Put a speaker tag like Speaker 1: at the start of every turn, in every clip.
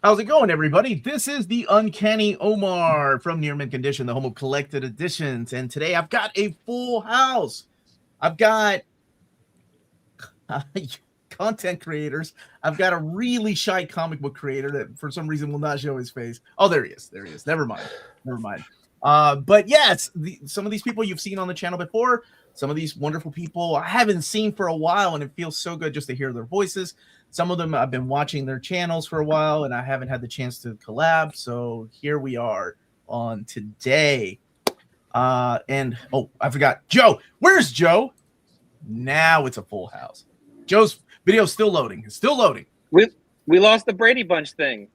Speaker 1: How's it going, everybody? This is the Uncanny Omar from Near Mint Condition, the home of collected editions. And today I've got a full house. I've got content creators. I've got a really shy comic book creator that for some reason will not show his face. Oh, there he is. There he is. Never mind. But yes, some of these people you've seen on the channel before, some of these wonderful people I haven't seen for a while, and it feels so good just to hear their voices. Some of them I've been watching their channels for a while, and I haven't had the chance to collab. So here we are on today. And oh, I forgot. Joe, where's Joe? Now it's a full house. Joe's video is still loading. It's still loading.
Speaker 2: We lost the Brady Bunch thing.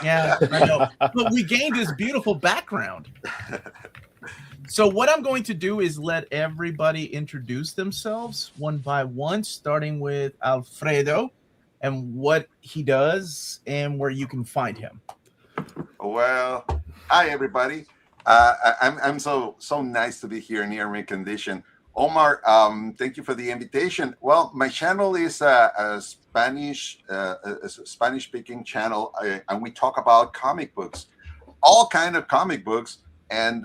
Speaker 1: Yeah, I know. But we gained this beautiful background. So what I'm going to do is let everybody introduce themselves one by one, starting with Alfredo and what he does and where you can find him.
Speaker 3: Well, hi everybody. I'm so nice to be here in Near Mint Condition. Omar, thank you for the invitation. Well, my channel is a Spanish-speaking channel, and we talk about comic books, all kind of comic books, and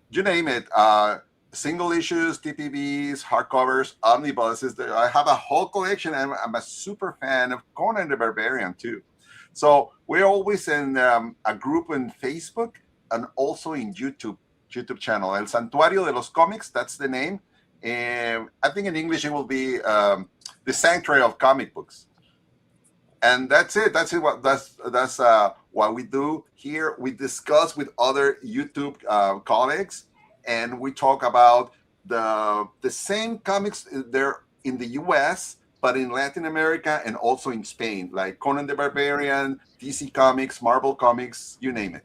Speaker 3: you name it. Single issues, TPBs, hardcovers, omnibuses. I have a whole collection, and I'm a super fan of Conan the Barbarian too. So we're always in a group on Facebook and also in YouTube channel, El Santuario de los Comics. That's the name. And I think in English it will be the Sanctuary of Comic Books. And that's it. That's what we do here. We discuss with other YouTube colleagues, and we talk about the same comics there in the US, but in Latin America and also in Spain, like Conan the Barbarian, DC Comics, Marvel Comics, you name it.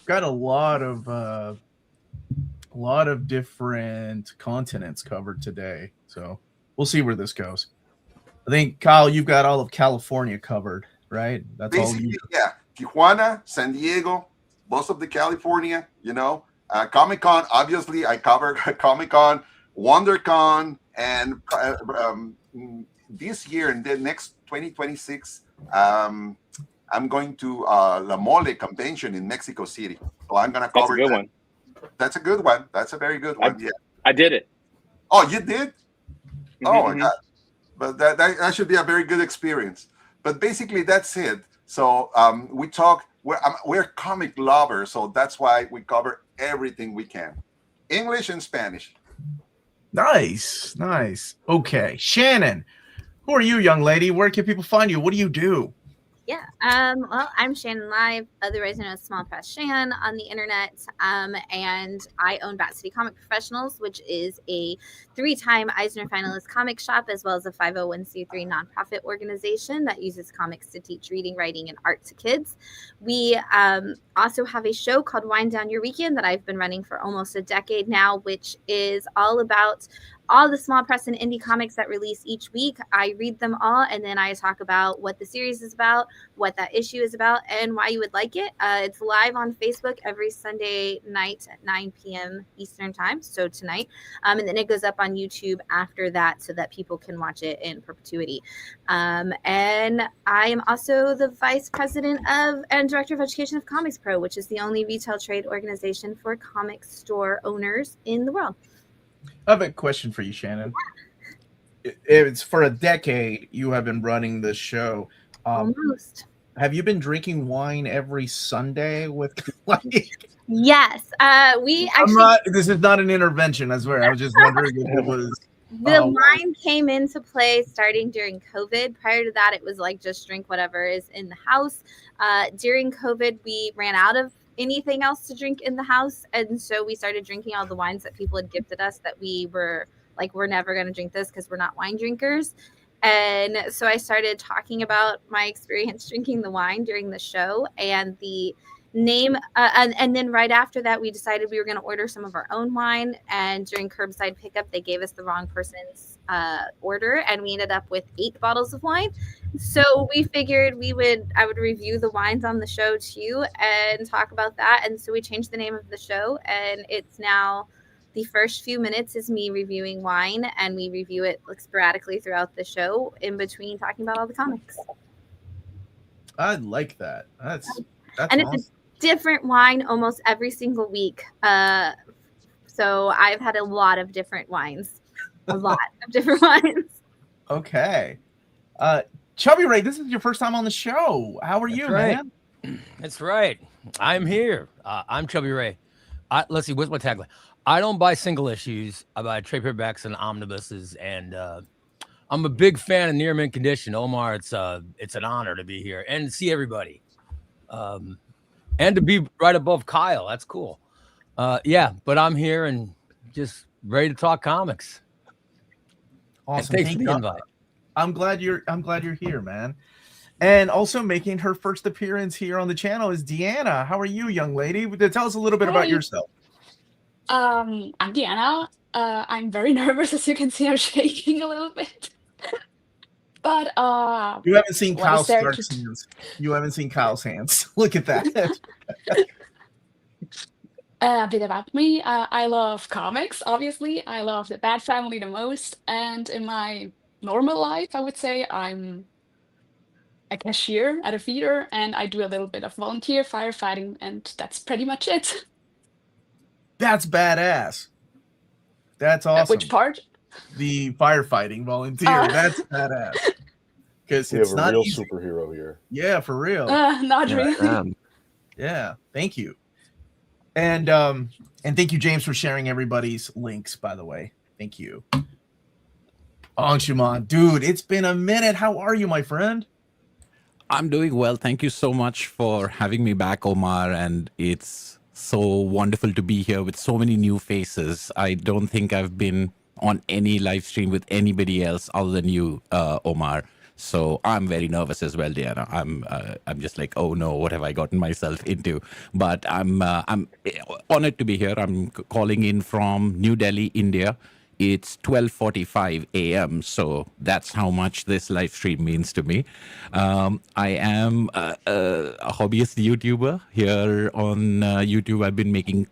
Speaker 1: Got a lot of different continents covered today, so we'll see where this goes. I think, Kyle, you've got all of California covered, right? That's basically all you.
Speaker 3: Yeah, Tijuana, San Diego, most of the California, Comic-Con, obviously I cover Comic-Con, WonderCon, and this year in the next 2026 I'm going to La Mole convention in Mexico City. So I'm going to cover
Speaker 2: That's a good one.
Speaker 3: That's a good one. That's a very good one.
Speaker 2: I did it.
Speaker 3: Oh, you did?
Speaker 2: Mm-hmm.
Speaker 3: Oh, my God. But that should be a very good experience. But basically, that's it. So we talk, we're comic lovers, so that's why we cover everything we can. English and Spanish.
Speaker 1: Nice. Okay. Shannon, who are you, young lady? Where can people find you? What do you do?
Speaker 4: Yeah, well, I'm Shannon Live, otherwise known as Small Press Shan on the internet, and I own Bat City Comic Professionals, which is a 3-time Eisner finalist comic shop, as well as a 501c3 nonprofit organization that uses comics to teach reading, writing, and art to kids. We also have a show called Wind Down Your Weekend that I've been running for almost a decade now, which is all about all the small press and indie comics that release each week. I read them all, and then I talk about what the series is about, what that issue is about, and why you would like it. It's live on Facebook every Sunday night at 9 p.m. Eastern time, so tonight. And then it goes up on YouTube after that so that people can watch it in perpetuity. And I am also the Vice President of and Director of Education of Comics Pro, which is the only retail trade organization for comic store owners in the world.
Speaker 1: I have a question for you, Shannon. It's for a decade you have been running this show.
Speaker 4: Almost.
Speaker 1: Have you been drinking wine every Sunday with?
Speaker 4: Yes, we actually.
Speaker 1: This is not an intervention. I swear. I was just wondering if it was.
Speaker 4: The wine came into play starting during COVID. Prior to that, it was like just drink whatever is in the house. During COVID, we ran out of anything else to drink in the house, and so we started drinking all the wines that people had gifted us that we were like, we're never going to drink this because we're not wine drinkers. And so I started talking about my experience drinking the wine during the show, and the name and then right after that we decided we were going to order some of our own wine, and during curbside pickup they gave us the wrong person's order, and we ended up with 8 bottles of wine. So we figured I would review the wines on the show too and talk about that. And so we changed the name of the show, and it's now the first few minutes is me reviewing wine, and we review it like sporadically throughout the show in between talking about all the comics.
Speaker 1: I like that. That's
Speaker 4: and
Speaker 1: awesome.
Speaker 4: it's a different wine almost every single week. So I've had a lot of different wines. A lot of different wines.
Speaker 1: Okay. Chubby Ray, this is your first time on the show. How are you,
Speaker 5: right.
Speaker 1: man?
Speaker 5: That's right. I'm here. I'm Chubby Ray. Let's see, what's my tagline? I don't buy single issues. I buy trade paperbacks and omnibuses, and I'm a big fan of Near Mint Condition. Omar, it's an honor to be here and see everybody, and to be right above Kyle. That's cool. Yeah, but I'm here and just ready to talk comics.
Speaker 1: Awesome.
Speaker 5: And thanks for the invite.
Speaker 1: I'm glad you're here, man. And also making her first appearance here on the channel is Deanna. How are you, young lady? Tell us a little bit about yourself.
Speaker 6: I'm Deanna. I'm very nervous, as you can see. I'm shaking a little bit. But
Speaker 1: you haven't seen Kyle
Speaker 6: Stark's
Speaker 1: hands. You haven't seen Kyle's hands. Look at that.
Speaker 6: A bit about me. I love comics, obviously. I love the Bat Family the most. And in my normal life, I would say I'm a cashier at a theater, and I do a little bit of volunteer firefighting, and that's pretty much it.
Speaker 1: That's badass. That's awesome.
Speaker 6: Which part?
Speaker 1: The firefighting volunteer. That's badass. Because it's not
Speaker 7: a real
Speaker 1: easy.
Speaker 7: superhero here.
Speaker 1: Yeah, for real.
Speaker 6: Not really.
Speaker 1: Yeah, thank you. And thank you, James, for sharing everybody's links, by the way. Thank you. Anshuman, dude, it's been a minute. How are you, my friend?
Speaker 8: I'm doing well. Thank you so much for having me back, Omar. And it's so wonderful to be here with so many new faces. I don't think I've been on any live stream with anybody else other than you, Omar. So I'm very nervous as well, Diana. I'm just like, oh no, what have I gotten myself into? But I'm honored to be here. I'm calling in from New Delhi, India. It's 12:45 a.m. So that's how much this live stream means to me. I am a hobbyist YouTuber here on YouTube. I've been making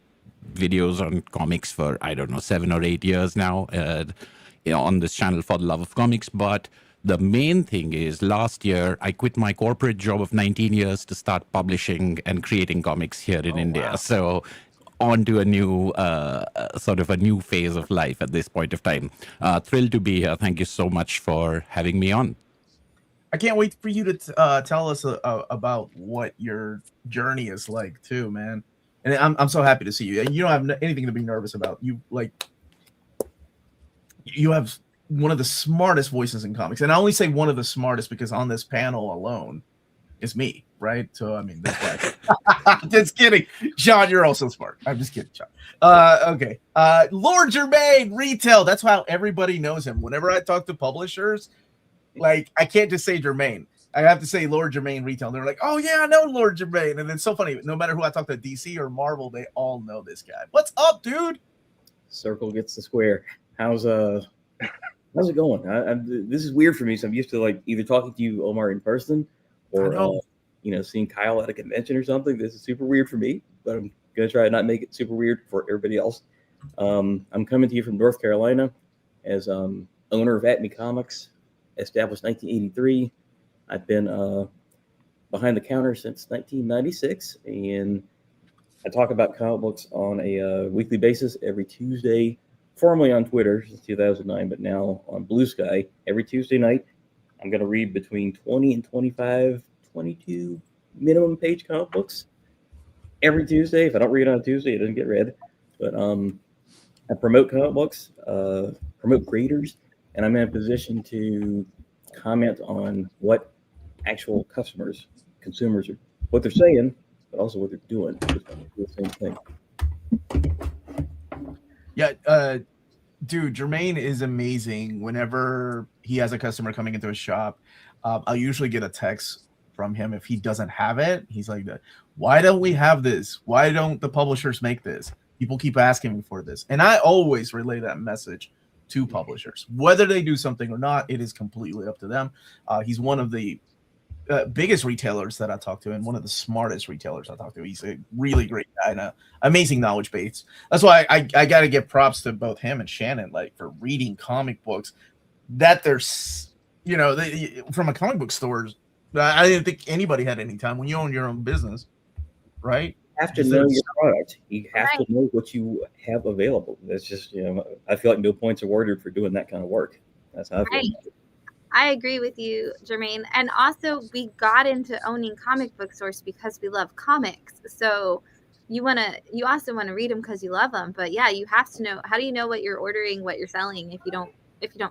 Speaker 8: videos on comics for, I don't know, 7 or 8 years now, on this channel for the love of comics. But the main thing is last year, I quit my corporate job of 19 years to start publishing and creating comics here in India. Wow. So on to a new, sort of a new phase of life at this point of time. Thrilled to be here. Thank you so much for having me on.
Speaker 1: I can't wait for you to tell us about what your journey is like too, man. And I'm so happy to see you. And you don't have anything to be nervous about. You have one of the smartest voices in comics. And I only say one of the smartest because on this panel alone is me, right? So, I mean, that's why. Just kidding. John, you're also smart. I'm just kidding, John. Okay. Lord Jermaine, retail. That's how everybody knows him. Whenever I talk to publishers, like, I can't just say Jermaine. I have to say Lord Jermaine retail. They're like, oh, yeah, I know Lord Jermaine. And it's so funny. No matter who I talk to, DC or Marvel, they all know this guy. What's up, dude?
Speaker 9: Circle gets the square. How's it going? This is weird for me. So I'm used to like either talking to you, Omar, in person, or seeing Kyle at a convention or something. This is super weird for me, but I'm gonna try to not make it super weird for everybody else. I'm coming to you from North Carolina as owner of Acme Comics, established 1983. I've been behind the counter since 1996, and I talk about comic books on a weekly basis every Tuesday. Formerly on Twitter since 2009, but now on Blue Sky every Tuesday night. I'm going to read between 20 and 25, 22 minimum page comic books every Tuesday. If I don't read on a Tuesday, it doesn't get read. But I promote comic books, promote creators, and I'm in a position to comment on what actual customers, consumers, are, what they're saying, but also what they're doing. Just the same thing.
Speaker 1: Yeah, dude, Jermaine is amazing. Whenever he has a customer coming into his shop, I'll usually get a text from him if he doesn't have it. He's like, why don't we have this? Why don't the publishers make this? People keep asking me for this. And I always relay that message to publishers. Whether they do something or not, it is completely up to them. He's one of the biggest retailers that I talk to and one of the smartest retailers I talk to. He's a really great guy and an amazing knowledge base. That's why I got to give props to both him and Shannon, like, for reading comic books that there's, from a comic book store's I didn't think anybody had any time when you own your own business, right?
Speaker 9: You have to know your product. You have to know what you have available. That's just, I feel like no points awarded for doing that kind of work. That's how I feel.
Speaker 4: I agree with you, Jermaine. And also, we got into owning comic book stores because we love comics. So you also want to read them because you love them. But yeah, you have to know. How do you know what you're ordering, what you're selling if you don't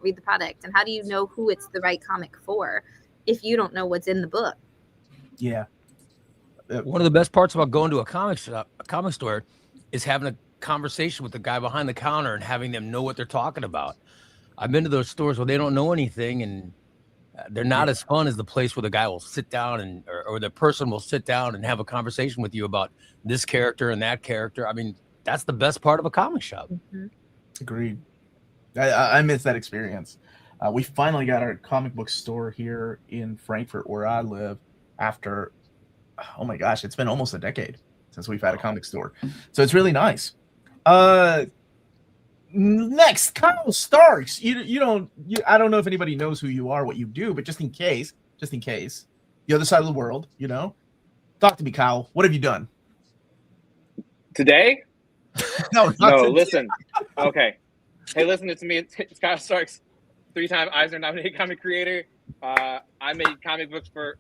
Speaker 4: read the product? And how do you know who it's the right comic for if you don't know what's in the book?
Speaker 1: Yeah.
Speaker 5: One of the best parts about going to a comic store is having a conversation with the guy behind the counter and having them know what they're talking about. I've been to those stores where they don't know anything, and they're not as fun as the place where the guy will sit down or the person will sit down and have a conversation with you about this character and that character. I mean, that's the best part of a comic shop.
Speaker 4: Mm-hmm.
Speaker 1: Agreed. I miss that experience. We finally got our comic book store here in Frankfort, where I live, after, oh my gosh, it's been almost a decade since we've had a comic store. So it's really nice. Next, Kyle Starks. I don't know if anybody knows who you are, what you do, but just in case, the other side of the world, talk to me, Kyle. What have you done
Speaker 2: today?
Speaker 1: No,
Speaker 2: today. Listen. Okay. Hey, listen, it's me. It's Kyle Starks, 3-time Eisner-nominated comic creator. I made comic books for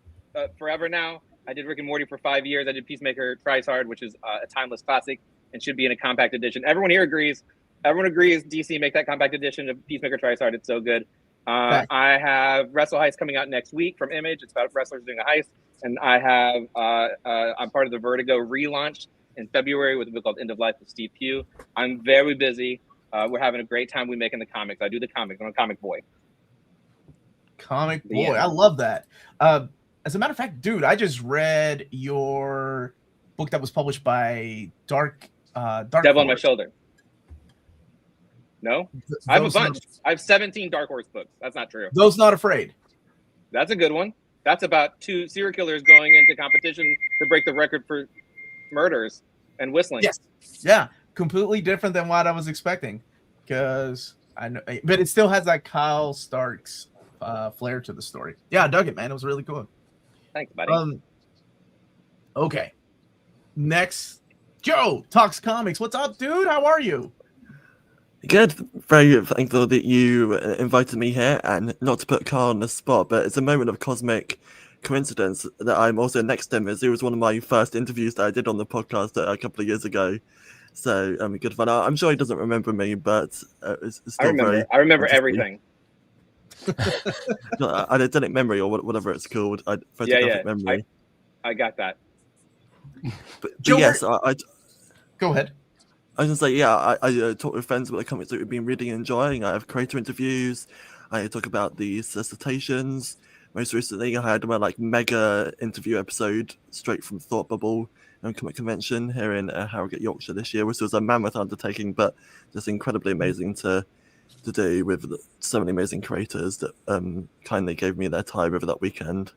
Speaker 2: forever now. I did Rick and Morty for 5 years. I did Peacemaker Tries Hard, which is a timeless classic and should be in a compact edition. Everyone here agrees. Everyone agrees DC make that compact edition of Peacemaker Tries Hard. It's so good. I have Wrestle Heist coming out next week from Image. It's about wrestlers doing a heist. And I have I'm part of the Vertigo relaunch in February with a book called End of Life with Steve Pugh. I'm very busy. We're having a great time. We making the comics. I do the comics. I'm a comic boy.
Speaker 1: Comic boy. Yeah. I love that. As a matter of fact, dude, I just read your book that was published by Dark
Speaker 2: Devil on My Shoulder. No? I have a bunch. I have 17 Dark Horse books. That's not true.
Speaker 1: Those Not Afraid.
Speaker 2: That's a good one. That's about 2 serial killers going into competition to break the record for murders and whistling.
Speaker 1: Yes. Yeah. Completely different than what I was expecting. Because I know, but it still has that Kyle Starks flair to the story. Yeah, I dug it, man. It was really cool.
Speaker 2: Thanks, buddy.
Speaker 1: Okay. Next, Joe Talks Comics. What's up, dude? How are you?
Speaker 7: Good. Very thankful that you invited me here, and not to put Carl on the spot, but it's a moment of cosmic coincidence that I'm also next to him, as it was one of my first interviews that I did on the podcast a couple of years ago. So good fun. I'm sure he doesn't remember me, but it's still
Speaker 2: I remember everything.
Speaker 7: Eidetic memory or whatever it's called. Photographic memory.
Speaker 2: I got that.
Speaker 7: But yes, I
Speaker 1: go ahead.
Speaker 7: I was going to say, I talk with friends about the comics that we've been really enjoying. I have creator interviews. I talk about the solicitations. Most recently, I had my mega interview episode straight from Thought Bubble and Comic Convention here in Harrogate, Yorkshire this year, which was a mammoth undertaking, but just incredibly amazing to do with so many amazing creators that kindly gave me their time over that weekend.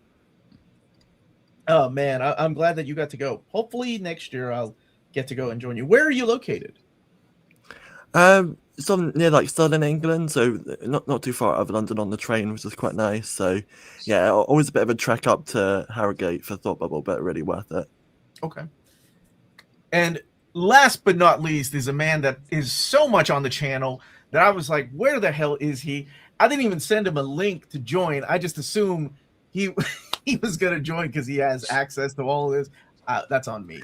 Speaker 1: Oh, man, I'm glad that you got to go. Hopefully next year I'll get to go and join you. Where are you located?
Speaker 7: It's near southern England, so not too far out of London on the train, which is quite nice. So yeah, always a bit of a trek up to Harrogate for Thought Bubble, but really worth it.
Speaker 1: Okay. And last but not least is a man that is so much on the channel that I was like, where the hell is he? I didn't even send him a link to join. I just assumed he was going to join because he has access to all of this. That's on me.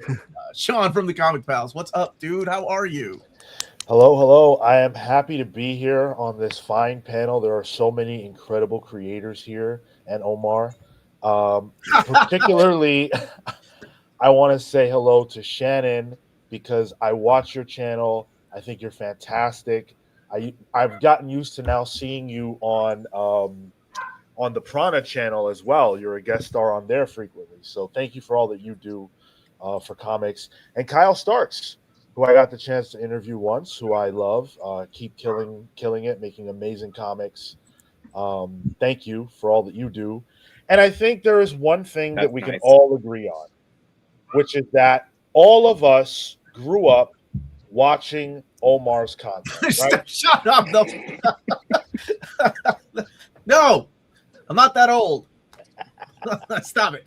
Speaker 1: Sean from the Comic Pals. What's up, dude? How are you?
Speaker 10: Hello. I am happy to be here on this fine panel. There are so many incredible creators here, and Omar. Particularly, I want to say hello to Shannon because I watch your channel. I think you're fantastic. I've gotten used to now seeing you on the Prana channel as well. You're a guest star on there frequently. So thank you for all that you do for comics. And Kyle Starks, who I got the chance to interview once, who I love. Keep killing it, making amazing comics. Thank you for all that you do. And I think there is one thing that we can all agree on, which is that all of us grew up watching Omar's content. Right?
Speaker 1: Shut up. No. No, I'm not that old. Stop it.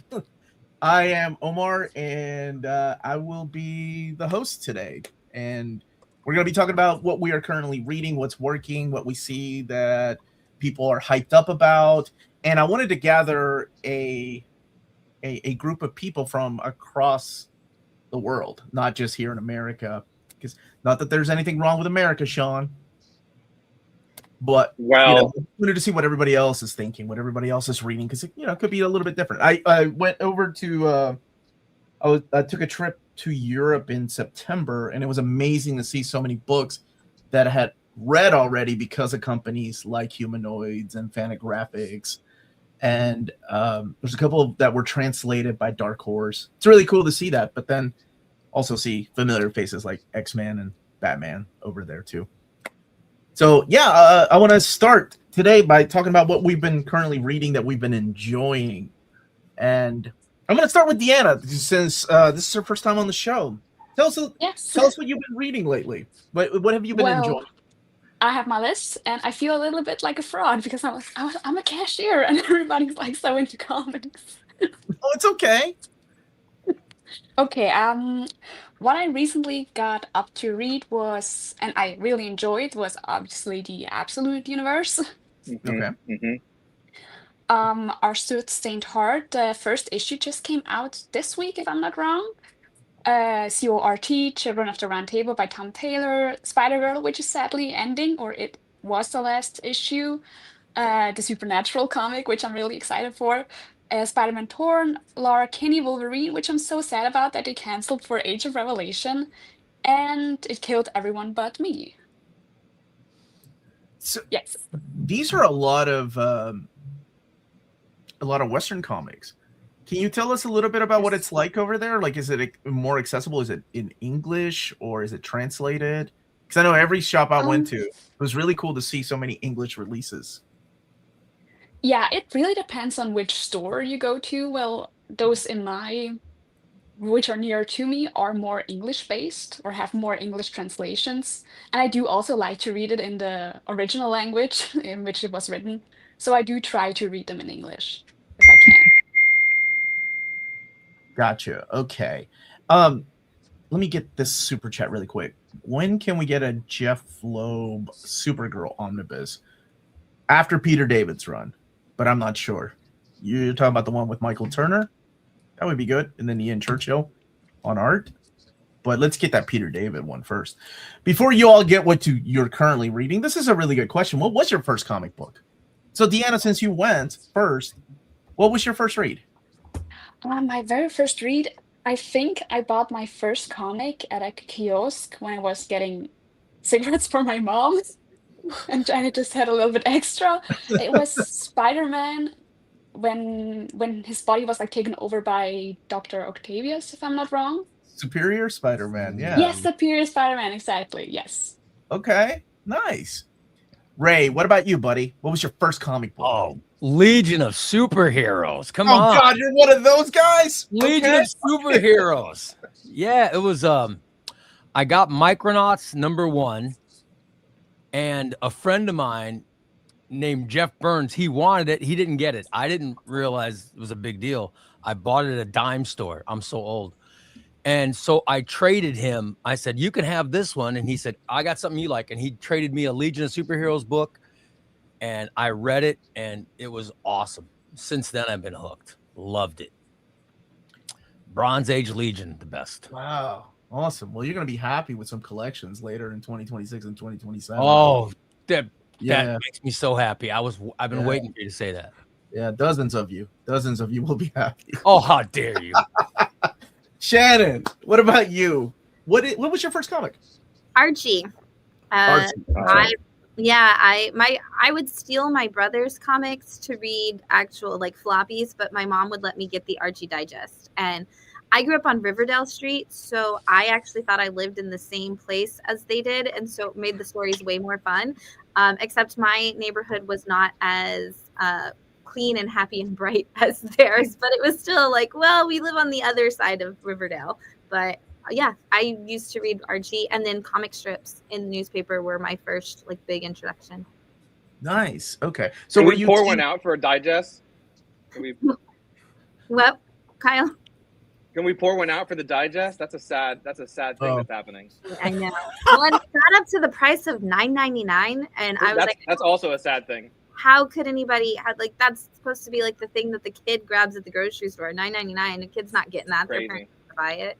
Speaker 1: I am Omar, and I will be the host today. And we're going to be talking about what we are currently reading, what's working, what we see that people are hyped up about. And I wanted to gather a group of people from across the world, not just here in America. Because not that there's anything wrong with America, Sean, but
Speaker 2: Well,
Speaker 1: I wanted to see what everybody else is thinking, what everybody else is reading, because it could be a little bit different. I went over to I took a trip to Europe in September, and it was amazing to see so many books that I had read already because of companies like Humanoids and Fantagraphics. And there's a couple that were translated by Dark Horse. It's really cool to see that, but then also see familiar faces like X-Men and Batman over there too. So yeah, I want to start today by talking about what we've been currently reading that we've been enjoying. And I'm going to start with Deanna, since this is her first time on the show. Tell us what you've been reading lately. What have you been enjoying?
Speaker 6: I have my list, and I feel a little bit like a fraud because I'm a cashier, and everybody's like so into comics.
Speaker 1: Oh, it's okay.
Speaker 6: Okay, what I recently got up to read was, and I really enjoyed, was obviously the Absolute Universe.
Speaker 1: Okay.
Speaker 6: Our Suit Stained Heart, the first issue just came out this week, if I'm not wrong. CORT, Children of the Round Table by Tom Taylor, Spider-Girl, which is sadly ending, or it was the last issue. The Supernatural comic, which I'm really excited for. Spider-Man Torn, Laura Kinney Wolverine, which I'm so sad about that they canceled for Age of Revelation, and It Killed Everyone But Me.
Speaker 1: So
Speaker 6: yes,
Speaker 1: these are a lot of Western comics. Can you tell us a little bit about what it's like over there? Like, is it more accessible? Is it in English or is it translated? Because I know every shop I went to, it was really cool to see so many English releases.
Speaker 6: Yeah, it really depends on which store you go to. Well, those which are near to me are more English based or have more English translations. And I do also like to read it in the original language in which it was written. So I do try to read them in English if I can.
Speaker 1: Gotcha. Okay. Let me get this super chat really quick. When can we get a Jeff Loeb Supergirl omnibus? After Peter David's run, but I'm not sure. You're talking about the one with Michael Turner? That would be good. And then Ian Churchill on art. But let's get that Peter David one first. Before you all get what you're currently reading, this is a really good question. What was your first comic book? So, Deanna, since you went first, what was your first read?
Speaker 6: My very first read, I think I bought my first comic at a kiosk when I was getting cigarettes for my mom. And I just had a little bit extra. It was Spider-Man when his body was like taken over by Dr. Octavius, if I'm not wrong.
Speaker 1: Superior Spider-Man, yeah.
Speaker 6: Yes, Superior Spider-Man, exactly. Yes.
Speaker 1: Okay, nice. Ray, what about you, buddy? What was your first comic book?
Speaker 5: Oh, Legion of Superheroes. Come on.
Speaker 1: Oh God, you're one of those guys.
Speaker 5: Legion of Superheroes. Yeah, it was I got Micronauts #1, and a friend of mine named Jeff Burns, he wanted it. He didn't get it. I didn't realize it was a big deal. I bought it at a dime store. I'm so old. And so I traded him. I said, you can have this one. And he said, I got something you like. And he traded me a Legion of Superheroes book. And I read it, and it was awesome. Since then, I've been hooked. Loved it. Bronze Age Legion, the best.
Speaker 1: Wow. Awesome. Well, you're going to be happy with some collections later in 2026 and 2027.
Speaker 5: Oh, that makes me so happy. I've been waiting for you to say that.
Speaker 1: Yeah, dozens of you will be happy.
Speaker 5: Oh, how dare you.
Speaker 1: Shannon, what about you? What was your first comic?
Speaker 4: Archie. I would steal my brother's comics to read actual like floppies, but my mom would let me get the Archie Digest. And I grew up on Riverdale Street, so I actually thought I lived in the same place as they did, and so it made the stories way more fun. Except my neighborhood was not as clean and happy and bright as theirs, but it was still like, well, we live on the other side of Riverdale. But yeah, I used to read Archie, and then comic strips in the newspaper were my first like big introduction.
Speaker 1: Nice. Okay. So
Speaker 2: can we pour one out for a digest?
Speaker 4: Well, Kyle.
Speaker 2: Can we pour one out for the digest? That's a sad thing that's happening.
Speaker 4: I know. Well, it got up to the price of $9.99, and I was
Speaker 2: that's also a sad thing.
Speaker 4: How could anybody have that's supposed to be like the thing that the kid grabs at the grocery store? $9.99. The kid's not getting that. Their parents buy it.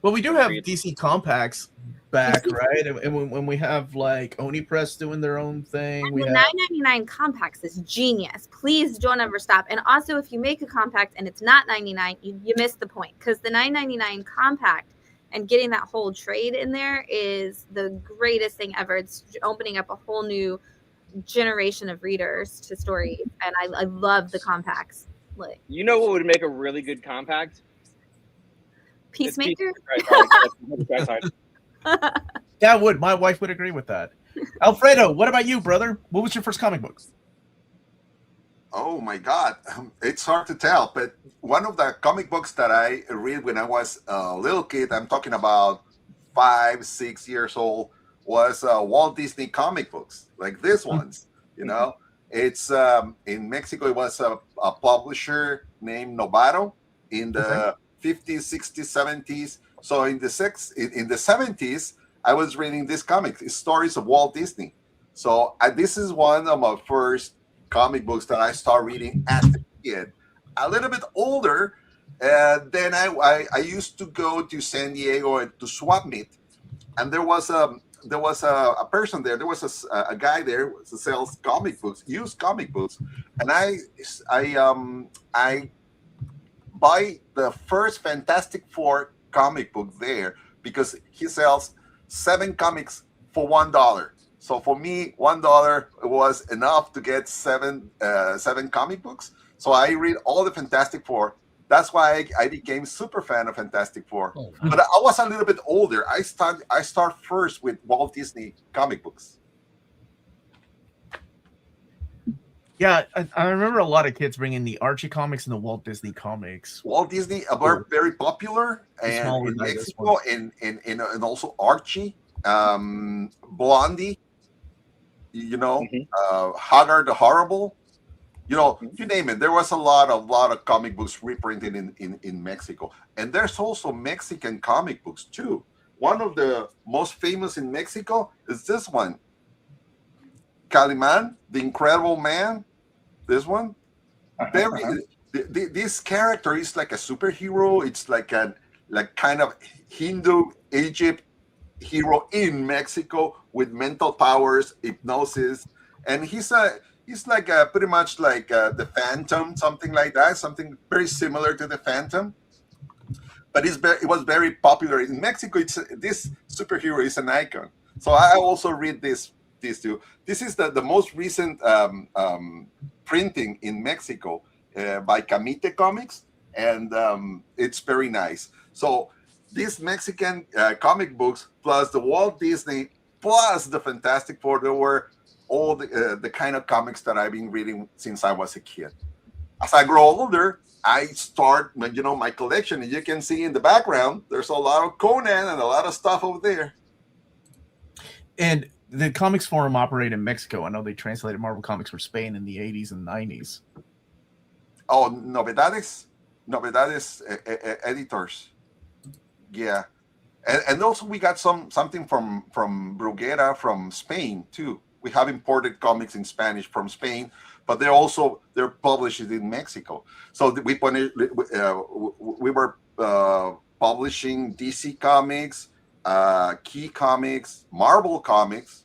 Speaker 1: Well, we do have DC compacts back, right? And when we have like Oni Press doing their own thing, we
Speaker 4: the
Speaker 1: have
Speaker 4: $9.99 compacts is genius. Please don't ever stop. And also, if you make a compact and it's not $9.99, you miss the point, because the $9.99 compact and getting that whole trade in there is the greatest thing ever. It's opening up a whole new generation of readers to stories, and I love the compacts. Like,
Speaker 2: you know what would make a really good compact?
Speaker 4: Peacemaker.
Speaker 1: Yeah, I would. My wife would agree with that. Alfredo, what about you, brother? What was your first comic book?
Speaker 3: Oh my God, it's hard to tell, but one of the comic books that I read when I was a little kid, I'm talking about 5, 6 years old, was Walt Disney comic books, like these ones. You know, it's in Mexico. It was a publisher named Novato in the 50s, 60s, 70s. So in the 70s, I was reading this comic, stories of Walt Disney. So this is one of my first comic books that I started reading as a kid. A little bit older, then I used to go to San Diego to swap meet, and there was a person there. There was a guy there who sells comic books, used comic books, and I buy the first Fantastic Four comic book there because he sells 7 comics for $1. So for me, $1 was enough to get seven comic books. So I read all the Fantastic Four. That's why I became super fan of Fantastic Four. Oh, wow. But I was a little bit older. I start first with Walt Disney comic books.
Speaker 1: Yeah, I remember a lot of kids bringing the Archie comics and the Walt Disney comics.
Speaker 3: Walt Disney are very popular, and in Mexico, and also Archie, Blondie, you know, Haggard the Horrible, you know, you name it. There was a lot of comic books reprinted in Mexico, and there's also Mexican comic books too. One of the most famous in Mexico is this one, Calimán, the Incredible Man. This one, this character is like a superhero. It's like kind of Hindu Egypt hero in Mexico with mental powers, hypnosis, and he's like pretty much like the Phantom, something like that, something very similar to the Phantom. But it was very popular in Mexico. This superhero is an icon. So I also read these two. This is the most recent printing in Mexico by Camite Comics, and it's very nice. So these Mexican comic books plus the Walt Disney plus the Fantastic Four, they were all the kind of comics that I've been reading since I was a kid. As I grow older, I start, my collection, and you can see in the background, there's a lot of Conan and a lot of stuff over there.
Speaker 1: And the Comics Forum operate in Mexico. I know they translated Marvel Comics for Spain in the 80s and 90s.
Speaker 3: Oh, Novedades editors. Yeah. And also we got something from Bruguera from Spain too. We have imported comics in Spanish from Spain, but they're published in Mexico. So we were publishing DC Comics, Key Comics, Marvel Comics.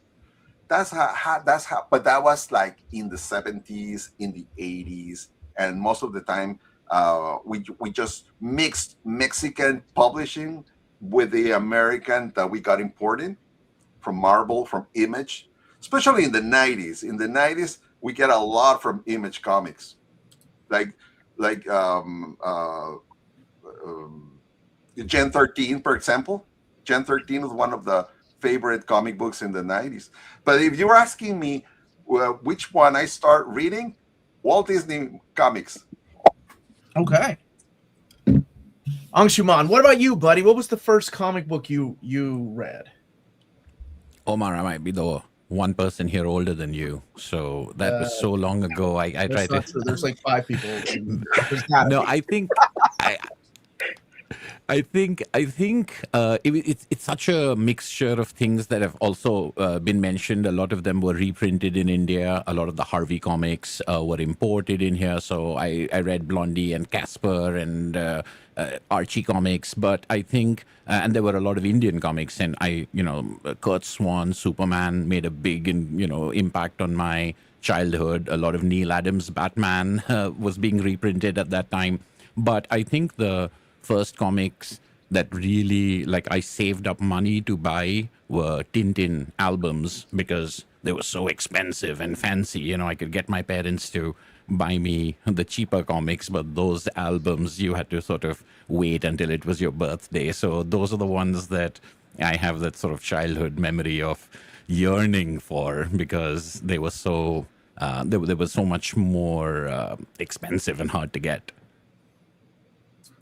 Speaker 3: That's how. But that was like in the 70s, in the 80s, and most of the time we just mixed Mexican publishing with the American that we got imported from Marvel, from Image, especially in the 90s. In the 90s, we get a lot from Image Comics, like Gen 13, for example. Gen 13 is one of the favorite comic books in the 90s. But if you're asking me which one I start reading, Walt Disney Comics.
Speaker 1: Okay. Anshuman, what about you, buddy? What was the first comic book you read?
Speaker 8: Omar, I might be the one person here older than you. So that was so long ago. I
Speaker 1: That's
Speaker 8: tried
Speaker 1: not
Speaker 8: to.
Speaker 1: true. There's like 5 people. There's gotta
Speaker 8: No,
Speaker 1: be.
Speaker 8: I think I it's such a mixture of things that have also been mentioned. A lot of them were reprinted in India. A lot of the Harvey comics were imported in here. So I read Blondie and Casper and Archie comics. But I think, and there were a lot of Indian comics. And Kurt Swan, Superman made a big impact on my childhood. A lot of Neil Adams Batman was being reprinted at that time. But I think the first comics that really I saved up money to buy were Tintin albums because they were so expensive and fancy. I could get my parents to buy me the cheaper comics, but those albums you had to sort of wait until it was your birthday. So those are the ones that I have that sort of childhood memory of yearning for because they were so they were so much more expensive and hard to get.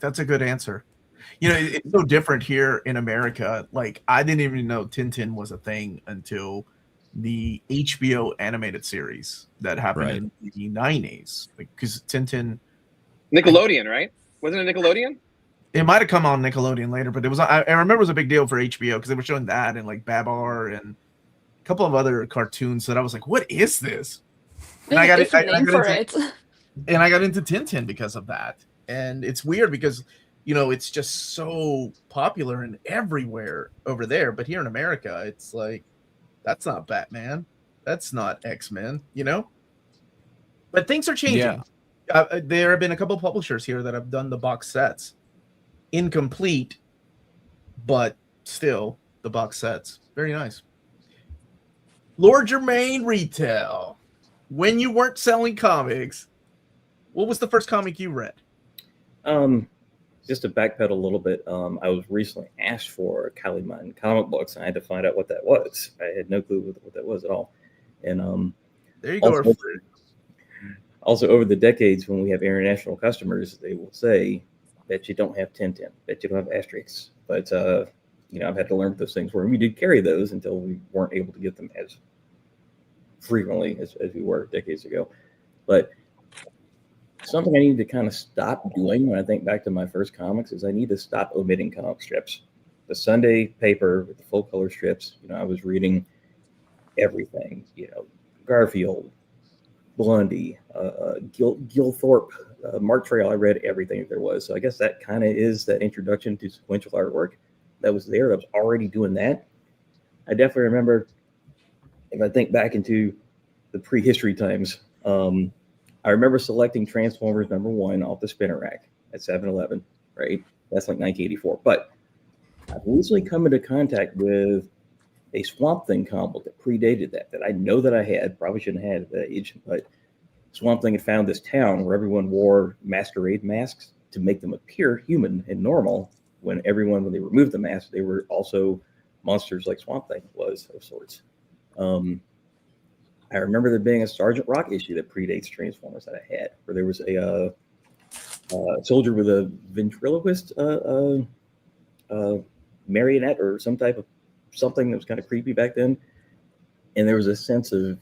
Speaker 1: That's a good answer. It's so different here in America. Like, I didn't even know Tintin was a thing until the HBO animated series that happened in the 90s. Because Tintin...
Speaker 2: Nickelodeon, right? Wasn't it Nickelodeon?
Speaker 1: It might have come on Nickelodeon later, but it was. I remember it was a big deal for HBO because they were showing that and like Babar and a couple of other cartoons that I was like, what is this? And I got into Tintin because of that. And it's weird because, it's just so popular and everywhere over there. But here in America, it's like, that's not Batman. That's not X-Men, But things are changing. Yeah. There have been a couple of publishers here that have done the box sets. Incomplete, but still the box sets. Very nice. Lord Jermaine Retail. When you weren't selling comics, what was the first comic you read?
Speaker 9: Just to backpedal a little bit, I was recently asked for Kaliman comic books, and I had to find out what that was. I had no clue what that was at all. And
Speaker 1: there you go.
Speaker 9: Also, over the decades, when we have international customers, they will say that you don't have Tintin, that you don't have Asterix. But I've had to learn what those things were, and we did carry those until we weren't able to get them as frequently as we were decades ago. But something I need to kind of stop doing when I think back to my first comics is I need to stop omitting comic strips. The Sunday paper with the full color strips, I was reading everything, Garfield, Blondie, Gil Thorpe, Mark Trail. I read everything that there was. So I guess that kind of is that introduction to sequential artwork that was there. I was already doing that. I definitely remember, if I think back into the prehistory times, I remember selecting Transformers #1 off the spinner rack at 7-Eleven, right? That's like 1984. But I've recently come into contact with a Swamp Thing comic book that predated that I know that I had, probably shouldn't have had at that age, but Swamp Thing had found this town where everyone wore masquerade masks to make them appear human and normal. When they removed the mask, they were also monsters like Swamp Thing was, of sorts. I remember there being a Sergeant Rock issue that predates Transformers that I had, where there was a soldier with a ventriloquist marionette or some type of something that was kind of creepy back then. And there was a sense of,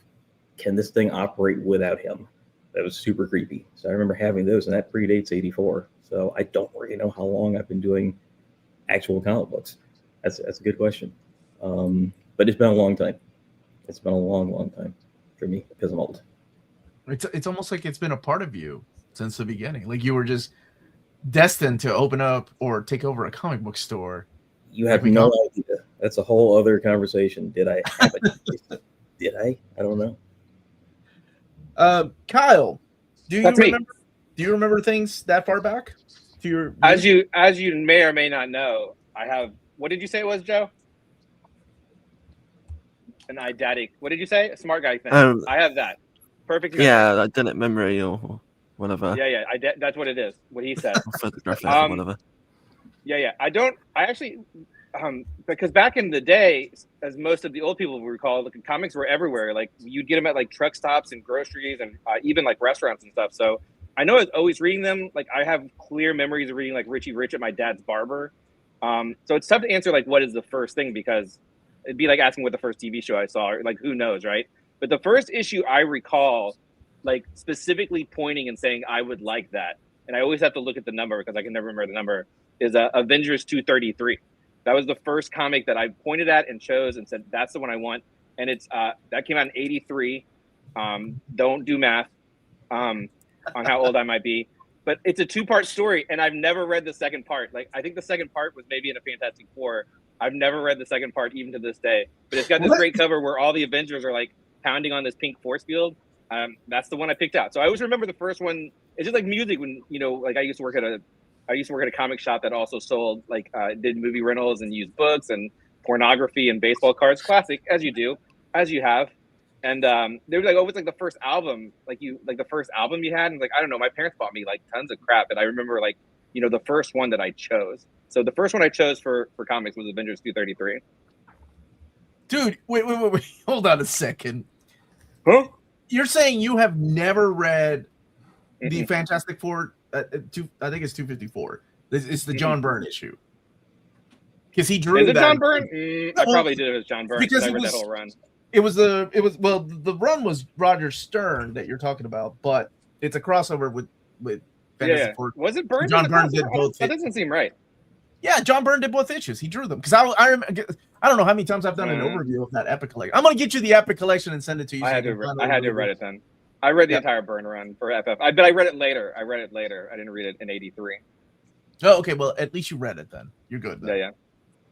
Speaker 9: can this thing operate without him? That was super creepy. So I remember having those, and that predates 84. So I don't really know how long I've been doing actual comic books. That's a good question. But it's been a long time. It's been a long, long time for me because I'm old.
Speaker 1: It's almost like it's been a part of you since the beginning. Like you were just destined to open up or take over a comic book store.
Speaker 9: You have no idea. That's a whole other conversation. Did I have it? Did I? I don't know.
Speaker 1: Kyle, do you remember things that far back?
Speaker 2: As you may or may not know, I have. What did you say it was, Joe? An IDW. What did you say? A smart guy thing. I have that. Perfect memory.
Speaker 7: Yeah, identity memory or whatever.
Speaker 2: Yeah. That's what it is. What he said.
Speaker 7: Photograph or whatever.
Speaker 2: Yeah. I actually, because back in the day, as most of the old people will recall, the comics were everywhere. Like you'd get them at like truck stops and groceries and even like restaurants and stuff. So I know I was always reading them. Like I have clear memories of reading like Richie Rich at my dad's barber. So it's tough to answer like what is the first thing because it'd be like asking what the first TV show I saw, or like who knows, right? But the first issue I recall, like specifically pointing and saying I would like that, and I always have to look at the number because I can never remember the number, is Avengers 233. That was the first comic that I pointed at and chose and said that's the one I want, and it's that came out in '83. Don't do math on how old I might be, but it's a 2-part story, and I've never read the second part. Like I think the second part was maybe in a Fantastic Four. I've never read the second part even to this day, but it's got this great cover where all the Avengers are like pounding on this pink force field. That's the one I picked out. So I always remember the first one. It's just like music when, you know, like I used to work at a comic shop that also sold did movie rentals and used books and pornography and baseball cards. Classic, as you have. And they were like, oh, it's like the first album, the first album you had. And like, I don't know, my parents bought me like tons of crap. And I remember like, you know, the first one that I chose. So the first one I chose for comics was Avengers 233.
Speaker 1: Dude, wait. Hold on a second.
Speaker 2: Huh?
Speaker 1: You're saying you have never read the Fantastic Four? I think it's 254. It's the John Byrne issue. Because he drew that.
Speaker 2: John Byrne? I probably did it as John Byrne because I read that whole run.
Speaker 1: The run was Roger Stern that you're talking about, but it's a crossover with Fantastic Four.
Speaker 2: Was it Byrne?
Speaker 1: John Byrne did both.
Speaker 2: That doesn't seem right.
Speaker 1: Yeah, John Byrne did both issues. He drew them because I don't know how many times I've done an overview of that Epic collection. I'm gonna get you the Epic collection and send it to you.
Speaker 2: I had to have read it then. I read the entire Byrne run for FF, but I read it later. I didn't read it in '83.
Speaker 1: Oh, okay. Well, at least you read it then. You're good. Then.
Speaker 2: Yeah.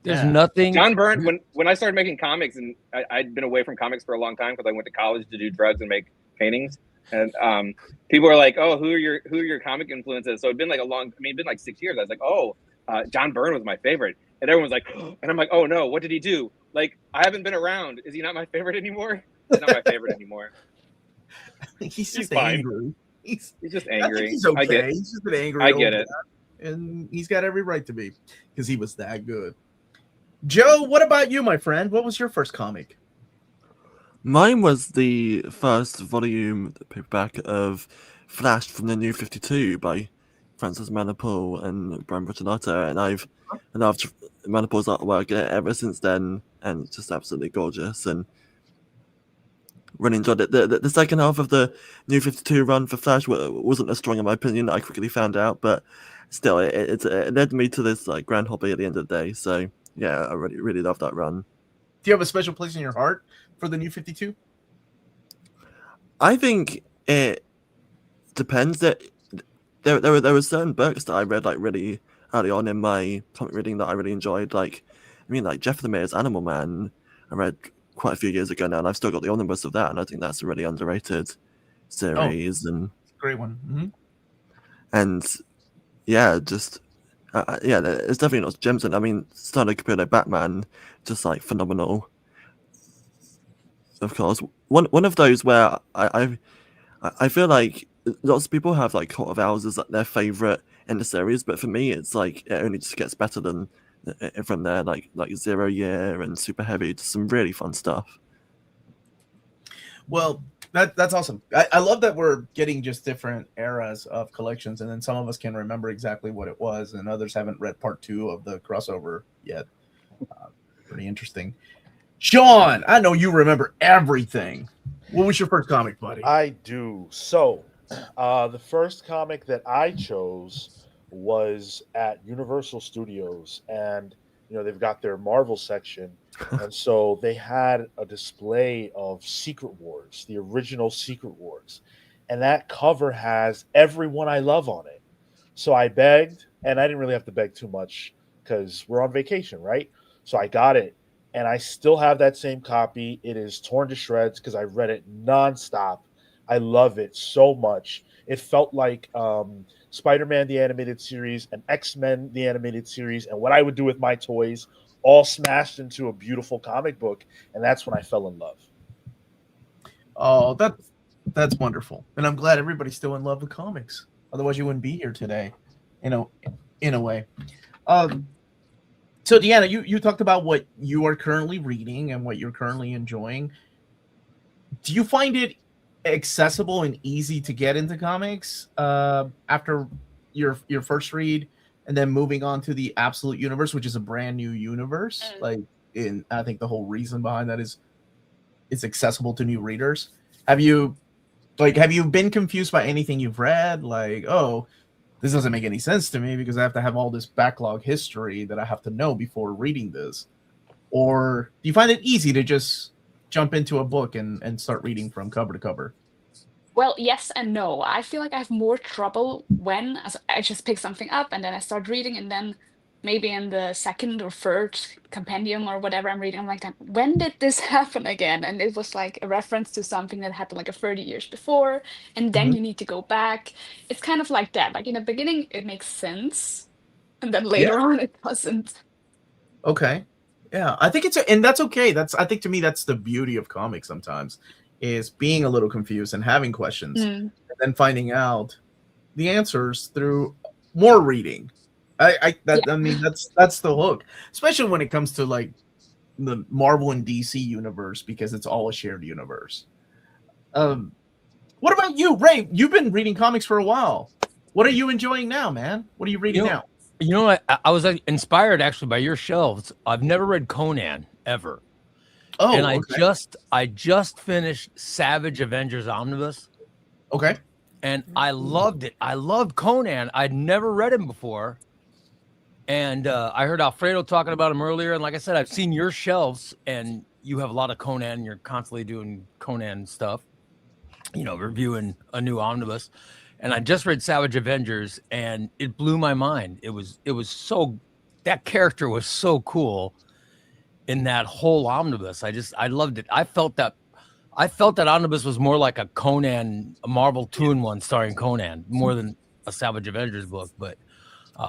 Speaker 5: There's nothing.
Speaker 2: John Byrne. When I started making comics, and I'd been away from comics for a long time because I went to college to do drugs and make paintings. And people were like, "Oh, who are your comic influences?" So it'd been like it'd been like 6 years. I was like, "Oh, John Byrne was my favorite," and everyone's like, and I'm like, "Oh no, what did he do? Like, I haven't been around. Is he not my favorite anymore? He's not my favorite anymore."
Speaker 1: He's just angry. He's
Speaker 2: just angry.
Speaker 1: He's okay. He's just an angry.
Speaker 2: I get it,
Speaker 1: and he's got every right to be because he was that good. Joe, what about you, my friend? What was your first comic?
Speaker 7: Mine was the first volume paperback of Flash from the New 52 by Francis Manapul and Brian Bertolato, and I've loved Manapul's artwork ever since then, and it's just absolutely gorgeous, and really enjoyed it. The second half of the New 52 run for Flash wasn't as strong in my opinion. I quickly found out, but still, it led me to this like grand hobby at the end of the day. So yeah, I really love that run.
Speaker 1: Do you have a special place in your heart for the New 52?
Speaker 7: I think it depends. That there were certain books that I read like really early on in my comic reading that I really enjoyed. Like Jeff Lemire's Animal Man, I read quite a few years ago now, and I've still got the omnibus of that, and I think that's a really underrated series. And
Speaker 1: great one. Mm-hmm.
Speaker 7: And yeah, just it's definitely not gems in. I mean, Stanley Capullo Batman, just like phenomenal. Of course, one of those where I feel like lots of people have like Court of Owls as like their favorite in the series, but for me, it's like it only just gets better than from there. Like 0 Year and Super Heavy, just some really fun stuff.
Speaker 1: Well, that's awesome. I love that we're getting just different eras of collections, and then some of us can remember exactly what it was, and others haven't read part 2 of the crossover yet. Pretty interesting. Sean, I know you remember everything. What was your first comic, buddy?
Speaker 10: I do. So, the first comic that I chose was at Universal Studios, and they've got their Marvel section, and so they had a display of Secret Wars, the original Secret Wars, and that cover has everyone I love on it. So I begged, and I didn't really have to beg too much because we're on vacation, right? So I got it, and I still have that same copy. It is torn to shreds because I read it nonstop. I love it so much. It felt like Spider-Man, the animated series, and X-Men, the animated series, and what I would do with my toys, all smashed into a beautiful comic book, and that's when I fell in love.
Speaker 1: Oh, that's wonderful, and I'm glad everybody's still in love with comics. Otherwise, you wouldn't be here today, in a way. So, Deanna, you talked about what you are currently reading and what you're currently enjoying. Do you find it accessible and easy to get into comics after your first read, and then moving on to the Absolute Universe, which is a brand new universe? Like, And I think the whole reason behind that is it's accessible to new readers. Have you been confused by anything you've read? Like, oh, this doesn't make any sense to me because I have to have all this backlog history that I have to know before reading this. Or do you find it easy to just jump into a book and start reading from cover to cover?
Speaker 6: Well, yes and no. I feel like I have more trouble when I just pick something up and then I start reading, and then maybe in the second or third compendium or whatever I'm reading, I'm like, when did this happen again? And it was like a reference to something that happened like 30 years before, and then you need to go back. It's kind of like that. Like in the beginning, it makes sense, and then later on, it doesn't.
Speaker 1: Okay. Yeah, I think and that's okay. I think to me, that's the beauty of comics sometimes, is being a little confused and having questions and then finding out the answers through more reading. I mean, that's the hook, especially when it comes to like the Marvel and DC universe, because it's all a shared universe. What about you, Ray? You've been reading comics for a while. What are you enjoying now, man? What are you reading now?
Speaker 5: You know, I was inspired actually by your shelves. I've never read Conan ever.
Speaker 1: Oh,
Speaker 5: and
Speaker 1: okay.
Speaker 5: I just finished Savage Avengers Omnibus.
Speaker 1: Okay.
Speaker 5: And I loved it. I loved Conan. I'd never read him before. And I heard Alfredo talking about him earlier. And like I said, I've seen your shelves, and you have a lot of Conan. And you're constantly doing Conan stuff, you know, reviewing a new omnibus. And I just read Savage Avengers, and it blew my mind. It was so, that character was so cool in that whole omnibus. I loved it. I felt that omnibus was more like a Conan, a Marvel 2-in-1 starring Conan, more than a Savage Avengers book. But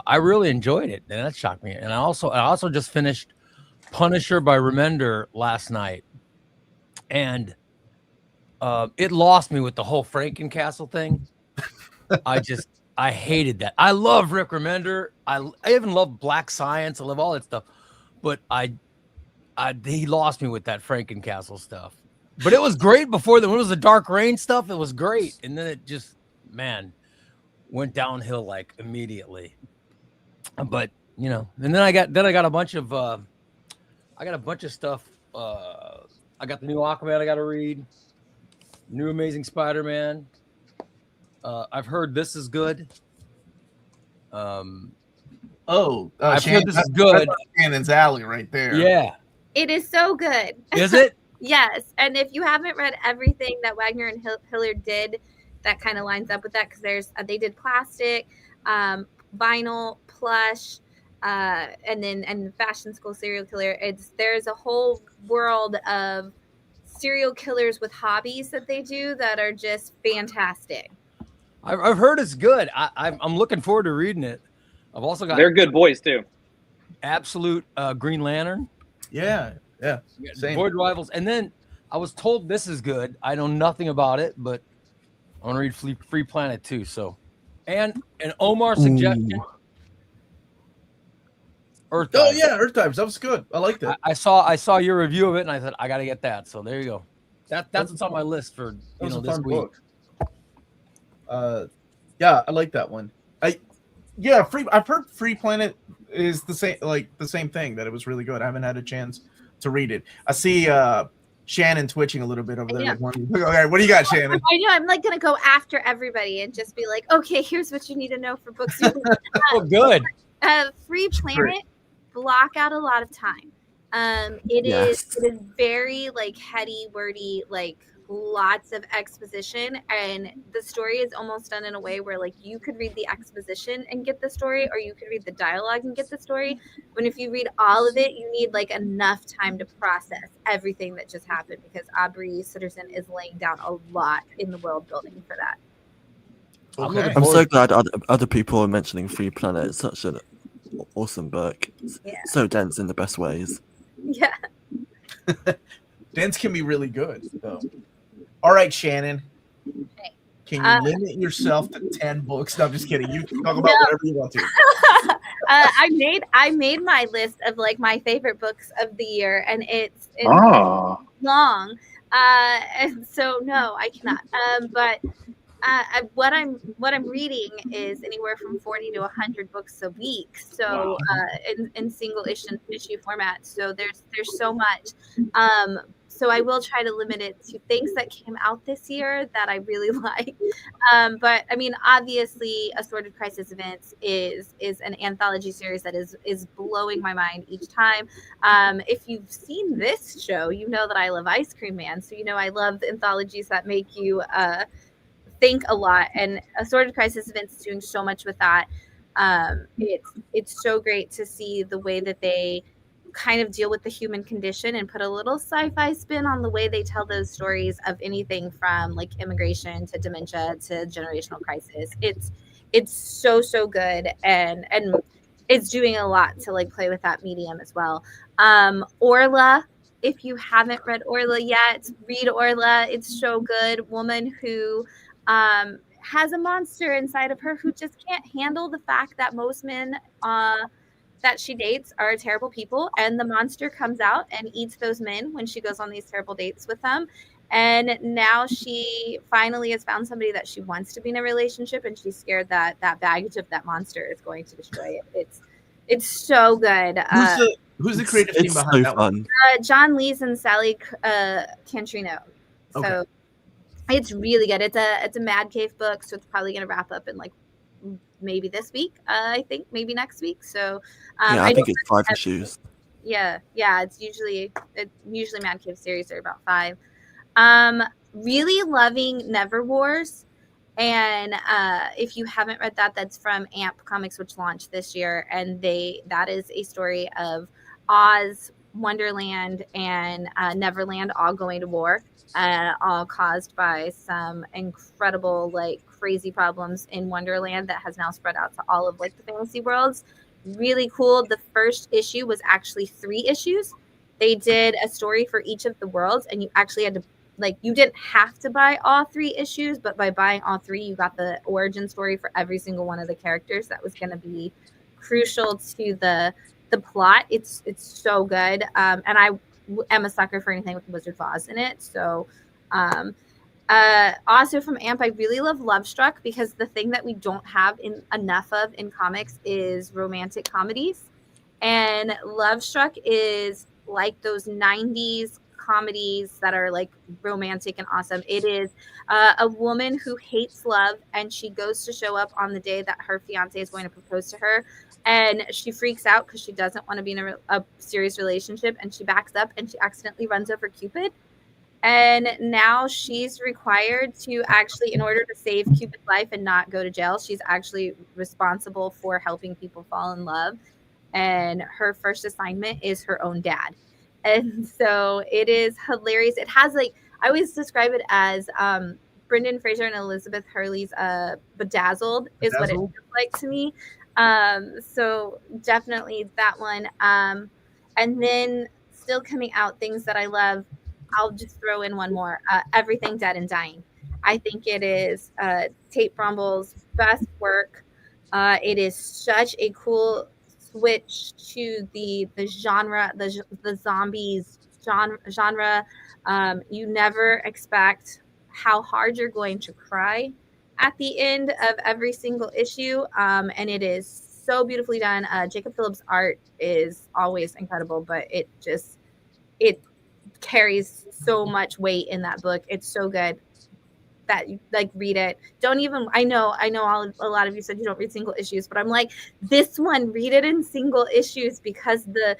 Speaker 5: I really enjoyed it, and that shocked me. And I also just finished Punisher by Remender last night, and it lost me with the whole Frankencastle thing. I hated that. I love Rick Remender. I even love Black Science. I love all that stuff, but he lost me with that Frankencastle stuff. But it was great before when it was the Dark Reign stuff. It was great, and then it just, man, went downhill like immediately. But you know, and then I got a bunch of stuff. I got the new Aquaman I got to read, new Amazing Spider-Man. I've heard this is good.
Speaker 1: I've
Speaker 5: heard this is good.
Speaker 1: Shannon's alley right there.
Speaker 5: Yeah,
Speaker 4: It is so good.
Speaker 5: is it?
Speaker 4: Yes, and if you haven't read everything that Wagner and Hillard did, that kind of lines up with that, because they did plastic, vinyl, plush, and fashion school serial killer. There's a whole world of serial killers with hobbies that they do that are just fantastic.
Speaker 5: I've heard it's good. I'm looking forward to reading it. I've also got
Speaker 2: They're good boys too.
Speaker 5: Absolute Green Lantern.
Speaker 1: Yeah. Same.
Speaker 5: Void Rivals. And then I was told this is good. I know nothing about it, but I want to read Free Planet too. So, and an Omar suggestion. Earth
Speaker 1: Oh
Speaker 5: Dive.
Speaker 1: yeah, Earth Dives. That was good. I liked it.
Speaker 5: I saw your review of it, and I said I got to get that. So there you go. That's what's on my list for
Speaker 1: That was a
Speaker 5: this
Speaker 1: fun
Speaker 5: week.
Speaker 1: book. Yeah, I like that one. I've heard Free Planet is the same thing, that it was really good. I haven't had a chance to read it. I see Shannon twitching a little bit over there.
Speaker 4: Yeah.
Speaker 1: Okay, what do you got, Shannon?
Speaker 4: I know, I'm like gonna go after everybody and just be like, okay, here's what you need to know for books.
Speaker 5: Oh, good.
Speaker 4: Free Planet, block out a lot of time. It is very like heady, wordy, like lots of exposition, and the story is almost done in a way where like you could read the exposition and get the story, or you could read the dialogue and get the story. When if you read all of it, you need like enough time to process everything that just happened, because Aubrey Sitterson is laying down a lot in the world building for that.
Speaker 1: Okay.
Speaker 7: I'm so glad other people are mentioning Free Planet. It's such an awesome book.
Speaker 4: Yeah.
Speaker 7: So dense in the best ways.
Speaker 4: Yeah.
Speaker 1: Dense can be really good, though. All right, Shannon.
Speaker 4: Okay.
Speaker 1: Can you limit yourself to 10 books? No, I'm just kidding. You can talk about whatever you want to.
Speaker 4: I made my list of like my favorite books of the year, and it's long. And so no, I cannot. But what I'm reading is anywhere from 40 to 100 books a week. So in single issue format. So there's so much. So I will try to limit it to things that came out this year that I really like. But I mean, obviously, Assorted Crisis Events is an anthology series that is blowing my mind each time. If you've seen this show, you know that I love Ice Cream Man. So you know I love anthologies that make you think a lot, and Assorted Crisis Events is doing so much with that. It's so great to see the way that they kind of deal with the human condition and put a little sci-fi spin on the way they tell those stories of anything from like immigration to dementia to generational crisis. It's so good, and it's doing a lot to like play with that medium as well. Orla, if you haven't read Orla yet, read Orla. It's so good. Woman who has a monster inside of her who just can't handle the fact that most men that she dates are terrible people, and the monster comes out and eats those men when she goes on these terrible dates with them. And now she finally has found somebody that she wants to be in a relationship, and she's scared that that baggage of that monster is going to destroy it. It's so good.
Speaker 1: Who's the creative team behind
Speaker 7: so
Speaker 1: that
Speaker 7: fun.
Speaker 1: one?
Speaker 4: John Lees and Sally Cantrino. So
Speaker 1: Okay.
Speaker 4: it's really good. It's a Mad Cave book, so it's probably going to wrap up in like maybe this week. I think maybe next week. So
Speaker 7: Yeah, I think it's 5 issues.
Speaker 4: Yeah. It's usually Mad Cave series are about 5. Really loving Never Wars. And if you haven't read that, that's from AMP Comics, which launched this year, and that is a story of Oz, Wonderland, and Neverland all going to war, all caused by some incredible, like, crazy problems in Wonderland that has now spread out to all of like the fantasy worlds. Really cool. The first issue was actually 3 issues. They did a story for each of the worlds, and you actually had to, like, you didn't have to buy all 3 issues, but by buying all 3, you got the origin story for every single one of the characters. That was going to be crucial to the plot. It's so good. And I am a sucker for anything with Wizard of Oz in it. So also from AMP, I really love Love Struck, because the thing that we don't have enough of in comics is romantic comedies. And Love Struck is like those 90s comedies that are like romantic and awesome. It is a woman who hates love, and she goes to show up on the day that her fiance is going to propose to her, and she freaks out because she doesn't want to be in a serious relationship, and she backs up and she accidentally runs over Cupid. And now she's required to actually, in order to save Cupid's life and not go to jail, she's actually responsible for helping people fall in love. And her first assignment is her own dad. And so it is hilarious. It has, like, I always describe it as Brendan Fraser and Elizabeth Hurley's Bedazzled is what it feels like to me. So definitely that one. And then still coming out, things that I love, I'll just throw in one more. Everything Dead and Dying. I think it is Tate Bromble's best work. It is such a cool switch to the genre, the zombies genre. You never expect how hard you're going to cry at the end of every single issue, and it is so beautifully done. Jacob Phillips' art is always incredible, but it carries so much weight in that book. It's so good that you like read it. Don't even, I know a lot of you said you don't read single issues, but I'm like, this one, read it in single issues, because the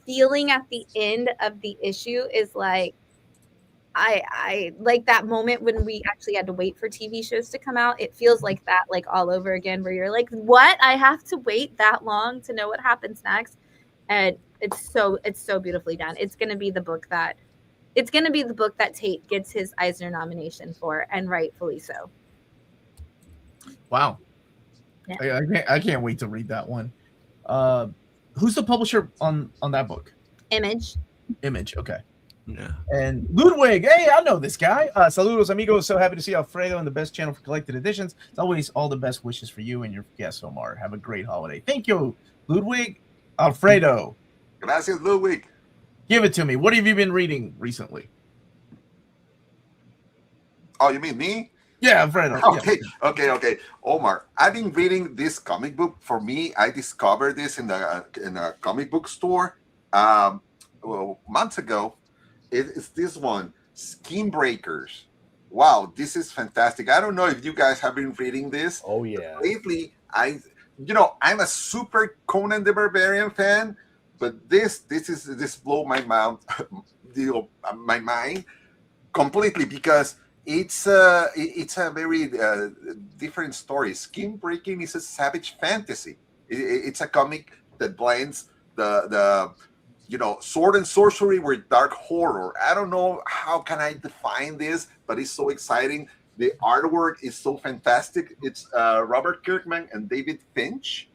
Speaker 4: feeling at the end of the issue is like, I like that moment when we actually had to wait for TV shows to come out. It feels like that, like all over again, where you're like, what? I have to wait that long to know what happens next. And it's so beautifully done. It's going to be the book that Tate gets his Eisner nomination for, and rightfully so.
Speaker 1: Wow. Yeah. I can't wait to read that one. Who's the publisher on that book?
Speaker 4: Image.
Speaker 1: Okay.
Speaker 7: Yeah.
Speaker 1: And Ludwig, hey, I know this guy. Saludos, amigos. So happy to see Alfredo in the best channel for collected editions. It's always all the best wishes for you and your guest, Omar. Have a great holiday. Thank you, Ludwig. Alfredo.
Speaker 3: Gracias, Ludwig.
Speaker 1: Give it to me. What have you been reading recently?
Speaker 3: Oh, you mean me?
Speaker 1: Yeah, right on. Yeah.
Speaker 3: Okay. Omar, I've been reading this comic book. For me, I discovered this in a comic book store months ago. It's this one, Skin Breakers. Wow, this is fantastic. I don't know if you guys have been reading this.
Speaker 10: Oh yeah.
Speaker 3: Lately, I'm a super Conan the Barbarian fan, but this blow my mouth, my mind completely, because it's a very different story. Skin Breaking is a savage fantasy. It's a comic that blends the sword and sorcery with dark horror. I don't know how can I define this, but it's so exciting. The artwork is so fantastic. It's Robert Kirkman and David Finch.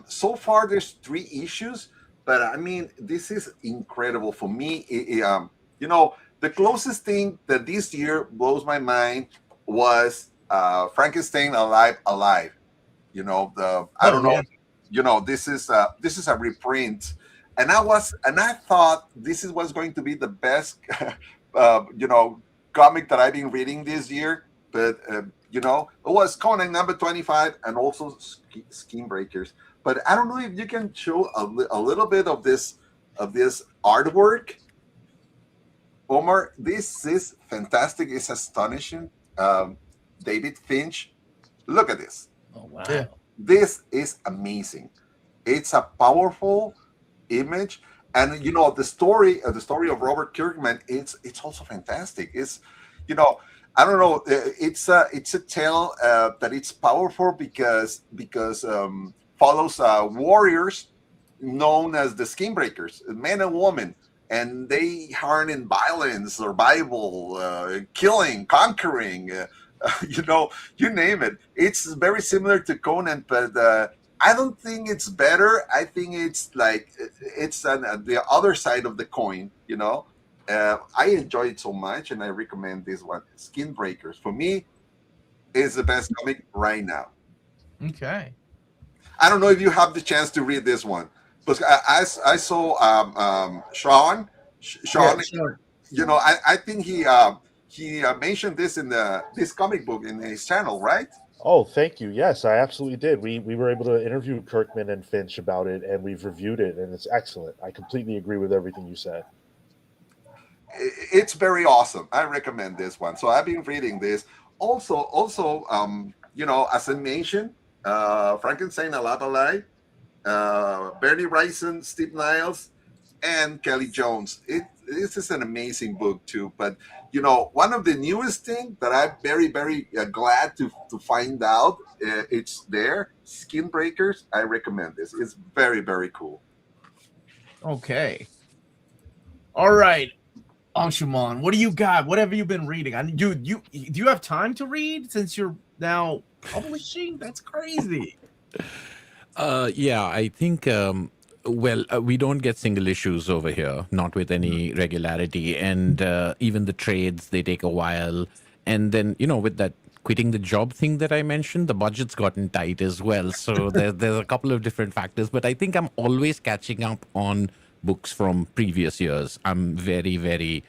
Speaker 3: So far, there's 3 issues, but I mean, this is incredible for me. The closest thing that this year blows my mind was Frankenstein Alive. I don't know. This is a reprint, and I thought this was going to be the best, comic that I've been reading this year. But it was Conan number 25 and also Skin Breakers. But I don't know if you can show a little bit of this artwork. Omar, this is fantastic. It's astonishing. David Finch, look at this.
Speaker 5: Oh wow.
Speaker 1: Yeah.
Speaker 3: This is amazing. It's a powerful image, and the story of Robert Kirkman. It's also fantastic. It's I don't know. It's a tale that it's powerful because follows warriors known as the Skin Breakers, men and women. And they harn in violence, survival, killing, conquering, you name it. It's very similar to Conan, but I don't think it's better. I think it's like it's the other side of the coin. I enjoy it so much, and I recommend this one. Skin Breakers for me is the best comic right now.
Speaker 1: Okay.
Speaker 3: I don't know if you have the chance to read this one. Because I saw Sean,
Speaker 1: Yeah, sure.
Speaker 3: I think he mentioned this in this comic book in his channel, right?
Speaker 10: Oh, thank you. Yes, I absolutely did. We were able to interview Kirkman and Finch about it, and we've reviewed it, and it's excellent. I completely agree with everything you said.
Speaker 3: It's very awesome. I recommend this one. So I've been reading this. Also, as I mentioned, Frankenstein Alive. Bernie Wrightson, Steve Niles, and Kelly Jones. This is an amazing book too. But one of the newest thing that I'm very, very glad to find out, it's there. Skin Breakers. I recommend this. It's very, very cool.
Speaker 1: Okay. All right. Anshuman, what do you got? What have you been reading? Do you have time to read since you're now publishing? That's crazy.
Speaker 8: Yeah, I think, we don't get single issues over here, not with any regularity. And even the trades, they take a while. And then, with that quitting the job thing that I mentioned, the budget's gotten tight as well. So there's a couple of different factors. But I think I'm always catching up on books from previous years. I'm very, very,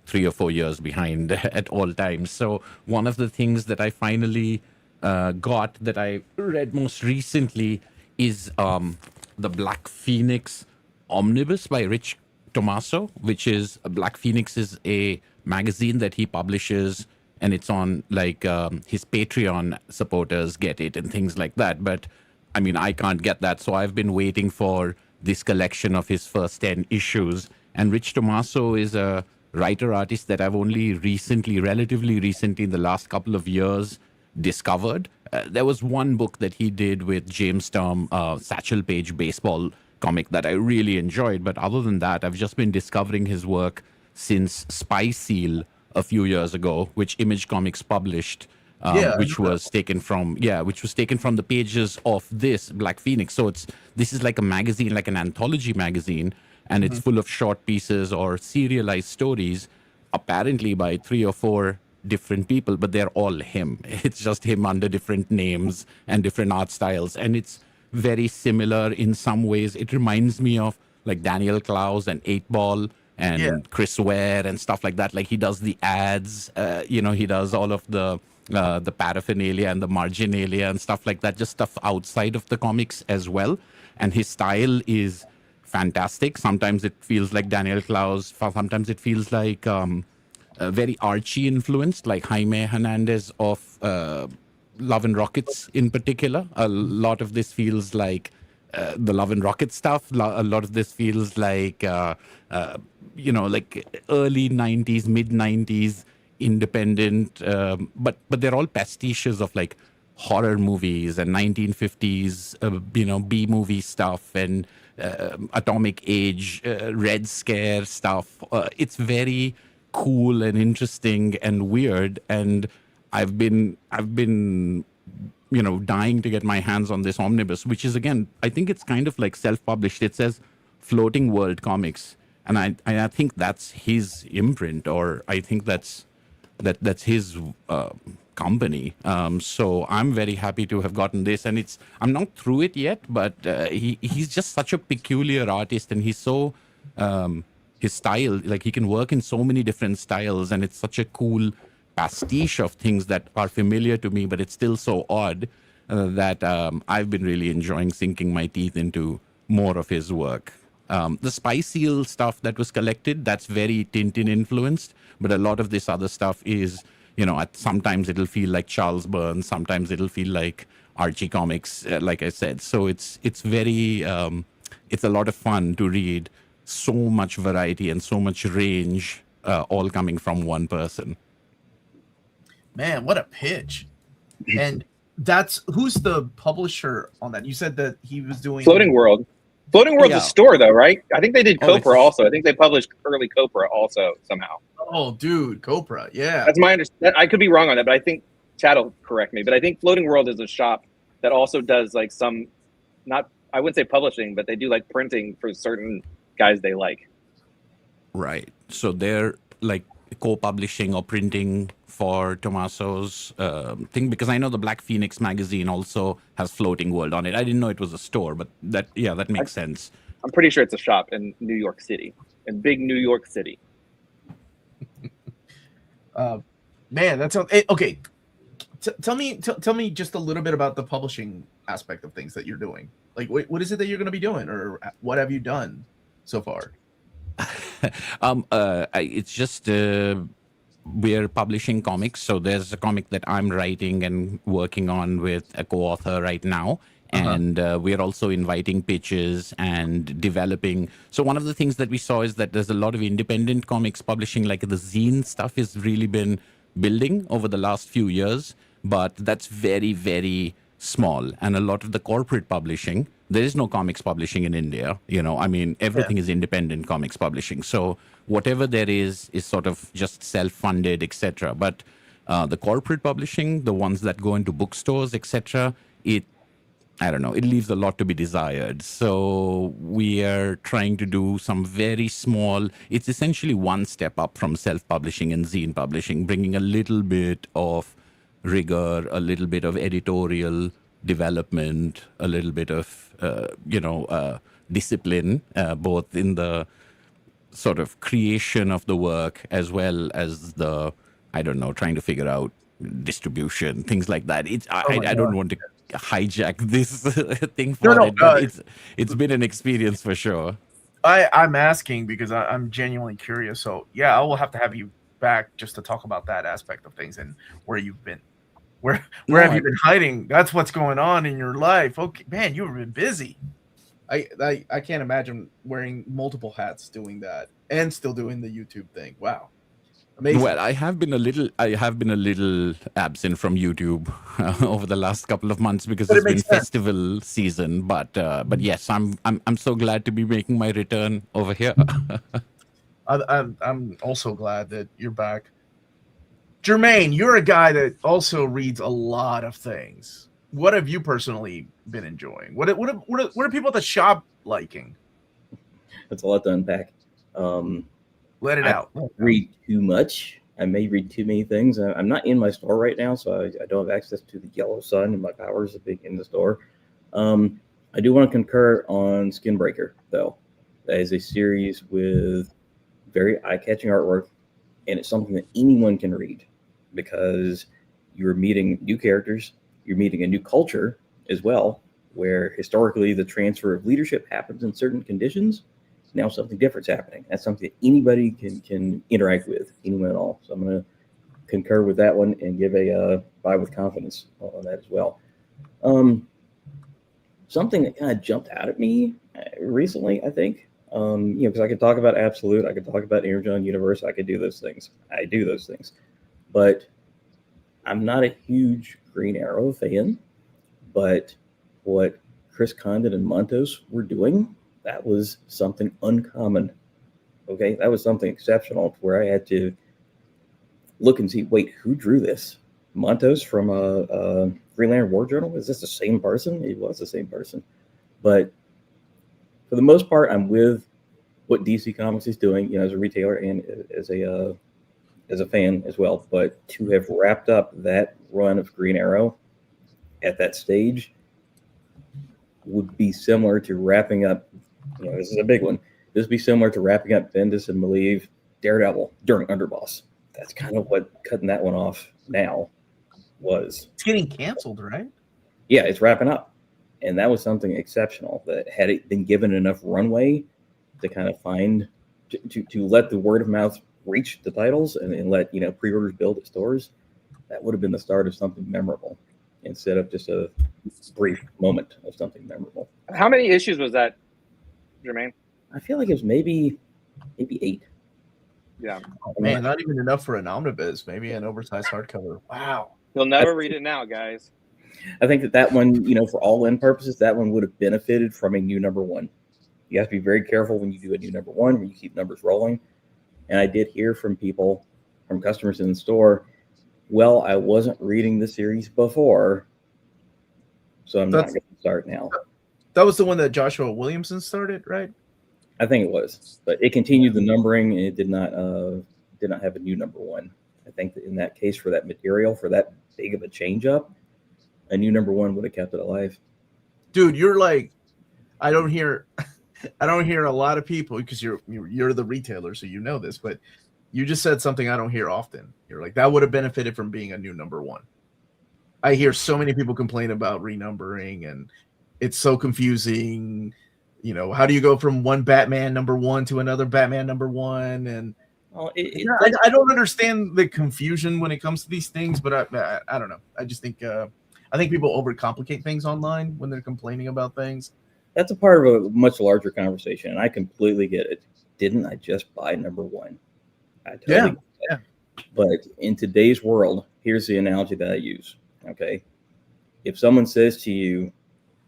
Speaker 8: 3 or 4 years behind at all times. So one of the things that I finally got that I read most recently is the Black Phoenix Omnibus by Rich Tomaso, which is Black Phoenix is a magazine that he publishes, and it's on his Patreon supporters get it and things like that. But I mean, I can't get that, so I've been waiting for this collection of his first 10 issues. And Rich Tomaso is a writer artist that I've only relatively recently, in the last couple of years, discovered. There was one book that he did with James Sturm, Satchel Paige baseball comic, that I really enjoyed. But other than that, I've just been discovering his work since Spy Seal a few years ago, which Image Comics published, which was taken from the pages of this Black Phoenix. So this is like a magazine, like an anthology magazine, and it's full of short pieces or serialized stories, apparently by 3 or 4 different people, but they're all him. It's just him under different names and different art styles, and it's very similar in some ways. It reminds me of like Daniel Klaus and 8 Ball, and Chris Ware and stuff like that. Like he does the ads, he does all of the paraphernalia and the marginalia and stuff like that, just stuff outside of the comics as well. And his style is fantastic. Sometimes it feels like Daniel Klaus. Sometimes it feels like very Archie influenced, like Jaime Hernandez of Love and Rockets in particular. A lot of this feels like the Love and Rocket stuff. A lot of this feels like, like early 90s, mid 90s independent, but they're all pastiches of like horror movies and 1950s, B movie stuff and Atomic Age, Red Scare stuff. It's very cool and interesting and weird, and I've been dying to get my hands on this omnibus, which is, again, I think it's kind of like self-published. It says Floating World Comics, and I think that's his imprint, or I think that's his company. So I'm very happy to have gotten this, and I'm not through it yet, but he's just such a peculiar artist, and he's so his style, like he can work in so many different styles, and it's such a cool pastiche of things that are familiar to me, but it's still so odd that I've been really enjoying sinking my teeth into more of his work. The Spy Seal stuff that was collected, that's very Tintin influenced, but a lot of this other stuff is, sometimes it'll feel like Charles Burns, sometimes it'll feel like Archie Comics, like I said. So it's very, it's a lot of fun to read so much variety and so much range, all coming from one person.
Speaker 1: Man, what a pitch. And who's the publisher on that? You said that he was doing
Speaker 2: Floating World. Floating World's a store, though, right? I think they did Copra also. I think they published early Copra also somehow.
Speaker 1: Oh, dude, Copra, yeah.
Speaker 2: That's my understanding. I could be wrong on that, but I think Chad will correct me. But I think Floating World is a shop that also does like some, not, I wouldn't say publishing, but they do like printing for certain guys they like.
Speaker 8: Right. So they're like co-publishing or printing for Tommaso's thing, because I know the Black Phoenix magazine also has Floating World on it. I didn't know it was a store, but that makes sense.
Speaker 2: I'm pretty sure it's a shop in New York City, in big New York City.
Speaker 1: Man, that sounds okay. Tell me just a little bit about the publishing aspect of things that you're doing. Like, what is it that you're going to be doing, or what have you done so far?
Speaker 8: It's just we're publishing comics. So there's a comic that I'm writing and working on with a co-author right now. And we're also inviting pitches and developing. So one of the things that we saw is that there's a lot of independent comics publishing, like the zine stuff has really been building over the last few years, but that's very, very small. And a lot of the corporate publishing, there is no comics publishing in India. Everything is independent comics publishing. So whatever there is sort of just self-funded, etc. But the corporate publishing, the ones that go into bookstores, etc., it leaves a lot to be desired. So we are trying to do some very small, it's essentially one step up from self-publishing and zine publishing, bringing a little bit of rigor, a little bit of editorial development, a little bit of, discipline, both in the sort of creation of the work as well as the, trying to figure out distribution, things like that. I don't want to hijack this thing for it, but it's been an experience for sure.
Speaker 1: I'm asking because I'm genuinely curious. So yeah, I will have to have you back just to talk about that aspect of things and where you've been. Where have you been hiding? That's what's going on in your life. Okay, man, you've been busy. I can't imagine wearing multiple hats doing that and still doing the YouTube thing. Wow. Amazing.
Speaker 8: Well, I have been a little absent from YouTube over the last couple of months because it's been festival season. But yes, I'm so glad to be making my return over here.
Speaker 1: I'm also glad that you're back. Jermaine, you're a guy that also reads a lot of things. What have you personally been enjoying? What are people at the shop liking?
Speaker 9: That's a lot to unpack.
Speaker 1: Let it out.
Speaker 9: I read too much. I may read too many things. I'm not in my store right now, so I don't have access to the Yellow Sun and my powers of being in the store. I do want to concur on Skinbreaker, though. That is a series with very eye-catching artwork, and it's something that anyone can read because you're meeting new characters, you're meeting a new culture as well, where historically the transfer of leadership happens in certain conditions. Now something different's happening. That's something that anybody can interact with, anyone at all. So I'm going to concur with that one and give a buy with confidence on that as well. Something that kind of jumped out at me recently, I think, because I could talk about Absolute, I could talk about Energon Universe, I could do those things. I do those things, but I'm not a huge Green Arrow fan. But what Chris Condon and Montos were doing, that was something uncommon. Okay, that was something exceptional where I had to look and see, wait, who drew this? Montos from Green Lantern War Journal? Is this the same person? It was the same person. But for the most part, I'm with what DC Comics is doing, as a retailer and as a fan as well. But to have wrapped up that run of Green Arrow at that stage would be similar to wrapping up, this is a big one. This would be similar to wrapping up Bendis and Malieve Daredevil during Underboss. That's kind of what cutting that one off now was.
Speaker 1: It's getting canceled, right?
Speaker 9: Yeah, it's wrapping up. And that was something exceptional that had it been given enough runway to kind of find, to let the word of mouth reach the titles and let, pre-orders build at stores, that would have been the start of something memorable instead of just a brief moment of something memorable.
Speaker 2: How many issues was that, Jermaine?
Speaker 9: I feel like it was maybe 8.
Speaker 2: Yeah.
Speaker 1: Oh, man, not even enough for an omnibus. Maybe an oversized hardcover. Wow.
Speaker 2: You'll never read it now, guys.
Speaker 9: I think that one, for all-in purposes, that one would have benefited from a new number one. You have to be very careful when you do a new number one, when you keep numbers rolling. And I did hear from people, from customers in the store, well, I wasn't reading the series before, so I'm not going to start now.
Speaker 1: That was the one that Joshua Williamson started, right?
Speaker 9: I think it was, but it continued the numbering, and it did not have a new number one. I think that in that case, for that material, for that big of a change up, a new number one would have kept it alive.
Speaker 1: Dude, you're like, I don't hear a lot of people, because you're the retailer, so you know this, but you just said something I don't hear often. You're like, that would have benefited from being a new number one. I hear so many people complain about renumbering, and it's so confusing. How do you go from one Batman number one to another Batman number one? And I don't understand the confusion when it comes to these things, but I don't know. I just think people overcomplicate things online when they're complaining about things.
Speaker 9: That's a part of a much larger conversation, and I completely get it. Didn't I just buy number one? I totally get that. But in today's world, here's the analogy that I use. Okay, if someone says to you,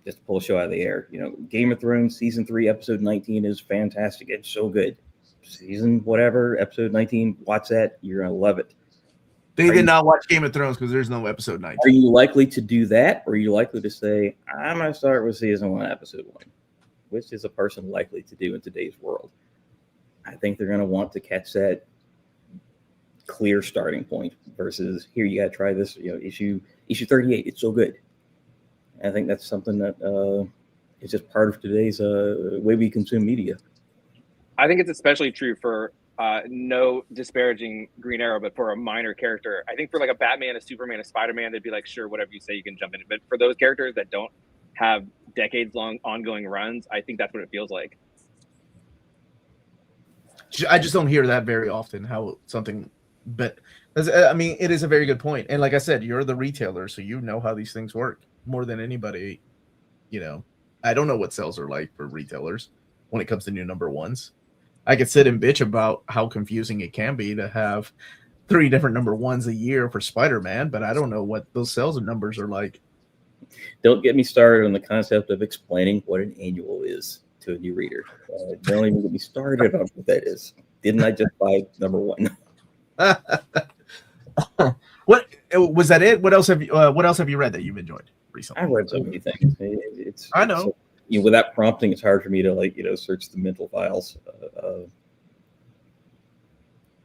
Speaker 9: just to pull a show out of the air, Game of Thrones season 3 episode 19 is fantastic. It's so good. Season whatever episode 19, watch that. You're gonna love it.
Speaker 1: They did not watch Game of Thrones because there's no episode 19.
Speaker 9: Are you likely to do that, or are you likely to say, I'm gonna start with season 1, episode 1? Which is a person likely to do in today's world? I think they're gonna want to catch that clear starting point versus here you gotta try this, issue 38. It's so good. I think that's something that is just part of today's way we consume media.
Speaker 2: I think it's especially true for no disparaging Green Arrow, but for a minor character. I think for like a Batman, a Superman, a Spider-Man, they'd be like, sure, whatever you say, you can jump in. But for those characters that don't have decades-long ongoing runs, I think that's what it feels like.
Speaker 1: I just don't hear that very often, how something, but it is a very good point. And like I said, you're the retailer, so you know how these things work more than anybody. I don't know what sales are like for retailers when it comes to new number ones. I could sit and bitch about how confusing it can be to have 3 different number ones a year for Spider-Man, but I don't know what those sales numbers are like.
Speaker 9: Don't get me started on the concept of explaining what an annual is to a new reader. Don't even get me started on what that is. Didn't I just buy number 1?
Speaker 1: What was that? It? What else have you read that you've enjoyed recently?
Speaker 9: I've read so many things.
Speaker 1: I know.
Speaker 9: Without prompting, it's hard for me to search the mental files.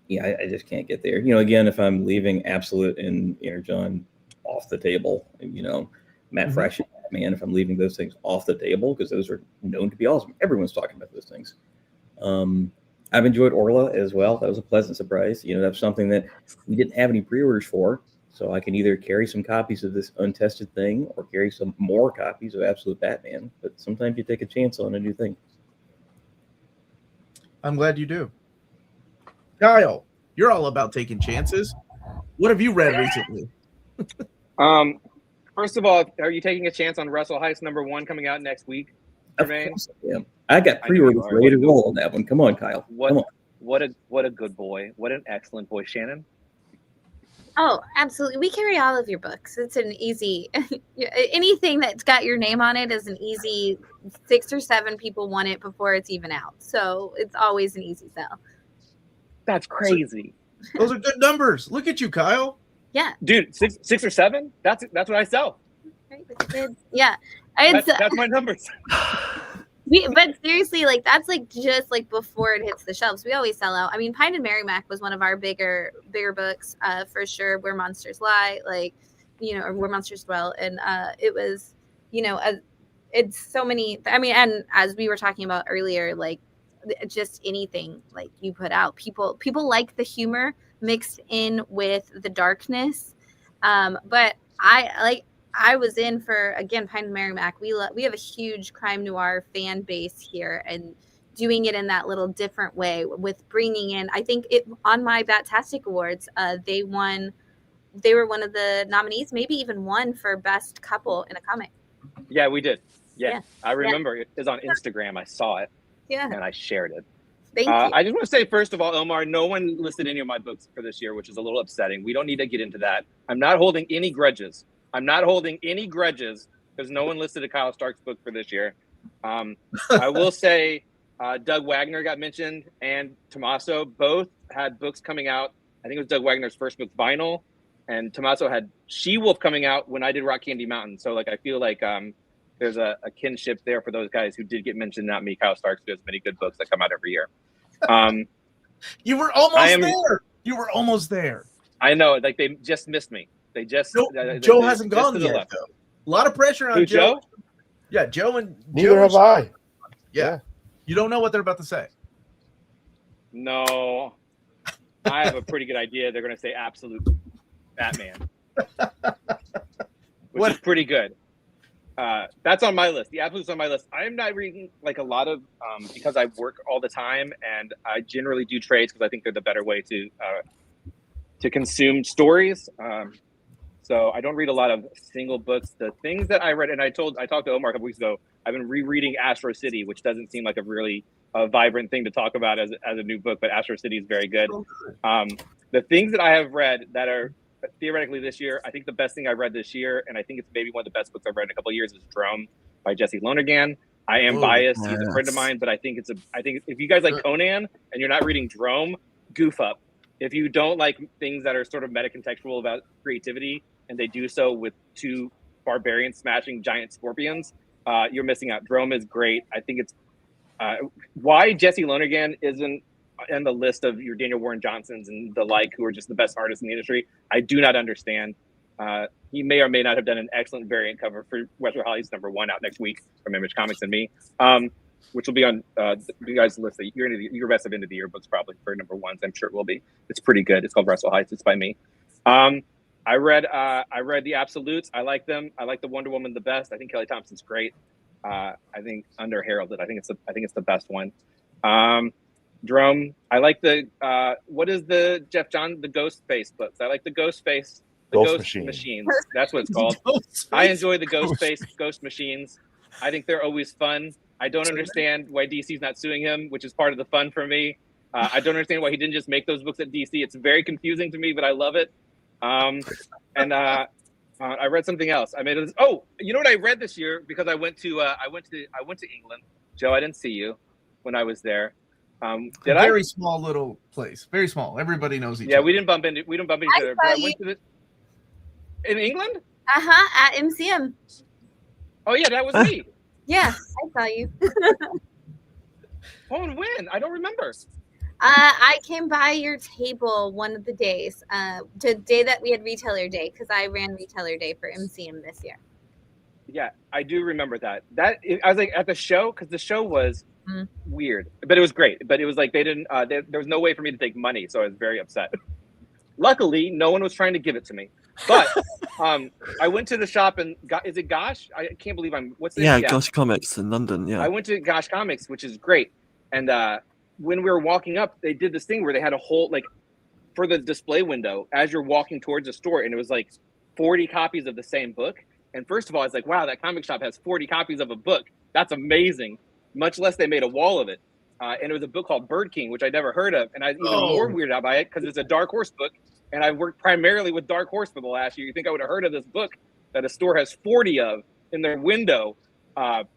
Speaker 9: I just can't get there. Again, if I'm leaving Absolute and Energon off the table, Matt Fraction, Batman, if I'm leaving those things off the table because those are known to be awesome. Everyone's talking about those things. I've enjoyed Orla as well. That was a pleasant surprise. You know, that's something that we didn't have any pre-orders for. So I can either carry some copies of this untested thing or carry some more copies of Absolute Batman. But sometimes you take a chance on a new thing.
Speaker 1: I'm glad you do. Kyle, you're all about taking chances. What have you read recently?
Speaker 2: First of all, are you taking a chance on Russell Heist #1 coming out next week, Jermaine?
Speaker 9: Of course I am. I got pre-orders ready to roll on that one. Come on, Kyle. Come on.
Speaker 2: What a good boy. What an excellent boy, Shannon.
Speaker 4: Oh, absolutely. We carry all of your books. It's an easy, anything that's got your name on it is an easy 6 or 7 people want it before it's even out. So it's always an easy sell.
Speaker 2: That's crazy.
Speaker 1: Those are good numbers. Look at you, Kyle.
Speaker 4: Yeah.
Speaker 2: Dude, six or 7? That's what I sell.
Speaker 4: Right, with the kids. Yeah.
Speaker 2: That's my numbers.
Speaker 4: But seriously, like that's like just like before it hits the shelves. We always sell out. I mean, Pine and Merrimack was one of our bigger books, for sure. Where Monsters Lie, like, you know, or Where Monsters Dwell, and it was, you know, it's so many. I mean, and as we were talking about earlier, like just anything like you put out, people like the humor mixed in with the darkness. But I was in for, again, Pine and Merrimack. We have a huge crime noir fan base here, and doing it in that little different way with bringing in, I think it on my Batastic Awards, they were one of the nominees, maybe even won for best couple in a comic.
Speaker 2: Yeah, we did. Yeah. I remember it was on Instagram. I saw it.
Speaker 4: Yeah.
Speaker 2: And I shared it.
Speaker 4: Thank you.
Speaker 2: I just want to say, first of all, Omar, no one listed any of my books for this year, which is a little upsetting. We don't need to get into that. I'm not holding any grudges because no one listed a Kyle Stark's book for this year. I will say Doug Wagner got mentioned, and Tommaso both had books coming out. I think it was Doug Wagner's first book, Vinyl, and Tommaso had She-Wolf coming out when I did Rock Candy Mountain. So like I feel like there's a kinship there for those guys who did get mentioned, not me. Kyle Starks does many good books that come out every year.
Speaker 1: You were almost there. You were almost there.
Speaker 2: I know, like they just missed me. They just
Speaker 1: Joe hasn't gone yet, though. A lot of pressure on Joe. Yeah, Joe and
Speaker 10: neither have I.
Speaker 1: Yeah. You don't know what they're about to say.
Speaker 2: No. I have a pretty good idea. They're going to say Absolute Batman. Which is pretty good. That's on my list. The Absolute's on my list. I'm not reading like a lot of because I work all the time, and I generally do trades because I think they're the better way to consume stories. So I don't read a lot of single books. The things that I read, and I talked to Omar a couple weeks ago, I've been rereading Astro City, which doesn't seem like a really vibrant thing to talk about as a new book, but Astro City is very good. The things that I have read that are theoretically this year, I think the best thing I read this year, and I think it's maybe one of the best books I've read in a couple of years, is Drome by Jesse Lonergan. I am biased. He's a friend of mine, but I think if you guys like Conan and you're not reading Drome, goof up. If you don't like things that are sort of meta-contextual about creativity, and they do so with 2 barbarians smashing giant scorpions, you're missing out. Drome is great. I think it's why Jesse Lonergan isn't in the list of your Daniel Warren Johnsons and the like, who are just the best artists in the industry. I do not understand. He may or may not have done an excellent variant cover for Western Holly's #1 out next week from Image Comics and me, which will be on you guys' list. Your best of end of the year books probably for #1s. I'm sure it will be. It's pretty good. It's called Russell Heist. It's by me. I read the Absolutes. I like them. I like the Wonder Woman the best. I think Kelly Thompson's great. I think Under Heralded. I think it's the best one. Drome. I like the what is the Jeff John, the Ghost Face books. I like the Ghost Face. Ghost Machines. That's what it's called. I enjoy the Ghost Face Ghost Machines. I think they're always fun. I don't understand why DC's not suing him, which is part of the fun for me. I don't understand why he didn't just make those books at DC. It's very confusing to me, but I love it. I read something else. I made it. Oh, you know what I read this year, because I went to England. Joe, I didn't see you when I was there. Very
Speaker 1: small little place. Very small. Everybody knows each other.
Speaker 2: Yeah, we didn't bump into each other. But I went to in England?
Speaker 4: At MCM.
Speaker 2: Oh yeah, that was me.
Speaker 4: Yeah, I saw you.
Speaker 2: Oh, and when? I don't remember.
Speaker 4: I came by your table one of the days, the day that we had Retailer Day, because I ran Retailer Day for MCM this year.
Speaker 2: Yeah, I do remember that. I was like at the show, because the show was weird, but it was great. But it was like they didn't. There was no way for me to take money, so I was very upset. Luckily, no one was trying to give it to me. But I went to the shop and is it Gosh? I can't believe I'm. What's the
Speaker 7: Yeah, Gosh Comics in London. Yeah,
Speaker 2: I went to Gosh Comics, which is great. And when we were walking up, they did this thing where they had a whole like for the display window as you're walking towards the store, and it was like 40 copies of the same book. And first of all, I was like, wow, that comic shop has 40 copies of a book. That's amazing. Much less they made a wall of it. And it was a book called Bird King, which I'd never heard of. And I was even more weirded out by it because it's a Dark Horse book. And I've worked primarily with Dark Horse for the last year. You think I would have heard of this book that a store has 40 of in their window, but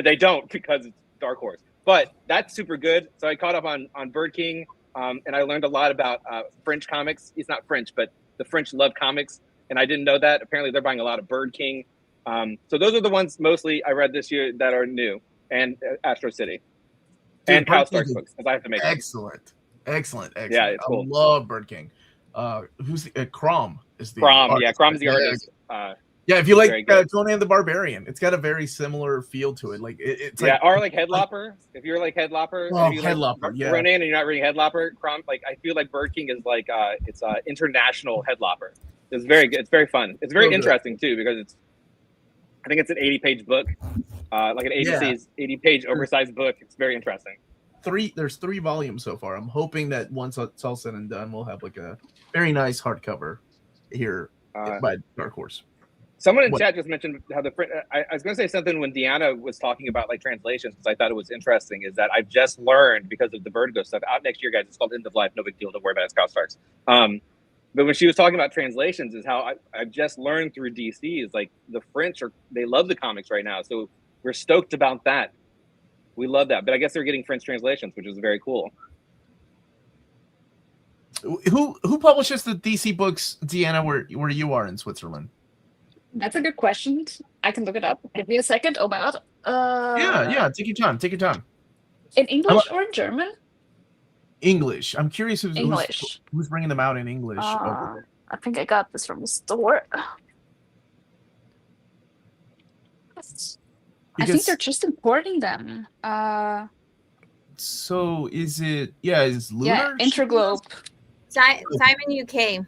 Speaker 2: they don't because it's Dark Horse. But that's super good. So I caught up on Bird King, and I learned a lot about French comics. It's not French, but the French love comics. And I didn't know that. Apparently, they're buying a lot of Bird King. So those are the ones mostly I read this year that are new, and Astro City.
Speaker 1: Dude,
Speaker 2: and Kyle Stark's books, because I have to make
Speaker 1: excellent. Excellent.
Speaker 2: Yeah, it's cool.
Speaker 1: I love Bird King. Who's Crom is the
Speaker 2: Crom?
Speaker 1: artist.
Speaker 2: Yeah, Crom's the artist.
Speaker 1: Yeah, if you like Conan the Barbarian, it's got a very similar feel to it. Like it's
Speaker 2: yeah,
Speaker 1: like,
Speaker 2: or like Headlopper. If you're like Headlopper, if you
Speaker 1: Headlopper,
Speaker 2: like
Speaker 1: yeah.
Speaker 2: Ronan and you're not reading Headlopper, Crom. Like I feel like Bird King is like it's international Headlopper. It's very good. It's very fun. It's very interesting too because I think it's an 80-page book, like an 80-page oversized book. It's very interesting.
Speaker 1: There's 3 volumes so far. I'm hoping that once it's all said and done, we'll have like a very nice hardcover here by Dark Horse.
Speaker 2: Someone in chat just mentioned how I was going to say something when Deanna was talking about like translations, because I thought it was interesting, is that I've just learned because of the Vertigo stuff out next year, guys. It's called End of Life. No big deal. Don't worry about it. It's Kyle Starks. But when she was talking about translations, is how I've just learned through DC is like the French they love the comics right now. So we're stoked about that. We love that. But I guess they're getting French translations, which is very cool.
Speaker 1: Who publishes the DC books, Deanna, where you are in Switzerland?
Speaker 6: That's a good question. I can look it up. Give me a second. Oh my god.
Speaker 1: Yeah. Take your time.
Speaker 6: In English or in German?
Speaker 1: English. I'm curious
Speaker 6: English.
Speaker 1: who's bringing them out in English.
Speaker 6: I think I got this from the store. I think they're just importing them.
Speaker 1: So is it? Yeah, is Lunar?
Speaker 6: Yeah, Interglobe.
Speaker 4: Simon UK.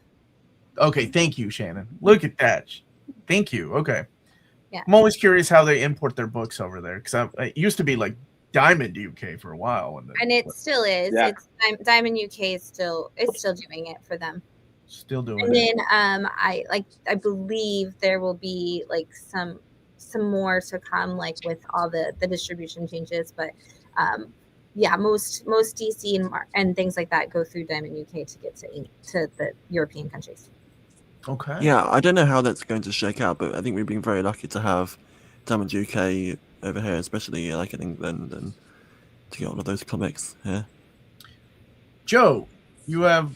Speaker 1: Okay, thank you, Shannon. Look at that. Thank you. Okay.
Speaker 4: Yeah.
Speaker 1: I'm always curious how they import their books over there because it used to be like Diamond UK for a while,
Speaker 4: and it still is.
Speaker 2: Yeah.
Speaker 4: It's Diamond UK is still doing it for them.
Speaker 1: Still doing
Speaker 4: and
Speaker 1: it.
Speaker 4: And then I believe there will be like some more to come, like with all the distribution changes, but yeah, most DC and things like that go through Diamond UK to get to the European countries.
Speaker 1: Okay.
Speaker 7: Yeah, I don't know how that's going to shake out, but I think we've been very lucky to have Diamond UK over here, especially like in England, and to get all of those comics here.
Speaker 1: Joe, you have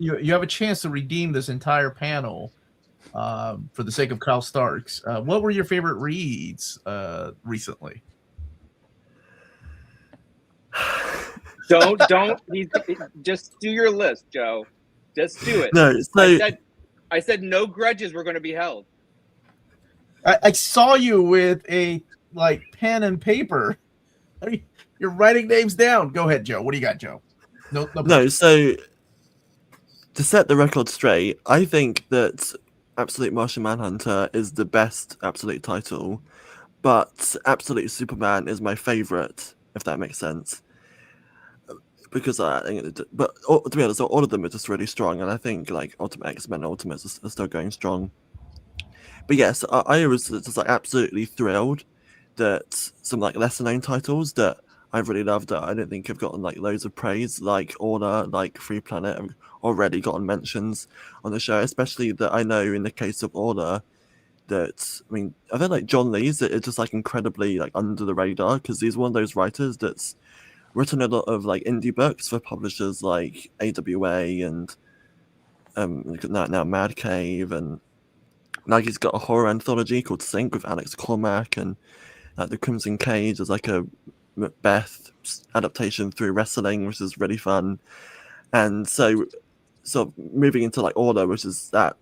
Speaker 1: a chance to redeem this entire panel for the sake of Kyle Starks. What were your favorite reads recently?
Speaker 2: Don't just do your list, Joe. Just do it.
Speaker 7: No,
Speaker 2: I said no grudges were going to be held.
Speaker 1: I saw you with a pen and paper. You're writing names down. Go ahead, Joe. What do you got, Joe?
Speaker 7: No. So to set the record straight, I think that Absolute Martian Manhunter is the best Absolute title, but Absolute Superman is my favorite, if that makes sense. Because I think, to be honest, all of them are just really strong, and I think like Ultimate X-Men Ultimates are still going strong. But yes, I was just like absolutely thrilled that some like lesser known titles that I've really loved that I don't think have gotten like loads of praise, like Order, like Free Planet, have already gotten mentions on the show. Especially that I know in the case of Order, that are there like John Lee's that are just like incredibly like under the radar because he's one of those writers that's written a lot of like indie books for publishers like AWA and now Mad Cave, and like he's got a horror anthology called Sync with Alex Cormack, and like The Crimson Cage is like a Macbeth adaptation through wrestling, which is really fun. And so moving into like Order, which is that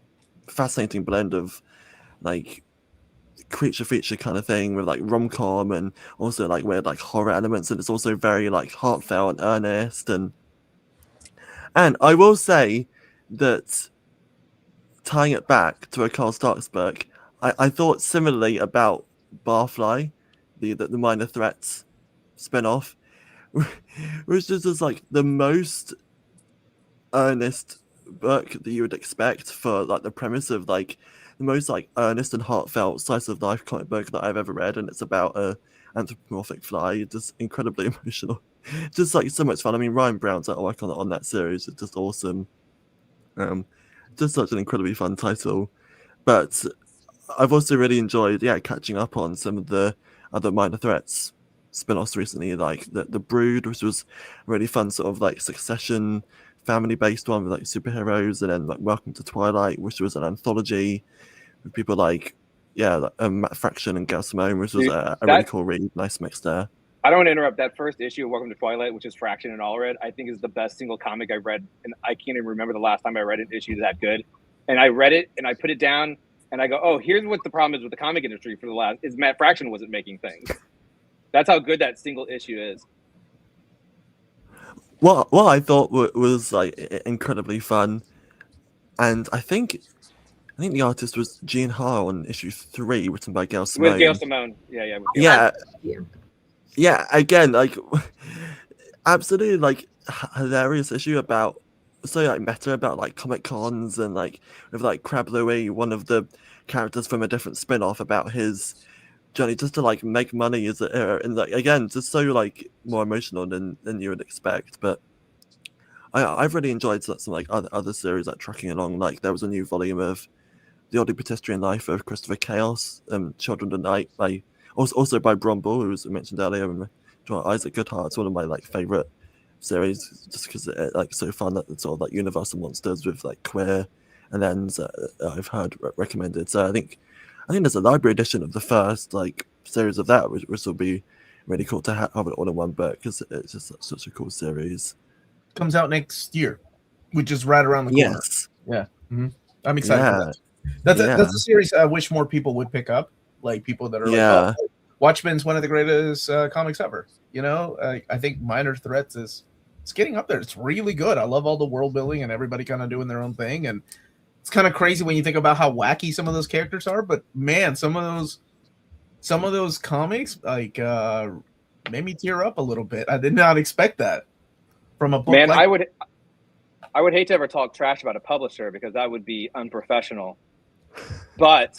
Speaker 7: fascinating blend of like creature feature kind of thing with like rom-com and also like weird like horror elements, and it's also very like heartfelt and earnest. And I will say that tying it back to a Carl Starks book, I thought similarly about Barfly, the Minor Threats spin-off, which is just like the most earnest book that you would expect for like the premise of like the most like earnest and heartfelt slice of life comic book that I've ever read, and it's about a anthropomorphic fly. Just incredibly emotional, just like so much fun. I mean, Ryan Brown's artwork on that series is just awesome. Just such an incredibly fun title. But I've also really enjoyed catching up on some of the other Minor Threats spin-offs recently, like the Brood, which was a really fun sort of like Succession family-based one with like superheroes, and then like Welcome to Twilight, which was an anthology with people like Matt Fraction and Gail Simone, which was a really cool read. Nice mix there.
Speaker 2: I don't want to interrupt. That first issue of Welcome to Twilight, which is Fraction and Allred, I think is the best single comic I've read, and I can't even remember the last time I read an issue that good. And I read it and I put it down and I go, oh, here's what the problem is with the comic industry for the last is Matt Fraction wasn't making things. That's how good that single issue is.
Speaker 7: What I thought was like incredibly fun, and I think the artist was Jean Ha on issue 3, written by Gail Simone.
Speaker 2: With Gail Simone, yeah.
Speaker 7: Yeah. Again, like absolutely like hilarious issue about like meta about like Comic Cons, and like with like Crab Louie, one of the characters from a different spin-off, about his journey just to like make money as and like again just so like more emotional than you would expect. But I've really enjoyed some like other series like tracking along. Like there was a new volume of The Oddly Pedestrian Life of Christopher Chaos, Children of the Night, by also by Bromble, who was mentioned earlier, and Isaac Goodhart. It's one of my like favorite series just because it's like so fun, that sort of like Universal Monsters with like queer and then I've heard recommended. So I think there's a library edition of the first like series of that, which will be really cool to have it all in one book, because it's just such a cool series.
Speaker 1: Comes out next year, which is right around the corner.
Speaker 7: Yes.
Speaker 1: Yeah. Mm-hmm. I'm excited for that. That's a series I wish more people would pick up. Like people that are like, oh, Watchmen's one of the greatest comics ever. You know, I think Minor Threats it's getting up there. It's really good. I love all the world building and everybody kind of doing their own thing, and it's kind of crazy when you think about how wacky some of those characters are. But man, some of those comics like made me tear up a little bit. I did not expect that from a book.
Speaker 2: Man, I would hate to ever talk trash about a publisher, because that would be unprofessional. But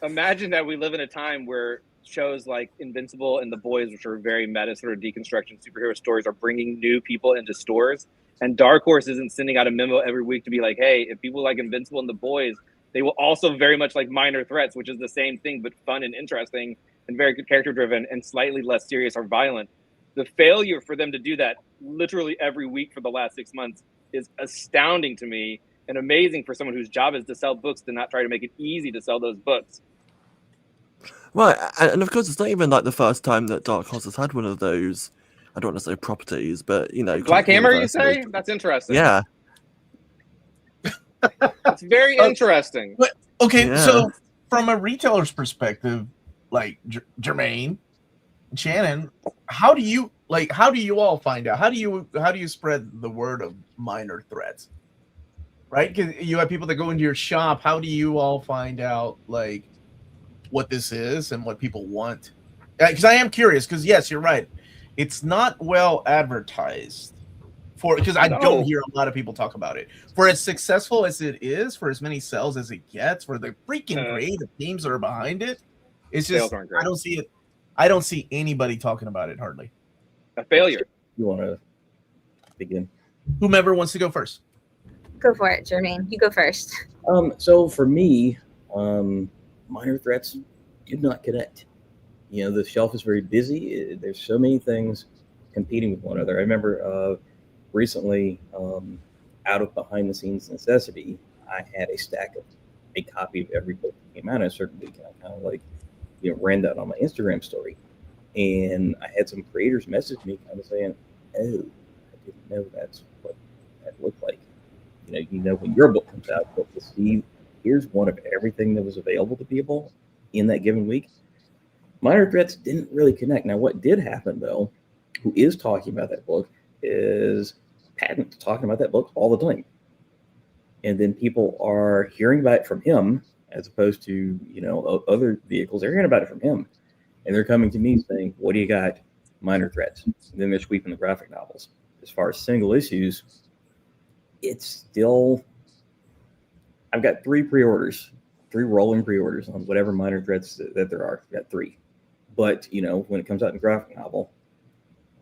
Speaker 2: imagine that we live in a time where shows like Invincible and The Boys, which are very meta sort of deconstruction superhero stories, are bringing new people into stores. And Dark Horse isn't sending out a memo every week to be like, hey, if people like Invincible and The Boys, they will also very much like Minor Threats, which is the same thing, but fun and interesting and very good character driven and slightly less serious or violent. The failure for them to do that literally every week for the last 6 months is astounding to me, and amazing for someone whose job is to sell books to not try to make it easy to sell those books.
Speaker 7: Right, and of course, it's not even like the first time that Dark Horse has had one of those. I don't want to say properties, but you know,
Speaker 2: Black Hammer. You say that's interesting.
Speaker 7: Yeah,
Speaker 2: it's very interesting.
Speaker 1: But okay, so from a retailer's perspective, like Jermaine, Shannon, how do you all find out? How do you spread the word of Minor Threats? Right, because you have people that go into your shop. How do you all find out like what this is and what people want? Because I am curious. Because yes, you're right. It's not well advertised because I don't hear a lot of people talk about it. For as successful as it is, for as many sales as it gets, for the freaking creative teams that are behind it, it's just I don't see it. I don't see anybody talking about it hardly.
Speaker 2: A failure.
Speaker 9: You want to begin?
Speaker 1: Whomever wants to go first.
Speaker 4: Go for it, Jermaine. You go first.
Speaker 9: So for me, Minor Threats did not connect. You know, the shelf is very busy. There's so many things competing with one another. I remember recently, out of behind the scenes necessity, I had a copy of every book that came out in a certain week. And I kind of like, ran that on my Instagram story. And I had some creators message me kind of saying, oh, I didn't know that's what that looked like. When your book comes out, but to see here's one of everything that was available to people in that given week. Minor Threats didn't really connect. Now, what did happen, though, who is talking about that book, is Patton talking about that book all the time. And then people are hearing about it from him as opposed to, other vehicles. They're hearing about it from him. And they're coming to me saying, what do you got? Minor Threats. And then they're sweeping the graphic novels. As far as single issues, it's still, I've got 3 pre-orders, 3 rolling pre-orders on whatever Minor Threats that there are. I've got 3. But, when it comes out in graphic novel,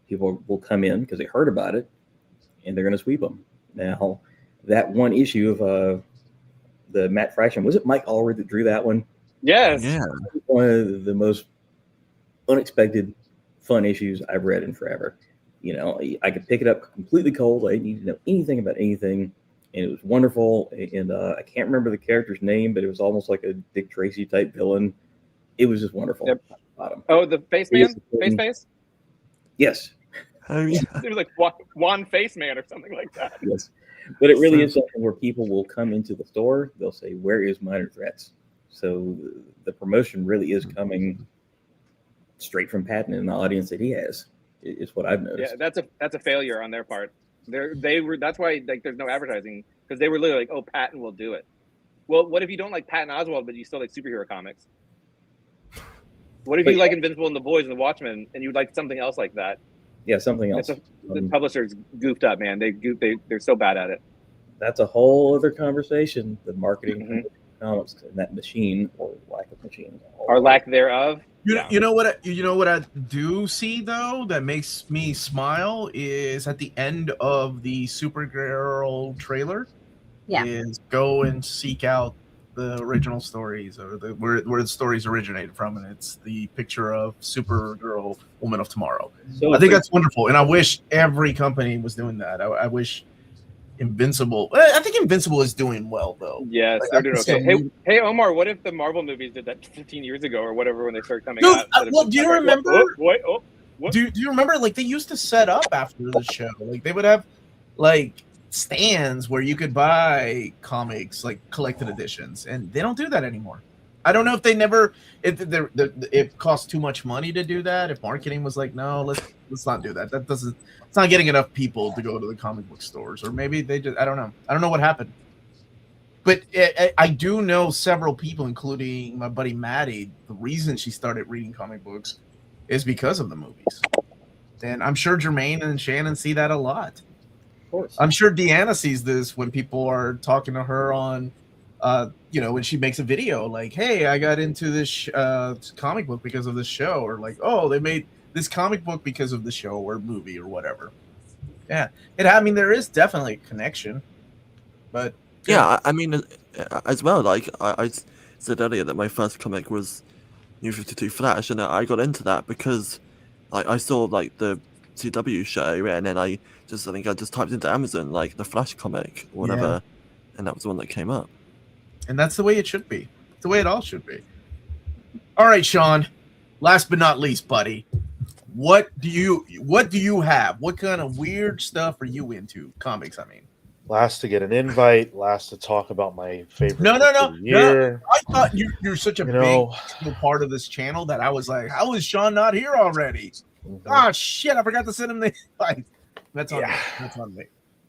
Speaker 9: people will come in because they heard about it and they're going to sweep them. Now, that one issue of the Matt Fraction, was it Mike Allred that drew that one?
Speaker 2: Yes.
Speaker 7: Yeah.
Speaker 9: One of the most unexpected fun issues I've read in forever. I could pick it up completely cold. I didn't need to know anything about anything. And it was wonderful. And I can't remember the character's name, but it was almost like a Dick Tracy type villain. It was just wonderful.
Speaker 2: Yep. Oh, the Face Man? Face?
Speaker 9: Yes.
Speaker 7: Oh, yeah.
Speaker 2: It was like Juan Face Man or something like that.
Speaker 9: Yes. But it really is something where people will come into the store. They'll say, where is Minor Threats? So the promotion really is coming straight from Patton and the audience that he has, is what I've noticed.
Speaker 2: Yeah, that's a failure on their part. That's why there's no advertising, because they were literally like, oh, Patton will do it. Well, what if you don't like Patton Oswalt, but you still like superhero comics? What if you like Invincible and The Boys and The Watchmen, and you like something else like that?
Speaker 9: Yeah, something else.
Speaker 2: The publisher's goofed up, man. They're so bad at it.
Speaker 9: That's a whole other conversation. The marketing of comics and that machine, or lack of machine,
Speaker 2: or lack thereof.
Speaker 1: You know what I do see though that makes me smile is at the end of the Supergirl trailer.
Speaker 4: Yeah.
Speaker 1: Is go and seek out the original stories, or where the stories originated from, and it's the picture of Supergirl, Woman of Tomorrow. So I think that's wonderful, and I wish every company was doing that. I wish Invincible. I think Invincible is doing well though.
Speaker 2: Yes, they're doing okay. Hey, Omar, what if the Marvel movies did that 15 years ago or whatever when they started coming out?
Speaker 1: Well, do you remember?
Speaker 2: What?
Speaker 1: Do you remember? Like they used to set up after the show. Like they would have like stands where you could buy comics, like collected editions, and they don't do that anymore. I don't know if it costs too much money to do that. If marketing was like, no, let's not do that. It's not getting enough people to go to the comic book stores, or maybe they just, I don't know what happened. But I do know several people, including my buddy Maddie. The reason she started reading comic books is because of the movies, and I'm sure Jermaine and Shannon see that a lot. I'm sure Deanna sees this when people are talking to her on, when she makes a video like, hey, I got into this comic book because of this show, or like, oh, they made this comic book because of the show or movie or whatever. Yeah. There is definitely a connection, but.
Speaker 7: Yeah, I mean, as well, like I said earlier that my first comic was New 52 Flash, and I got into that because I saw like the CW show, and then I think I just typed into Amazon like the Flash comic or whatever, and that was the one that came up.
Speaker 1: And that's the way it should be. It's the way it all should be. All right, Sean. Last but not least, buddy, what do you have? What kind of weird stuff are you into? Comics, I mean.
Speaker 10: Last to get an invite. Last to talk about my favorite.
Speaker 1: No.
Speaker 10: Year.
Speaker 1: I thought you're such a big part of this channel that I was like, how is Sean not here already? Oh shit! I forgot to send him the invite. That's on me. That's on me.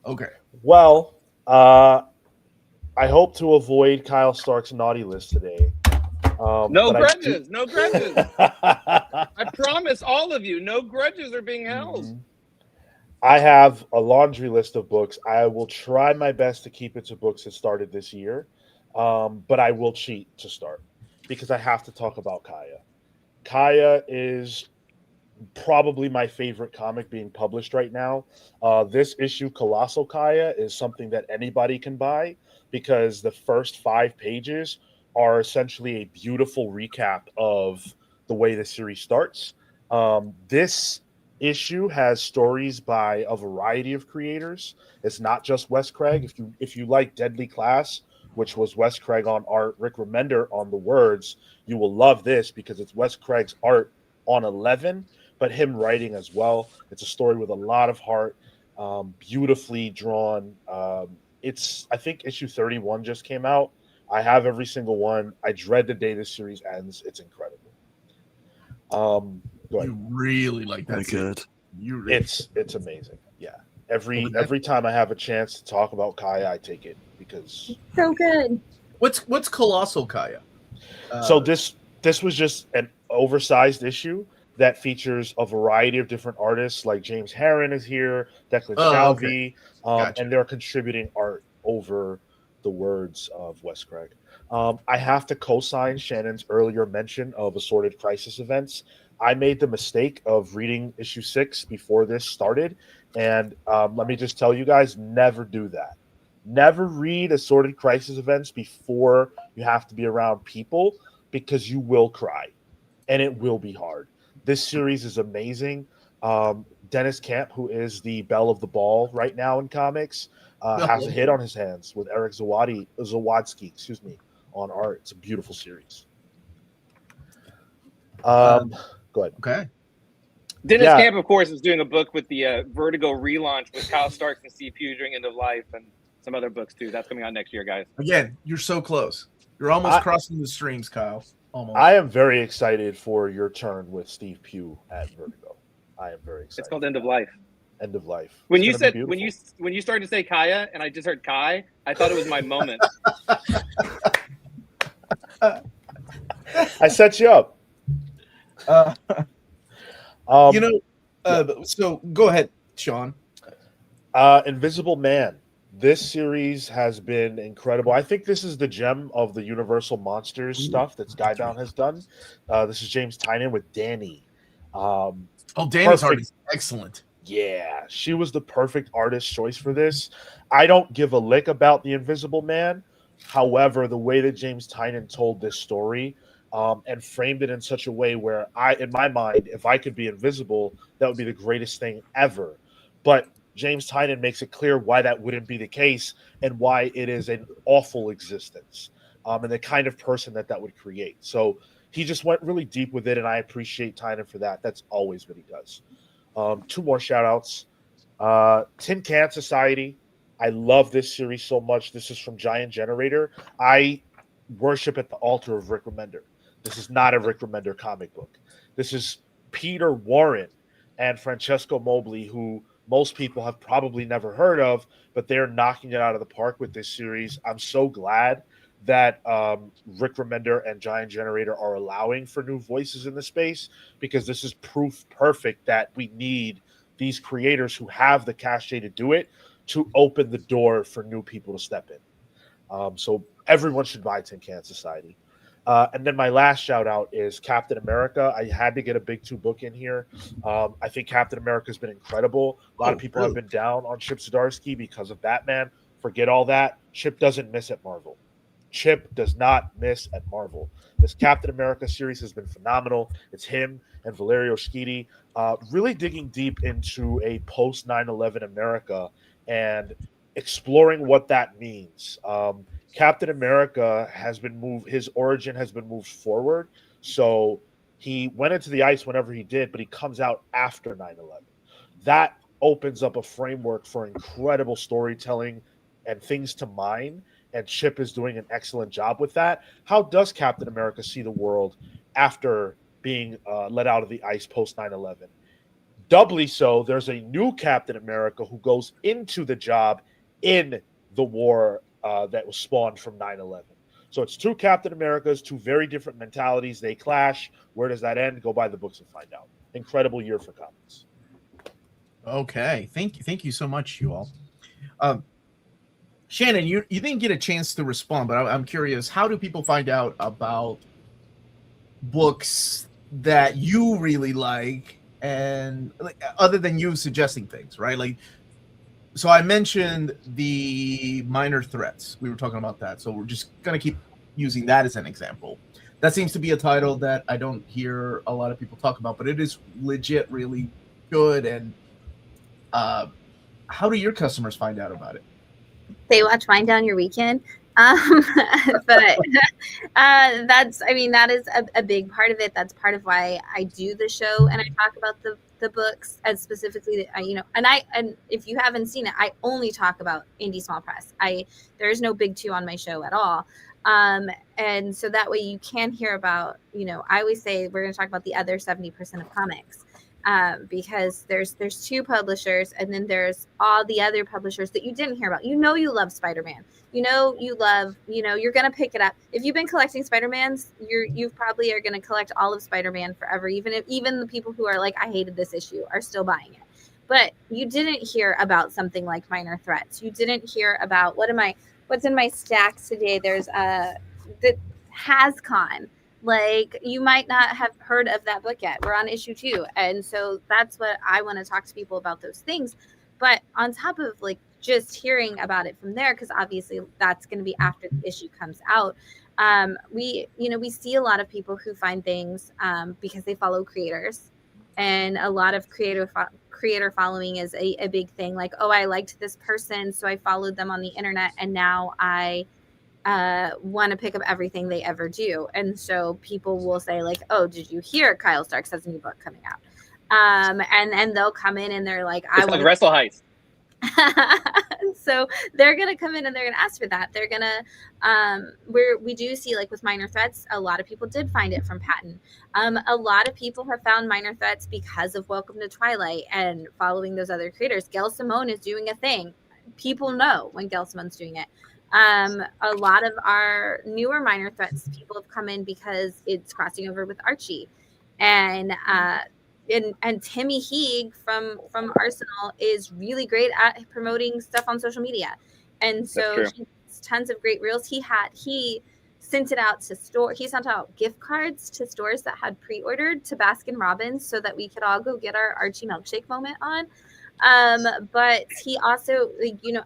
Speaker 1: Okay.
Speaker 10: Well, I hope to avoid Kyle Stark's naughty list today.
Speaker 2: No grudges. No grudges. I promise all of you, no grudges are being held.
Speaker 10: I have a laundry list of books. I will try my best to keep it to books that started this year, but I will cheat to start because I have to talk about Kaya. Kaya is probably my favorite comic being published right now. This issue, Colossal Kaya, is something that anybody can buy because the first 5 pages are essentially a beautiful recap of the way the series starts. This issue has stories by a variety of creators. It's not just Wes Craig. If you like Deadly Class, which was Wes Craig on art, Rick Remender on the words, you will love this because it's Wes Craig's art on 11, but him writing as well. It's a story with a lot of heart, beautifully drawn. I think issue 31 just came out. I have every single one. I dread the day this series ends. It's incredible. Go ahead.
Speaker 1: You really like that
Speaker 7: Very
Speaker 1: series.
Speaker 7: good.
Speaker 1: You really
Speaker 10: It's amazing. Yeah. Every
Speaker 1: Okay.
Speaker 10: time I have a chance to talk about Kaya, I take it because
Speaker 4: So good.
Speaker 1: What's Colossal Kaya?
Speaker 10: so this was just an oversized issue that features a variety of different artists, like James Herron is here, Declan Shalvey,
Speaker 1: Gotcha.
Speaker 10: and they're contributing art over the words of Wes Craig. I have to co-sign Shannon's earlier mention of assorted crisis events. I made the mistake of reading issue 6 before this started, and let me just tell you guys, never do that. Never read assorted crisis events before you have to be around people, because you will cry and it will be hard. This series is amazing. Dennis Camp, who is the belle of the ball right now in comics, has a hit on his hands with Eric Zawadsky, on art. It's a beautiful series. Go ahead.
Speaker 1: Okay.
Speaker 2: Dennis
Speaker 10: Yeah.
Speaker 2: Camp, of course, is doing a book with the Vertigo relaunch with Kyle Starks and Steve Pugh during End of Life and some other books too. That's coming out next year, guys.
Speaker 1: Again, you're so close. You're almost crossing the streams, Kyle. Almost.
Speaker 10: I am very excited for your turn with Steve Pugh at Vertigo. I am very excited.
Speaker 2: It's called End of Life.
Speaker 10: End of Life.
Speaker 2: When
Speaker 10: It's
Speaker 2: you
Speaker 10: gonna
Speaker 2: said
Speaker 10: be
Speaker 2: when
Speaker 10: beautiful.
Speaker 2: you started to say Kaya and I just heard Kai, I thought it was my moment.
Speaker 10: I set you up.
Speaker 1: So go ahead, Sean.
Speaker 10: Invisible Man. This series has been incredible. I think this is the gem of the Universal Monsters stuff that Skybound has done. This is James Tynion with Danny.
Speaker 1: Danny's art is excellent.
Speaker 10: Yeah, she was the perfect artist choice for this. I don't give a lick about the Invisible Man. However, the way that James Tynion told this story and framed it in such a way where in my mind, if I could be invisible, that would be the greatest thing ever. But James Tynion makes it clear why that wouldn't be the case and why it is an awful existence and the kind of person that would create. So he just went really deep with it, and I appreciate Tynion for that. That's always what he does. 2 more shout-outs. Tin Can Society. I love this series so much. This is from Giant Generator. I worship at the altar of Rick Remender. This is not a Rick Remender comic book. This is Peter Warren and Francesco Mobley, who most people have probably never heard of, but they're knocking it out of the park with this series. I'm so glad that Rick Remender and Giant Generator are allowing for new voices in the space, because this is proof perfect that we need these creators who have the cachet to do it to open the door for new people to step in. So everyone should buy Tin Can Society. And then my last shout out is Captain America. I had to get a big 2 book in here. I think Captain America has been incredible. A lot of people have been down on Chip Zdarsky because of Batman. Forget all that. Chip doesn't miss at Marvel. Chip does not miss at Marvel. This Captain America series has been phenomenal. It's him and Valerio Schiti really digging deep into a post 9/11 America and exploring what that means. Captain America has been moved, his origin has been moved forward. So he went into the ice whenever he did, but he comes out after 9/11. That opens up a framework for incredible storytelling and things to mine. And Chip is doing an excellent job with that. How does Captain America see the world after being let out of the ice post 9/11? Doubly so, there's a new Captain America who goes into the job in the war that was spawned from 9/11. So it's 2 Captain Americas, 2 very different mentalities. They clash. Where does that end? Go buy the books and find out. Incredible year for comics.
Speaker 1: Okay. Thank you so much, you all. Shannon, you didn't get a chance to respond, but I'm curious, how do people find out about books that you really like, and other than you suggesting things, right? Like, so I mentioned the Minor Threats. We were talking about that. So we're just going to keep using that as an example. That seems to be a title that I don't hear a lot of people talk about, but it is legit really good. And how do your customers find out about it?
Speaker 4: They watch Wind Down Your Weekend. But that is a big part of it. That's part of why I do the show and I talk about the books, and specifically, and if you haven't seen it, I only talk about indie small press. There's no big 2 on my show at all. And so that way you can hear about, I always say we're going to talk about the other 70% of comics, because there's two publishers, and then there's all the other publishers that you didn't hear about. You love Spider-Man. You love, you're going to pick it up. If you've been collecting Spider-Mans, you probably are going to collect all of Spider-Man forever. Even the people who are like, I hated this issue, are still buying it. But you didn't hear about something like Minor Threats. You didn't hear about what's in my stacks today. There's the HasCon. Like, you might not have heard of that book yet. We're on issue 2. And so that's what I want to talk to people about, those things. But on top of like just hearing about it from there, because obviously that's going to be after the issue comes out. We see a lot of people who find things because they follow creators, and a lot of creator following is a big thing. Like, oh, I liked this person, so I followed them on the internet, and now I want to pick up everything they ever do. And so people will say like, oh, did you hear Kyle Starks has a new book coming out? And they'll come in and they're like,
Speaker 2: I want to Wrestle Heist.
Speaker 4: So they're gonna come in and they're gonna ask for that. They're gonna we do see, like with Minor Threats, a lot of people did find it from Patton. A lot of people have found Minor Threats because of Welcome to Twilight and following those other creators. Gail Simone is doing a thing. People know when Gail Simone's doing it. A lot of our newer Minor Threats people have come in because it's crossing over with Archie, and Timmy Heeg from Arsenal is really great at promoting stuff on social media, and so he has tons of great reels. He sent it out to store. He sent out gift cards to stores that had pre-ordered to Baskin Robbins so that we could all go get our Archie milkshake moment on. But he also,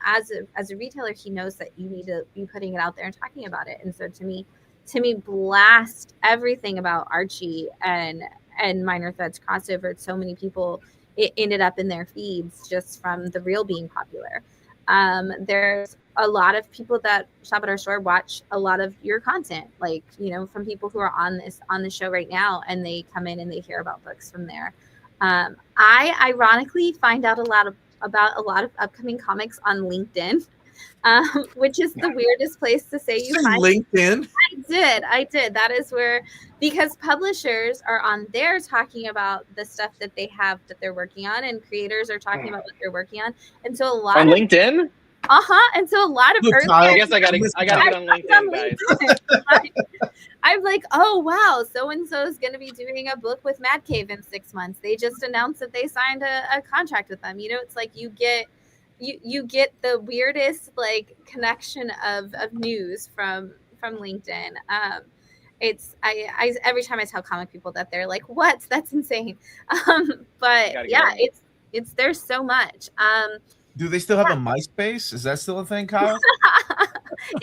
Speaker 4: as a retailer, he knows that you need to be putting it out there and talking about it. And so Timmy blast everything about Archie and Minor Threats crossover. So many people, it ended up in their feeds just from the reel being popular. There's a lot of people that shop at our store watch a lot of your content, like, from people who are on the show right now, and they come in and they hear about books from there. I ironically find out about a lot of upcoming comics on LinkedIn, which is the weirdest place to say you find
Speaker 1: LinkedIn.
Speaker 4: I did. That is where, because publishers are on there talking about the stuff that they have that they're working on, and creators are talking about what they're working on, and so a lot
Speaker 2: on
Speaker 4: of
Speaker 2: LinkedIn.
Speaker 4: And so a lot of
Speaker 2: I guess I gotta get on LinkedIn, guys.
Speaker 4: I'm like, oh wow, so and so is going to be doing a book with Mad Cave in 6 months. They just announced that they signed a contract with them. It's like you get the weirdest like connection of news from LinkedIn. I every time I tell comic people that, they're like, what? That's insane. But yeah, it's there's so much.
Speaker 1: Do they still have a MySpace? Is that still a thing, Kyle?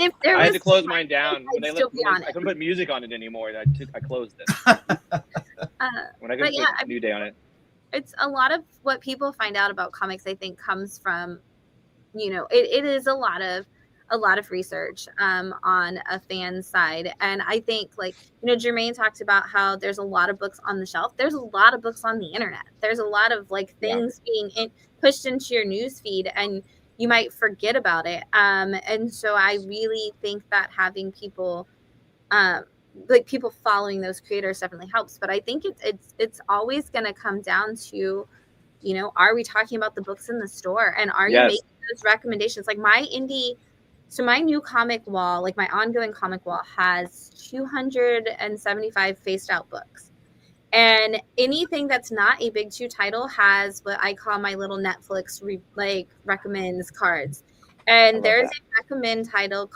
Speaker 4: If there
Speaker 2: I had to close mine down.
Speaker 4: I
Speaker 2: couldn't put music on it anymore. I closed it. When I could put New Day on it.
Speaker 4: It's a lot of what people find out about comics, I think, comes from, it is a lot of research on a fan's side. And I think, like, Jermaine talked about how there's a lot of books on the shelf. There's a lot of books on the internet. There's a lot of like things being pushed into your news feed, and you might forget about it. And so I really think that having people, like people following those creators definitely helps. But I think it's always going to come down to, are we talking about the books in the store, and are you making those recommendations? Like my new comic wall, like my ongoing comic wall, has 275 faced out books. And anything that's not a big 2 title has what I call my little Netflix recommends cards. And there's a recommend title,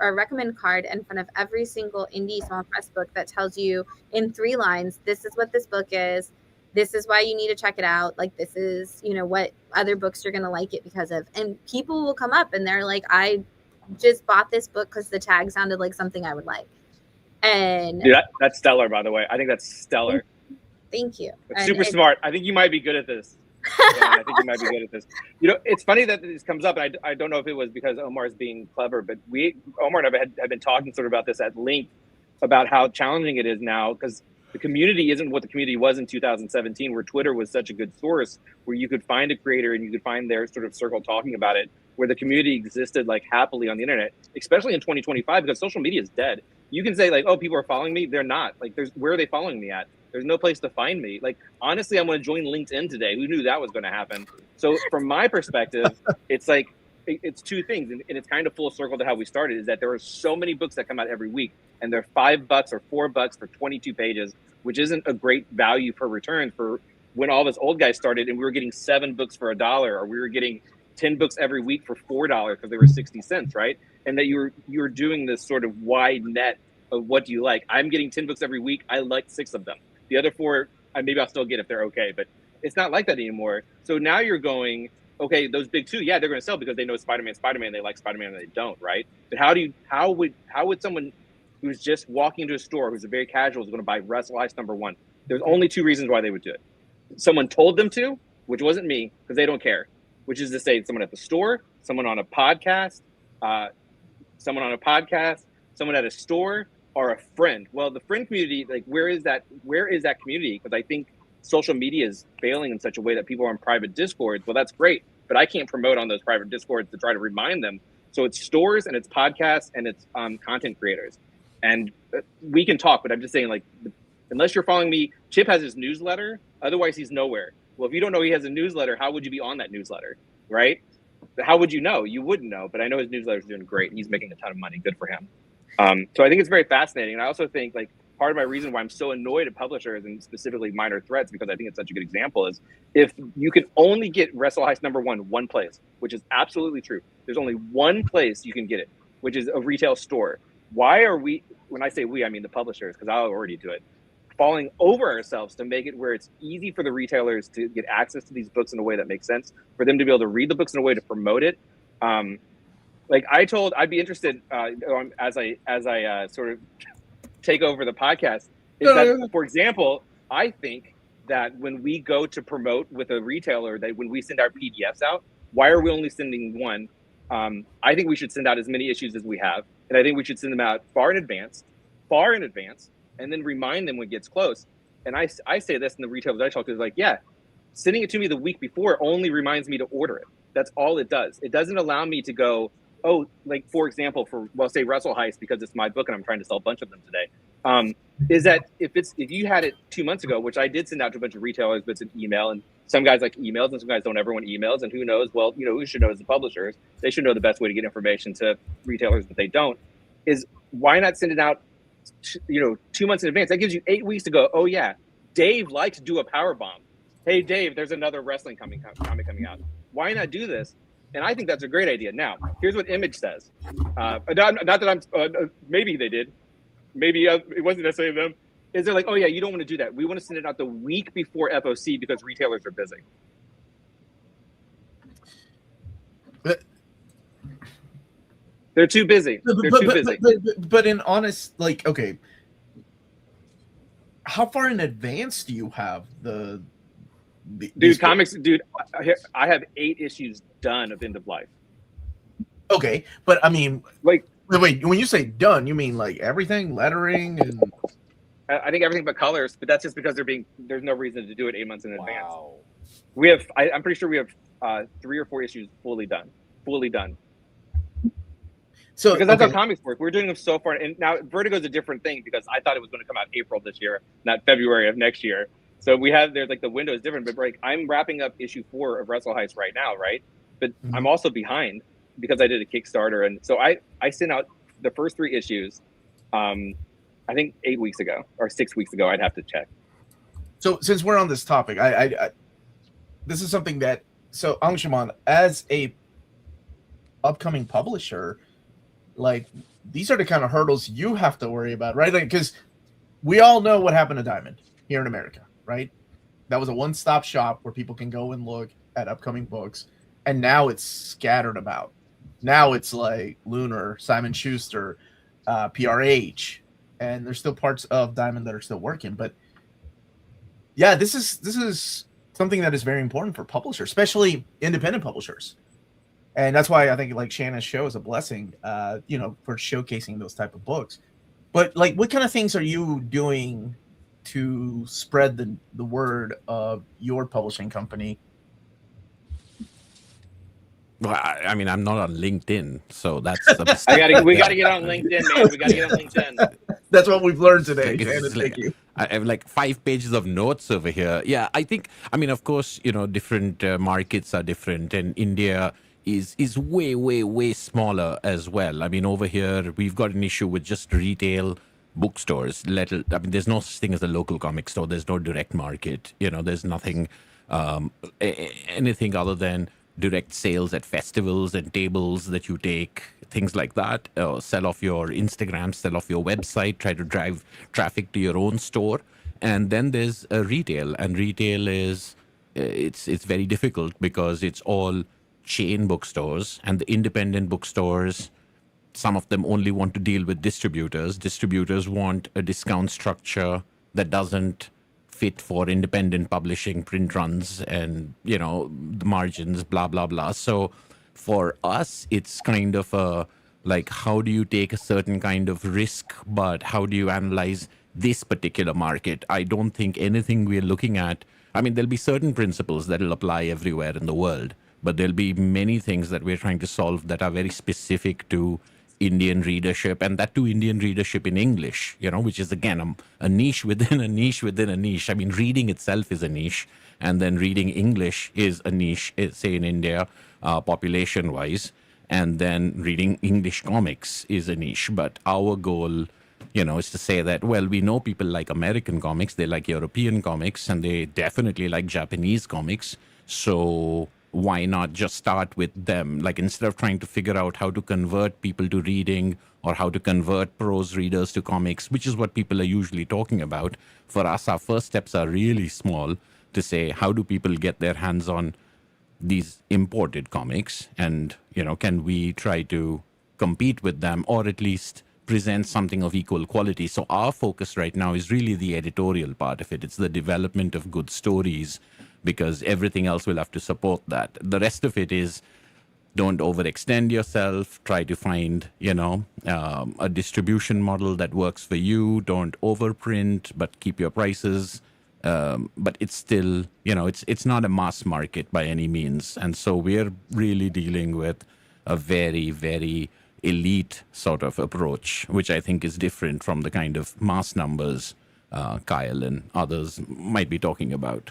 Speaker 4: a recommend card in front of every single indie small press book that tells you in 3 lines, this is what this book is. This is why you need to check it out. Like, this is, what other books you're going to like it because of. And people will come up and they're like, I just bought this book because the tag sounded like something I would like. And
Speaker 2: dude, that's stellar, by the way. I think that's stellar.
Speaker 4: Thank you.
Speaker 2: It's super smart. I think you might be good at this. I think you might be good at this. It's funny that this comes up, and I don't know if it was because Omar is being clever, but Omar and I have been talking sort of about this at length, about how challenging it is now, because The community isn't what the community was in 2017, where Twitter was such a good source where you could find a creator and you could find their sort of circle talking about it, where the community existed like happily on the internet, especially in 2025, because social media is dead. You can say like, oh, people are following me. They're not. Like, where are they following me at? There's no place to find me. Like, honestly, I'm going to join LinkedIn today. Who knew that was going to happen? So from my perspective, it's like, it's two things. And it's kind of full circle to how we started, is that there are so many books that come out every week, and they're $5 or $4 for 22 pages, which isn't a great value per return for when all of us old guys started and we were getting 7 books for $1, or we were getting 10 books every week for $4 because they were 60 cents, right? And that you're doing this sort of wide net of what do you like. I'm getting 10 books every week. I like 6 of them. The other 4, maybe I'll still get if they're okay, but it's not like that anymore. So now you're going, okay, those big 2, yeah, they're going to sell because they know Spider-Man, they like Spider-Man, and they don't, right? But how would someone who's just walking into a store, who's a very casual, is going to buy Wrestle Ice #1? There's only 2 reasons why they would do it. Someone told them to, which wasn't me, because they don't care, which is to say someone at the store, someone on a podcast, someone at a store, or a friend. Well, the friend community, like, where is that community? Because I think social media is failing in such a way that people are in private discords. Well, that's great, but I can't promote on those private discords to try to remind them. So it's stores and it's podcasts and it's content creators. And we can talk, but I'm just saying, like, unless you're following me, Chip has his newsletter. Otherwise, he's nowhere. Well, if you don't know he has a newsletter, how would you be on that newsletter, right? How would you know? You wouldn't know. But I know his newsletter is doing great. He's making a ton of money. Good for him. So I think it's very fascinating. And I also think, like, part of my reason why I'm so annoyed at publishers, and specifically Minor Threats, because I think it's such a good example, is if you can only get Wrestle Heist #1 one place, which is absolutely true. There's only one place you can get it, which is a retail store. Why are we, when I say we, I mean the publishers, because I'll already do it, falling over ourselves to make it where it's easy for the retailers to get access to these books in a way that makes sense, for them to be able to read the books in a way to promote it. Like I'd be interested as I sort of take over the podcast, for example, I think that when we go to promote with a retailer, that when we send our PDFs out, why are we only sending one? I think we should send out as many issues as we have, and I think we should send them out far in advance, and then remind them when it gets close. And I say this in the retailers I talk to, is like, yeah, sending it to me the week before only reminds me to order it. That's all it does. It doesn't allow me to go, oh, like, for example, say Wrestle Heist, because it's my book and I'm trying to sell a bunch of them today, is that if you had it 2 months ago, which I did send out to a bunch of retailers, but it's an email, and some guys like emails and some guys don't ever want emails, and who knows? Well, who should know is the publishers. They should know the best way to get information to retailers, but they don't. Is why not send it out 2 months in advance? That gives you 8 weeks to go, oh yeah, Dave likes to do a power bomb. Hey Dave, there's another wrestling comic coming out. Why not do this? And I think that's a great idea. Now, here's what Image says. Not that I'm, maybe they did. Maybe it wasn't necessarily them. Is they're like, oh yeah, you don't want to do that. We want to send it out the week before FOC because retailers are busy. They're too busy.
Speaker 1: But in honest, like, okay, how far in advance do you have the
Speaker 2: comics? Dude, I have 8 issues done of End of Life.
Speaker 1: Okay, but I mean,
Speaker 2: like,
Speaker 1: wait, when you say done, you mean like everything, lettering, and
Speaker 2: I think everything but colors. But that's just because there's no reason to do it 8 months in advance. We have, I'm pretty sure we have 3 or 4 issues fully done. So because that's how comics work. We're doing them so far, and now Vertigo is a different thing because I thought it was going to come out April this year, not February of next year. So there's like the window is different, but like I'm wrapping up issue 4 of Wrestle Heist right now, right? But I'm also behind because I did a Kickstarter, and so I sent out the first 3 issues, I think 8 weeks ago or 6 weeks ago. I'd have to check.
Speaker 1: So since we're on this topic, I this is something that Angshaman, as a upcoming publisher, like, these are the kind of hurdles you have to worry about, right? Like, because we all know what happened to Diamond here in America, right? That was a one-stop shop where people can go and look at upcoming books, and now it's scattered about. Now it's like Lunar, Simon Schuster, PRH, and there's still parts of Diamond that are still working. But yeah, this is something that is very important for publishers, especially independent publishers. And that's why I think, like, Shannon's show is a blessing, for showcasing those type of books. But, like, what kind of things are you doing to spread the word of your publishing company?
Speaker 8: Well, I mean, I'm not on LinkedIn, so that's the
Speaker 2: we gotta get on LinkedIn, man. We gotta get on LinkedIn.
Speaker 1: That's what we've learned today,
Speaker 8: It's
Speaker 1: Shannon.
Speaker 8: like,
Speaker 1: Thank you.
Speaker 8: I have like 5 pages of notes over here. Yeah, I think, I mean, of course, different markets are different, and India is way, way, way smaller as well. I mean, over here, we've got an issue with just retail bookstores. I mean, there's no such thing as a local comic store. There's no direct market. There's nothing, anything other than direct sales at festivals and tables that you take, things like that. Sell off your Instagram, sell off your website, try to drive traffic to your own store. And then there's retail, and retail is it's very difficult because it's all chain bookstores, and the independent bookstores, some of them only want to deal with distributors. Distributors want a discount structure that doesn't fit for independent publishing, print runs, and the margins, blah blah blah. So for us, it's kind of like, how do you take a certain kind of risk, but how do you analyze this particular market? I don't think anything we're looking at, I mean, there'll be certain principles that will apply everywhere in the world, but there'll be many things that we're trying to solve that are very specific to Indian readership, and that to Indian readership in English, which is again a niche within a niche within a niche. I mean, reading itself is a niche, and then reading English is a niche, say in India, population wise, and then reading English comics is a niche. But our goal, is to say that, well, we know people like American comics, they like European comics, and they definitely like Japanese comics. So why not just start with them? Like, instead of trying to figure out how to convert people to reading or how to convert prose readers to comics, which is what people are usually talking about, for us, our first steps are really small to say, how do people get their hands on these imported comics? And, can we try to compete with them, or at least present something of equal quality? So our focus right now is really the editorial part of it. It's the development of good stories, because everything else will have to support that. The rest of it is, don't overextend yourself. Try to find, a distribution model that works for you. Don't overprint, but keep your prices. But it's still, it's not a mass market by any means. And so we're really dealing with a very, very elite sort of approach, which I think is different from the kind of mass numbers Kyle and others might be talking about.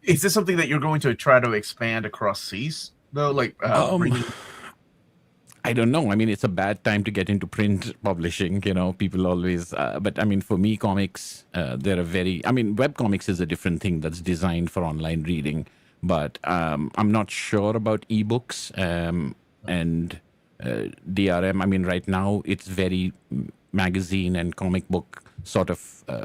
Speaker 1: Is this something that you're going to try to expand across seas, though? Like,
Speaker 8: I don't know. I mean, it's a bad time to get into print publishing. People always. But I mean, for me, comics, they're a very. I mean, web comics is a different thing that's designed for online reading. But I'm not sure about ebooks and DRM. I mean, right now it's very magazine and comic book sort of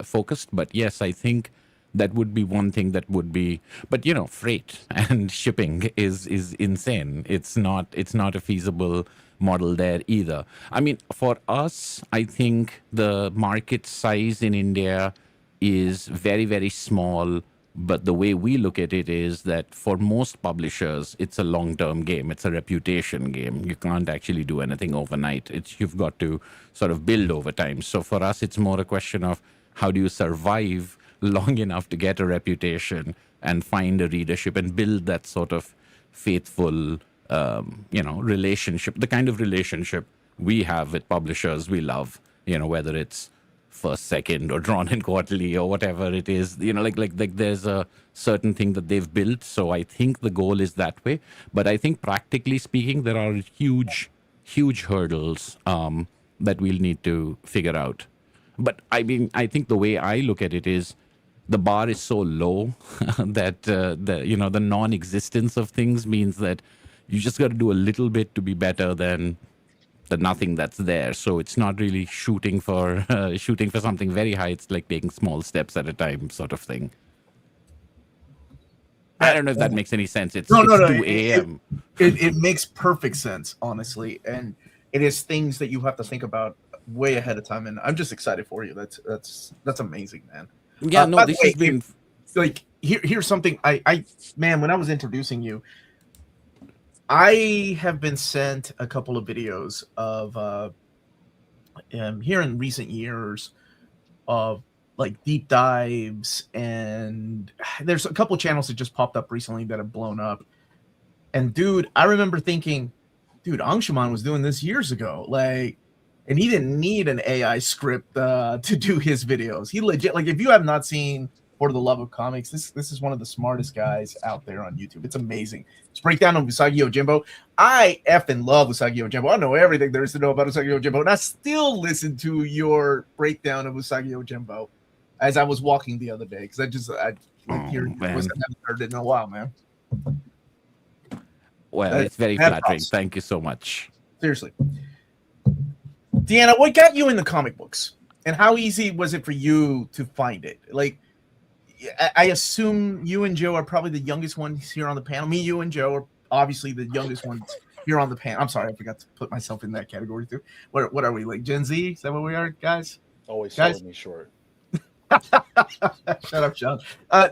Speaker 8: focused. But yes, I think that would be one thing that would be, but freight and shipping is insane. It's not a feasible model there either. I mean, for us, I think the market size in India is very, very small. But the way we look at it is that for most publishers, it's a long-term game. It's a reputation game. You can't actually do anything overnight. You've got to sort of build over time. So for us, it's more a question of, how do you survive long enough to get a reputation and find a readership and build that sort of faithful, relationship, the kind of relationship we have with publishers we love, whether it's first, second, or drawn in quarterly or whatever it is, like there's a certain thing that they've built. So I think the goal is that way. But I think practically speaking, there are huge hurdles that we'll need to figure out. But I mean, I think the way I look at it is, the bar is so low that the non-existence of things means that you just got to do a little bit to be better than the nothing that's there. So it's not really shooting for something very high. It's like taking small steps at a time, sort of thing. I don't know if that makes any sense. It's 2 a.m.
Speaker 1: It makes perfect sense, honestly, and it is things that you have to think about way ahead of time. And I'm just excited for you. That's amazing, man.
Speaker 8: Yeah, no, this has been
Speaker 1: like here's something I when I was introducing you, I have been sent a couple of videos of here in recent years of like deep dives, and there's a couple channels that just popped up recently that have blown up. And dude, I remember thinking, dude, Angshuman was doing this years ago, like, and he didn't need an AI script to do his videos. He legit, like, if you have not seen For the Love of Comics, this is one of the smartest guys out there on YouTube. It's amazing. It's breakdown of Usagi Yojimbo. I effing love Usagi Yojimbo. I know everything there is to know about Usagi Yojimbo, and I still listen to your breakdown of Usagi Yojimbo as I was walking the other day, because I like hearing I haven't heard it in a while, man.
Speaker 8: Well, it's very flattering. Thank you so much.
Speaker 1: Seriously. Deanna, what got you into comic books? And how easy was it for you to find it? Like, I assume you and Joe are probably the youngest ones here on the panel. Me, you, and Joe are obviously the youngest ones here on the panel. I'm sorry, I forgot to put myself in that category too. What are we, like Gen Z? Is that what we are, guys?
Speaker 10: Always
Speaker 1: guys?
Speaker 10: selling me short.
Speaker 1: Shut up, Sean.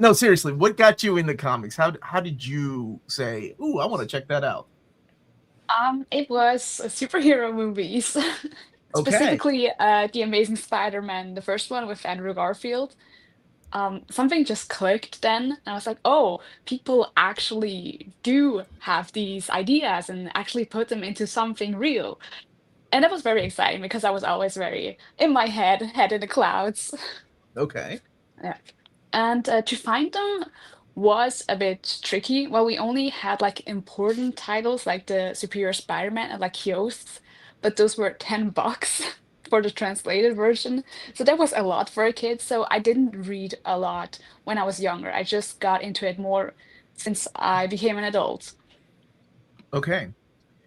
Speaker 1: No, seriously, what got you into comics? How did you say, "Ooh, I want to check that out"?
Speaker 6: It was superhero movies. Specifically, The Amazing Spider-Man, the first one with Andrew Garfield. Something just clicked then, and I was like, oh, people actually do have these ideas and actually put them into something real. And that was very exciting because I was always very in my head in the clouds.
Speaker 1: Okay.
Speaker 6: Yeah. And to find them was a bit tricky. Well, we only had like important titles like the Superior Spider-Man and like Kiosk, but those were $10 for the translated version. So that was a lot for a kid. So I didn't read a lot when I was younger. I just got into it more since I became an adult.
Speaker 1: Okay.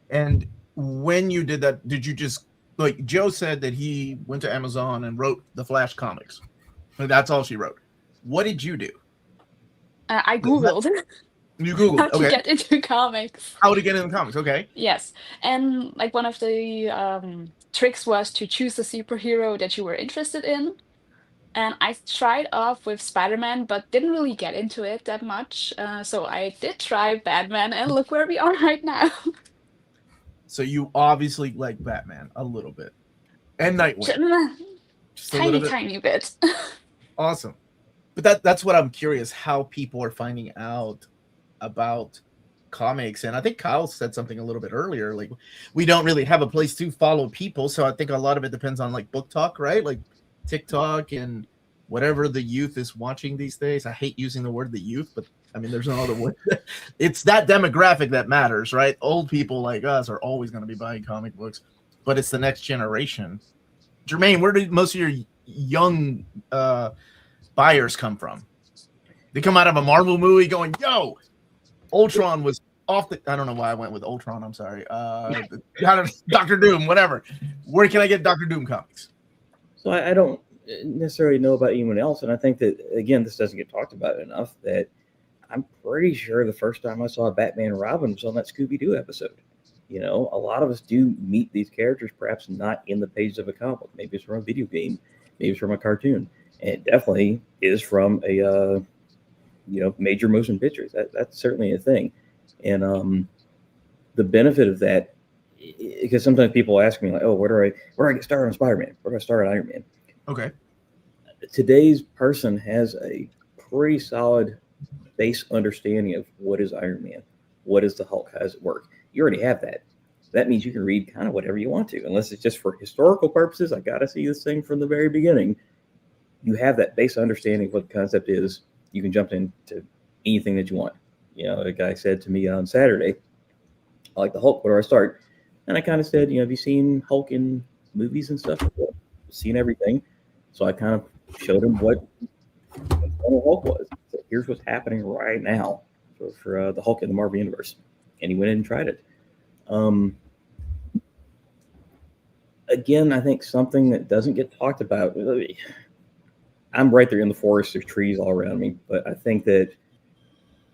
Speaker 1: And when you did that, did you just, like Joe said that he went to Amazon and wrote the Flash comics? That's all she wrote. What did you do?
Speaker 6: I Googled.
Speaker 1: You Googled,
Speaker 6: how to get into comics.
Speaker 1: How to get into comics, okay.
Speaker 6: Yes. And like one of the tricks was to choose a superhero that you were interested in. And I tried off with Spider-Man, but didn't really get into it that much. So I did try Batman, and look where we are right now.
Speaker 1: So you obviously like Batman a little bit. And Nightwing. Just
Speaker 6: tiny bit.
Speaker 1: Awesome. But that's what I'm curious, how people are finding out about comics. And I think Kyle said something a little bit earlier, like we don't really have a place to follow people, so I think a lot of it depends on like book talk, right? Like TikTok and whatever the youth is watching these days. I hate using the word the youth, but I mean there's no other word. It's that demographic that matters, right? Old people like us are always going to be buying comic books, but it's the next generation. Jermaine, where did most of your young buyers come from? They come out of a Marvel movie going, yo, Ultron was off the, I don't know why I went with Ultron, I'm sorry. Dr. Doom, whatever. Where can I get Dr. Doom comics?
Speaker 9: So I don't necessarily know about anyone else, and I think that, again, this doesn't get talked about enough, that I'm pretty sure the first time I saw Batman and Robin was on that Scooby-Doo episode. You know, a lot of us do meet these characters, perhaps not in the pages of a comic. Maybe it's from a video game, maybe it's from a cartoon. And it definitely is from a major motion pictures. That's certainly a thing. And the benefit of that, because sometimes people ask me like, oh, where do I get started on Spider-Man? Where do I start on Iron Man?
Speaker 1: Okay.
Speaker 9: Today's person has a pretty solid base understanding of what is Iron Man, what is the Hulk, how does it work. You already have that. That means you can read kind of whatever you want to, unless it's just for historical purposes. I got to see this thing from the very beginning. You have that base understanding of what the concept is. You can jump into anything that you want. You know, a guy said to me on Saturday, I like the Hulk, where do I start? And I kind of said, have you seen Hulk in movies and stuff? Well, seen everything. So I kind of showed him what Hulk was. So here's what's happening right now for the Hulk in the Marvel Universe. And he went in and tried it. Again, I think something that doesn't get talked about, I'm right there in the forest, there's trees all around me, but I think that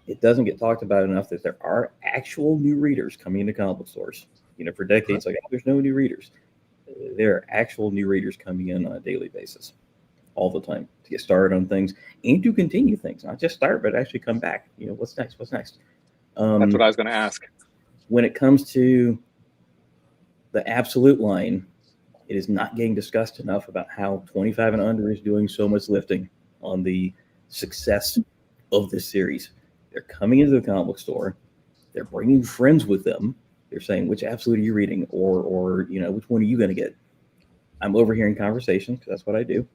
Speaker 9: it doesn't get talked about enough that there are actual new readers coming into comic book stores. For decades, like, there's no new readers. There are actual new readers coming in on a daily basis, all the time, to get started on things and to continue things. Not just start, but actually come back. What's next? What's next?
Speaker 2: That's what I was going to ask.
Speaker 9: When it comes to the absolute line, It is not getting discussed enough about how 25 and under is doing so much lifting on the success of this series. They're coming into the comic book store. They're bringing friends with them. They're saying, which absolute are you reading? Or you know, which one are you going to get? I'm overhearing conversations, because that's what I do.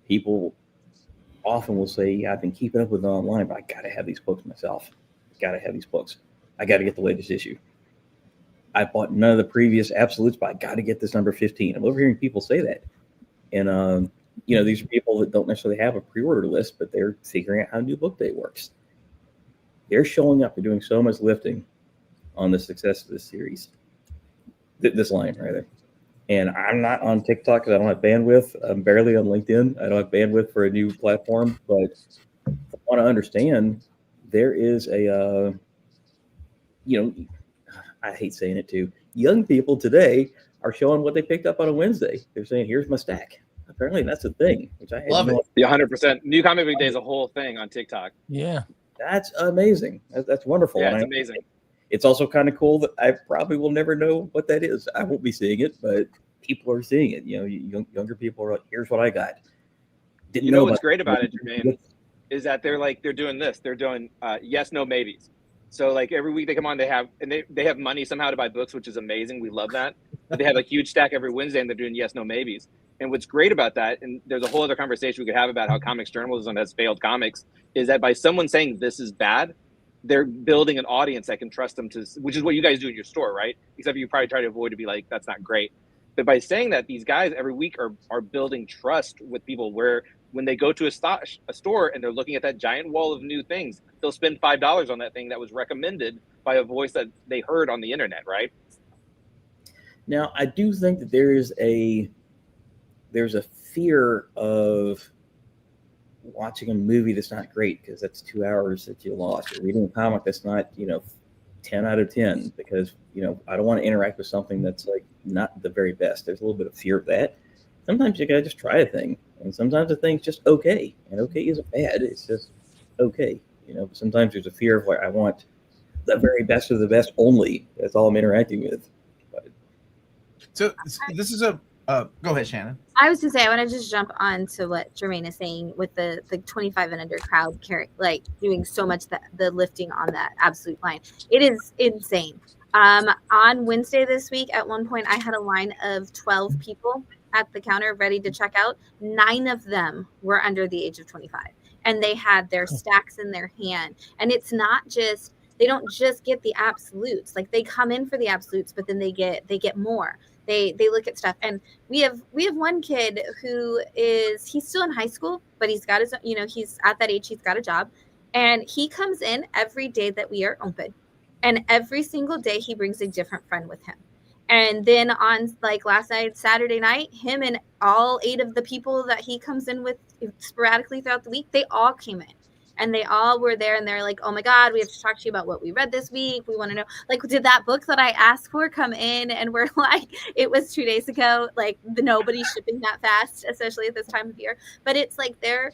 Speaker 9: People often will say, yeah, I've been keeping up with it online, but I got to have these books myself. Got to have these books. I got to get the latest issue. I bought none of the previous absolutes, but I got to get this number 15. I'm overhearing people say that. And, you know, these are people that don't necessarily have a pre-order list, but they're figuring out how New Book Day works. They're showing up. They're doing so much lifting on the success of this series. This line, rather. And I'm not on TikTok because I don't have bandwidth. I'm barely on LinkedIn. I don't have bandwidth for a new platform. But I want to understand there is a, you know, I hate saying it too. Young people today are showing what they picked up on a Wednesday. They're saying, here's my stack. Apparently that's a thing, which I
Speaker 1: Love it.
Speaker 2: Yeah, 100%. New Comic Book Day is a whole thing on TikTok.
Speaker 5: Yeah.
Speaker 9: That's amazing. That's wonderful.
Speaker 2: Yeah,
Speaker 9: And
Speaker 2: it's
Speaker 9: I-
Speaker 2: amazing.
Speaker 9: It's also kind of cool that I probably will never know what that is. I won't be seeing it, but people are seeing it. You know, younger people are like, here's what I got. Didn't
Speaker 2: You know what's
Speaker 9: about
Speaker 2: great about it, Jermaine, is that they're doing this. They're doing yes, no, maybes. So like every week they come on, they have money somehow to buy books, which is amazing. We love that. But they have a huge stack every Wednesday, and they're doing yes, no, maybes. And what's great about that, and there's a whole other conversation we could have about how comics journalism has failed comics, is that by someone saying this is bad, they're building an audience that can trust them to, which is what you guys do in your store, right? Except you probably try to avoid to be like, that's not great. But by saying that, these guys every week are building trust with people, where when they go to a store and they're looking at that giant wall of new things, they'll spend $5 on that thing that was recommended by a voice that they heard on the internet, right?
Speaker 9: Now, I do think that there's a fear of watching a movie that's not great because that's 2 hours that you lost, or reading a comic that's not, 10 out of 10 because, I don't want to interact with something that's like not the very best. There's a little bit of fear of that. Sometimes you gotta just try a thing, and sometimes the thing's just okay, and okay isn't bad. It's just okay. Sometimes there's a fear of like, I want the very best of the best only. That's all I'm interacting with. But
Speaker 1: So this is a go ahead, Shannon.
Speaker 4: I was to say, I want to just jump on to what Jermaine is saying with the 25 and under crowd doing so much the lifting on that absolute line. It is insane. On Wednesday this week, at one point, I had a line of 12 people at the counter ready to check out. 9 of them were under the age of 25, and they had their stacks in their hand. And it's not just, they don't just get the absolutes. Like, they come in for the absolutes, but then they get more. They look at stuff, and we have one kid who he's still in high school, but he's got his, he's at that age, he's got a job, and he comes in every day that we are open, and every single day he brings a different friend with him. And then on like last night, Saturday night, him and all 8 of the people that he comes in with sporadically throughout the week, they all came in. And they all were there, and they're like, oh my God, we have to talk to you about what we read this week. We want to know, like, did that book that I asked for come in? And we're like, it was 2 days ago. Like, nobody's shipping that fast, especially at this time of year. But it's like they're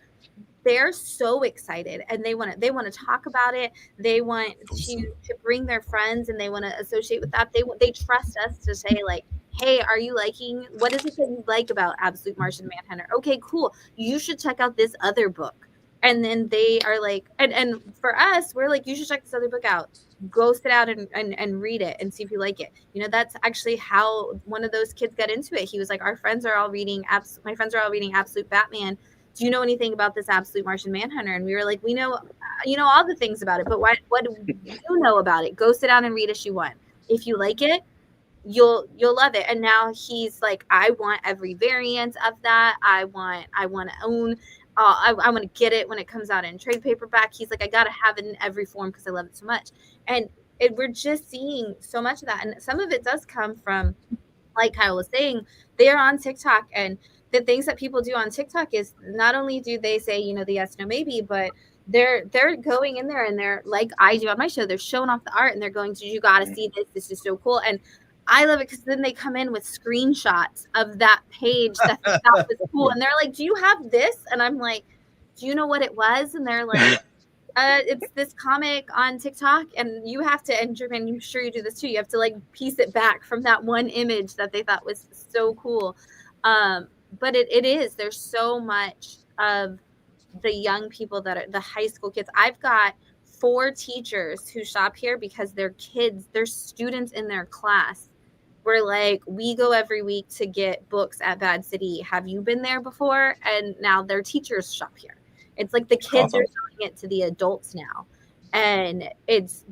Speaker 4: so excited, and they want to talk about it. They want to bring their friends, and they want to associate with that. They trust us to say, like, hey, are you liking, what is it that you like about Absolute Martian Manhunter? Okay, cool. You should check out this other book. And then they are like, and for us, we're like, you should check this other book out. Go sit out and read it and see if you like it. That's actually how one of those kids got into it. He was like, my friends are all reading Absolute Batman. Do you know anything about this Absolute Martian Manhunter? And we were like, we know, all the things about it, but what do you know about it? Go sit down and read issue 1. If you like it, you'll love it. And now he's like, I want every variant of that. I want to own. I want to get it when it comes out in trade paperback. He's like, I got to have it in every form because I love it so much. And we're just seeing so much of that. And some of it does come from, like Kyle was saying, they're on TikTok. And the things that people do on TikTok is not only do they say, the yes, no, maybe, but they're going in there and they're like I do on my show. They're showing off the art and they're going to, you got to see this. This is so cool. And I love it because then they come in with screenshots of that page that they thought was cool. And they're like, do you have this? And I'm like, do you know what it was? And they're like, It's this comic on TikTok, and you have to, and Jermaine, I'm sure you do this too. You have to like piece it back from that one image that they thought was so cool. But it is. There's so much of the young people that are the high school kids. I've got 4 teachers who shop here because their kids, their students in their class were like, we go every week to get books at Bad City. Have you been there before? And now their teachers shop here. It's like the kids are selling it to the adults now. And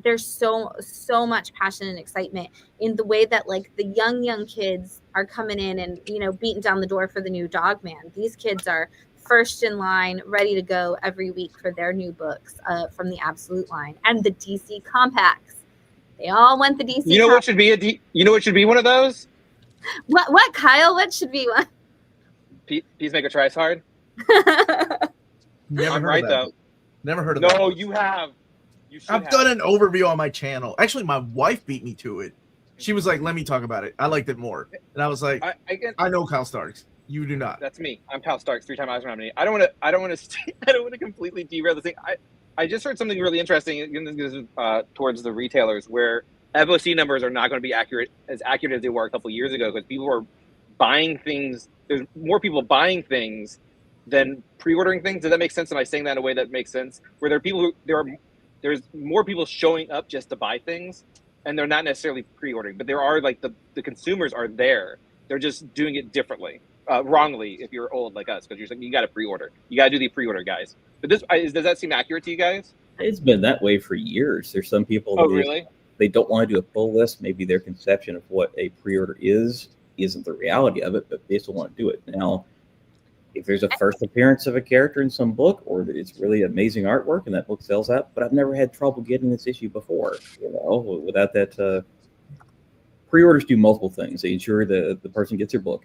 Speaker 4: there's so much passion and excitement in the way that like the young kids are coming in and, you know, beating down the door for the new Dogman. These kids are first in line, ready to go every week for their new books from the Absolute line and the DC compacts. They all want the DC.
Speaker 2: You know what should be you know what should be one of those?
Speaker 4: What Kyle? What should be one?
Speaker 2: Peacemaker tries hard.
Speaker 1: Never
Speaker 2: I'm
Speaker 1: heard
Speaker 2: right
Speaker 1: of that.
Speaker 2: though.
Speaker 1: Never heard of that.
Speaker 2: No, you have. You should
Speaker 1: I've
Speaker 2: have.
Speaker 1: done an overview on my channel. Actually, my wife beat me to it. She was like, "Let me talk about it. I liked it more." And I was like, "I know Kyle Starks. You do not."
Speaker 2: That's me. I'm Kyle Starks, 3-time Eisner nominee. I don't want to completely derail the thing. I just heard something really interesting towards the retailers where FOC numbers are not going to be as accurate as they were a couple of years ago because people are buying things. There's more people buying things than pre-ordering things. Does that make sense? Am I saying that in a way that makes sense? Where there's more people showing up just to buy things, and they're not necessarily pre-ordering, but there are like the consumers are there. They're just doing it differently, wrongly if you're old like us, because you're like, you got to pre-order. You got to do the pre-order, guys. But does that seem accurate to you guys?
Speaker 9: It's been that way for years. There's some people
Speaker 2: really?
Speaker 9: They don't want to do a pull list. Maybe their conception of what a pre-order isn't the reality of it, but they still want to do it. Now, if there's a first appearance of a character in some book, or it's really amazing artwork and that book sells out, but I've never had trouble getting this issue before, you know, without that. Pre-orders do multiple things. They ensure the person gets their book.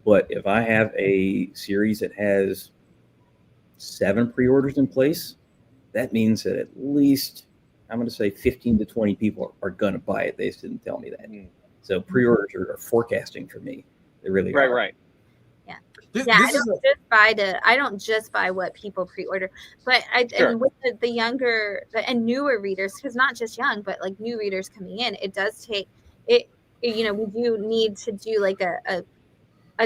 Speaker 9: But if I have a series that has 7 pre-orders in place, that means that at least, I'm going to say 15 to 20 people are going to buy it. They just didn't tell me that. So pre-orders are forecasting for me. They really are.
Speaker 2: Right.
Speaker 4: I don't just buy what people pre-order, but and with the younger and newer readers, because not just young, but like new readers coming in, it does take it. You know, we do need to do like a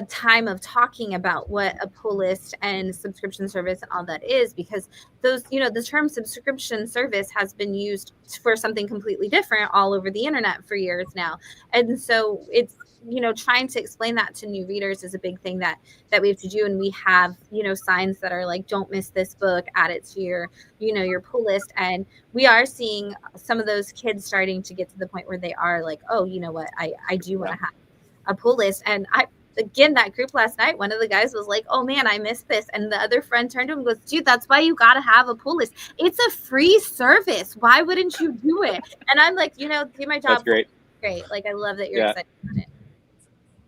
Speaker 4: time of talking about what a pull list and subscription service and all that is, because those, you know, the term subscription service has been used for something completely different all over the internet for years now, and so it's, you know, trying to explain that to new readers is a big thing that we have to do. And we have, you know, signs that are like, don't miss this book, add it to your, you know, your pull list. And we are seeing some of those kids starting to get to the point where they are like, oh, you know what, I do want to have a pull list. And again, that group last night, one of the guys was like, oh man, I missed this. And the other friend turned to him and goes, dude, that's why you got to have a pull list. It's a free service. Why wouldn't you do it? And I'm like, you know, do my job.
Speaker 2: That's great.
Speaker 4: Great. Like, I love that you're excited about it.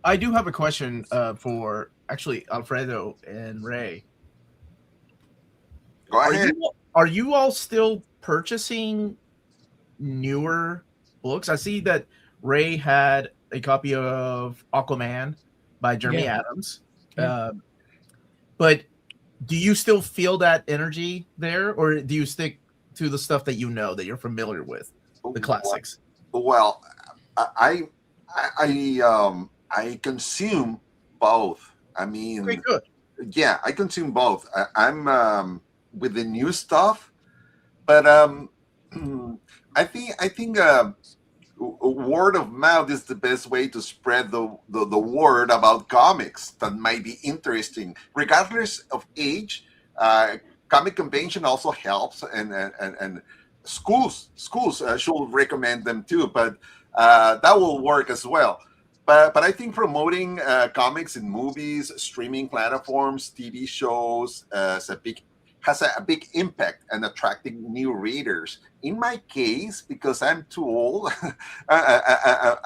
Speaker 1: I do have a question for actually Alfredo and Ray.
Speaker 3: Go ahead.
Speaker 1: Are you all still purchasing newer books? I see that Ray had a copy of Aquaman by Jeremy Adams. But do you still feel that energy there, or do you stick to the stuff that you know, that you're familiar with, the classics?
Speaker 3: Well, I consume both. I mean,
Speaker 1: very good.
Speaker 3: Yeah, I consume both. I'm with the new stuff, but I think word of mouth is the best way to spread the word about comics that might be interesting, regardless of age. Comic convention also helps, and schools should recommend them too. But that will work as well. But I think promoting comics in movies, streaming platforms, TV shows has a big impact and attracting new readers. In my case, because I'm too old, I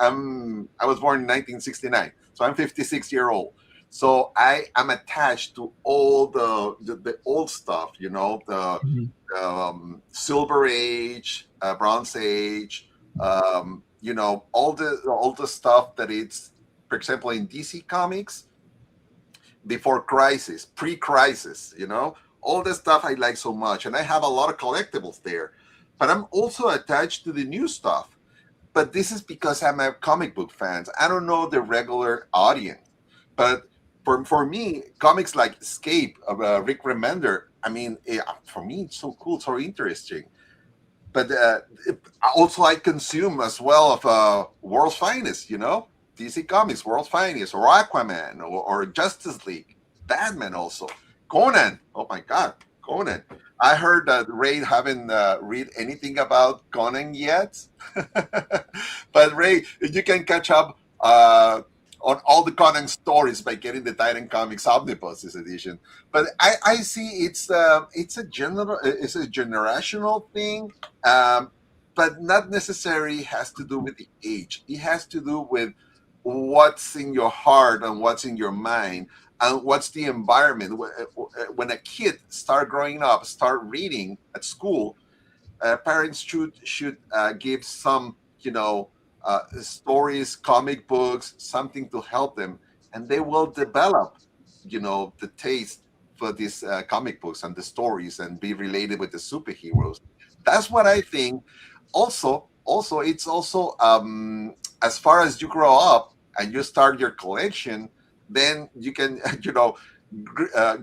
Speaker 3: was born in 1969, so I'm 56-year-old. So I am attached to all the old stuff, you know, the Silver Age, Bronze Age. You know, all the stuff that it's, for example, in DC Comics, before Crisis, pre-Crisis, you know, all the stuff I like so much, and I have a lot of collectibles there. But I'm also attached to the new stuff. But this is because I'm a comic book fan. I don't know the regular audience, but for me, comics like Escape of Rick Remender, I mean, for me, it's so cool, so interesting. But also, I consume as well of World's Finest, DC Comics, World's Finest, or Aquaman, or Justice League, Batman also, Conan. Oh my God, Conan. I heard that Ray haven't read anything about Conan yet. But Ray, you can catch up on all the Conan stories by getting the Titan Comics Omnibus this edition. But I see it's a generational thing, but not necessarily has to do with the age. It has to do with what's in your heart and what's in your mind and what's the environment. When a kid start growing up, start reading at school, parents should give some stories, comic books, something to help them, and they will develop the taste for these comic books and the stories and be related with the superheroes. That's what I think. Also it's also as far as you grow up and you start your collection, then you can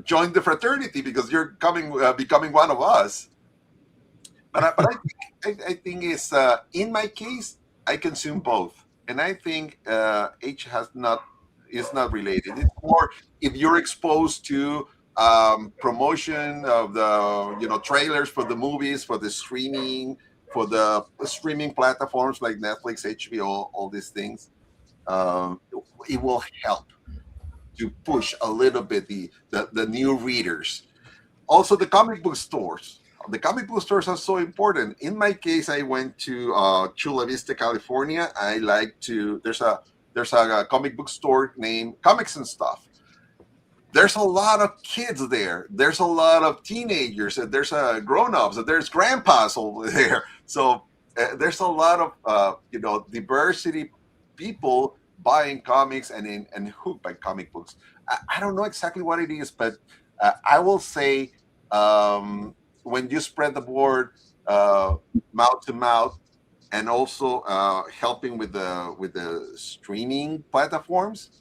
Speaker 3: join the fraternity because you're becoming one of us. But I think it's in my case, I consume both, and I think age is not related. It's more if you're exposed to promotion of the trailers for the movies, for the streaming platforms like Netflix, HBO, all these things. It will help to push a little bit the new readers. Also, the comic book stores. The comic book stores are so important. In my case, I went to Chula Vista, California. There's a comic book store named Comics and Stuff. There's a lot of kids there. There's a lot of teenagers. There's grown-ups. There's grandpas over there. So there's a lot of diversity, people buying comics and hooked by comic books. I don't know exactly what it is, but I will say when you spread the word mouth to mouth, and also helping with the streaming platforms,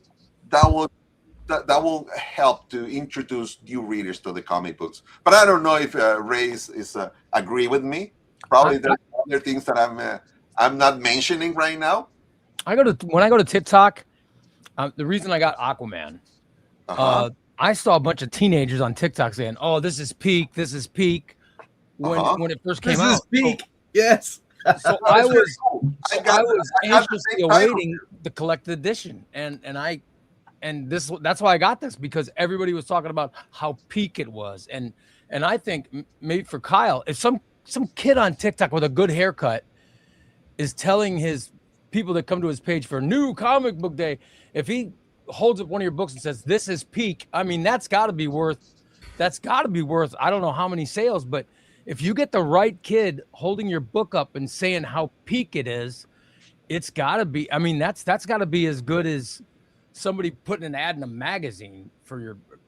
Speaker 3: that will help to introduce new readers to the comic books. But I don't know if Ray is agree with me. Probably there are other things that I'm not mentioning right now.
Speaker 5: When I go to TikTok, the reason I got Aquaman, I saw a bunch of teenagers on TikTok saying, "Oh, this is peak. This is peak." When it first came out,
Speaker 1: this is peak. Yes.
Speaker 5: So I was anxiously awaiting the collected edition, and that's why I got this, because everybody was talking about how peak it was, and I think maybe for Kyle, if some kid on TikTok with a good haircut is telling his people that come to his page for new comic book day, if he holds up one of your books and says this is peak, I mean that's got to be worth I don't know how many sales, but if you get the right kid holding your book up and saying how peak it is, it's got to be. I mean, that's got to be as good as somebody putting an ad in a magazine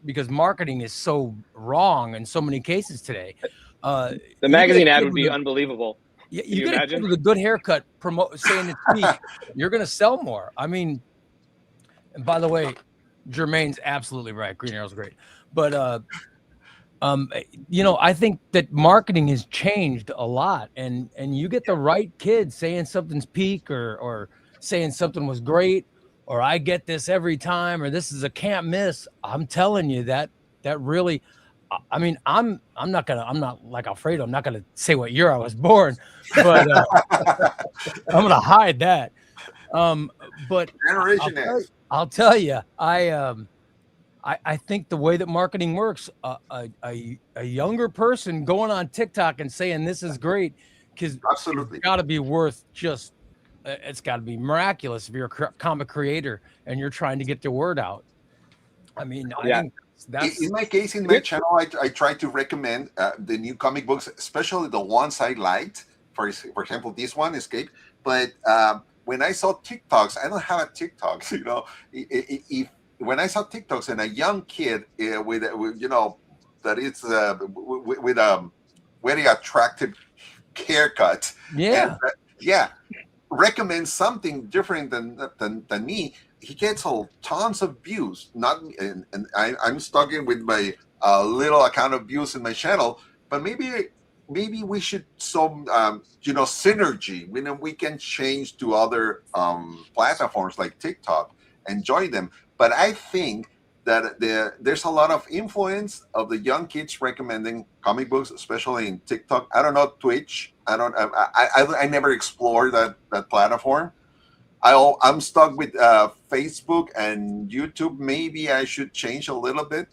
Speaker 5: because marketing is so wrong in so many cases today.
Speaker 2: The magazine ad would be unbelievable.
Speaker 5: Yeah, you get a kid with a good haircut saying it's peak, you're going to sell more. I mean, and by the way, Jermaine's absolutely right. Green Arrow's great, but I think that marketing has changed a lot, and you get the right kid saying something's peak or saying something was great, or I get this every time, or this is a can't miss. I'm telling you that really, I mean, I'm not like Alfredo. I'm not gonna say what year I was born, but I'm gonna hide that. But
Speaker 3: Generation X.
Speaker 5: I'll tell you, I think the way that marketing works, a younger person going on TikTok and saying this is great, because
Speaker 3: absolutely
Speaker 5: it's got to be worth it's got to be miraculous if you're a comic creator and you're trying to get the word out. I mean, I think that's
Speaker 3: in my case, in my channel, I try to recommend the new comic books, especially the ones I liked. For example, this one, Escape. But when I saw TikToks, I don't have a TikTok, when I saw TikToks and a young kid with that it's with a very attractive haircut.
Speaker 5: Yeah.
Speaker 3: And, yeah, recommends something different than me. He gets tons of views. And I'm stuck in with my little account of views in my channel, but maybe we should some synergy. We can change to other platforms like TikTok and join them. But I think that there's a lot of influence of the young kids recommending comic books, especially in TikTok. I don't know Twitch. I never explored that platform. I'm stuck with Facebook and YouTube. Maybe I should change a little bit.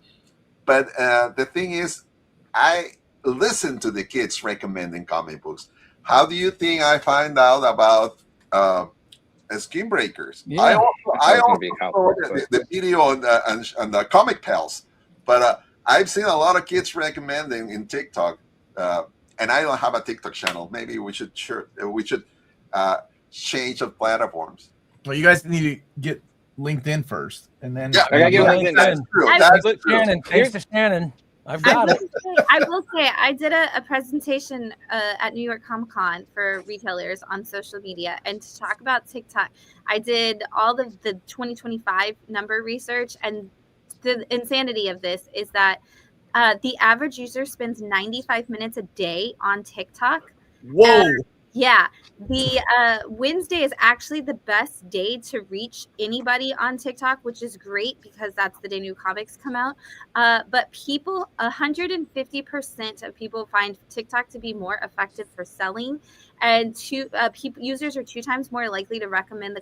Speaker 3: But the thing is, I listen to the kids recommending comic books. How do you think I find out about Skin Breakers?
Speaker 5: Yeah.
Speaker 3: I also saw the video on the Comic Pals, but I've seen a lot of kids recommending in TikTok, and I don't have a TikTok channel. Maybe we should change of platforms.
Speaker 1: Well, you guys need to get LinkedIn first, and then
Speaker 2: I gotta get LinkedIn.
Speaker 3: That's true.
Speaker 5: That's Shannon. Thanks to Shannon. I've got it.
Speaker 4: I will say I did a presentation at New York Comic Con for retailers on social media, and to talk about TikTok, I did all of the 2025 number research, and the insanity of this is that the average user spends 95 minutes a day on TikTok.
Speaker 1: Whoa.
Speaker 4: Yeah, the Wednesday is actually the best day to reach anybody on TikTok, which is great because that's the day new comics come out. But 150% of people find TikTok to be more effective for selling, and users are 2 times more likely to recommend the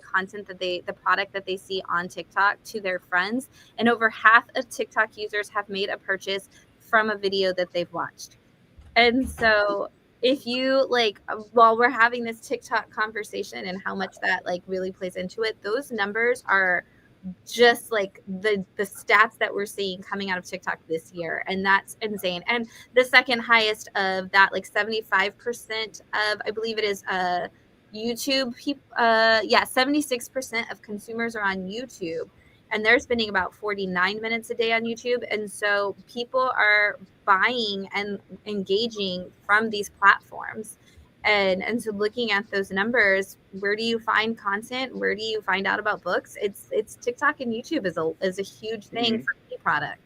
Speaker 4: product that they see on TikTok to their friends, and over half of TikTok users have made a purchase from a video that they've watched. And so, if you while we're having this TikTok conversation and how much that really plays into it, those numbers are just the stats that we're seeing coming out of TikTok this year, and that's insane. And the second highest of that, 75% of, I believe it is YouTube people, 76% of consumers are on YouTube, and they're spending about 49 minutes a day on YouTube. And so people are buying and engaging from these platforms. And so looking at those numbers, where do you find content? Where do you find out about books? It's TikTok and YouTube is a huge thing for any product.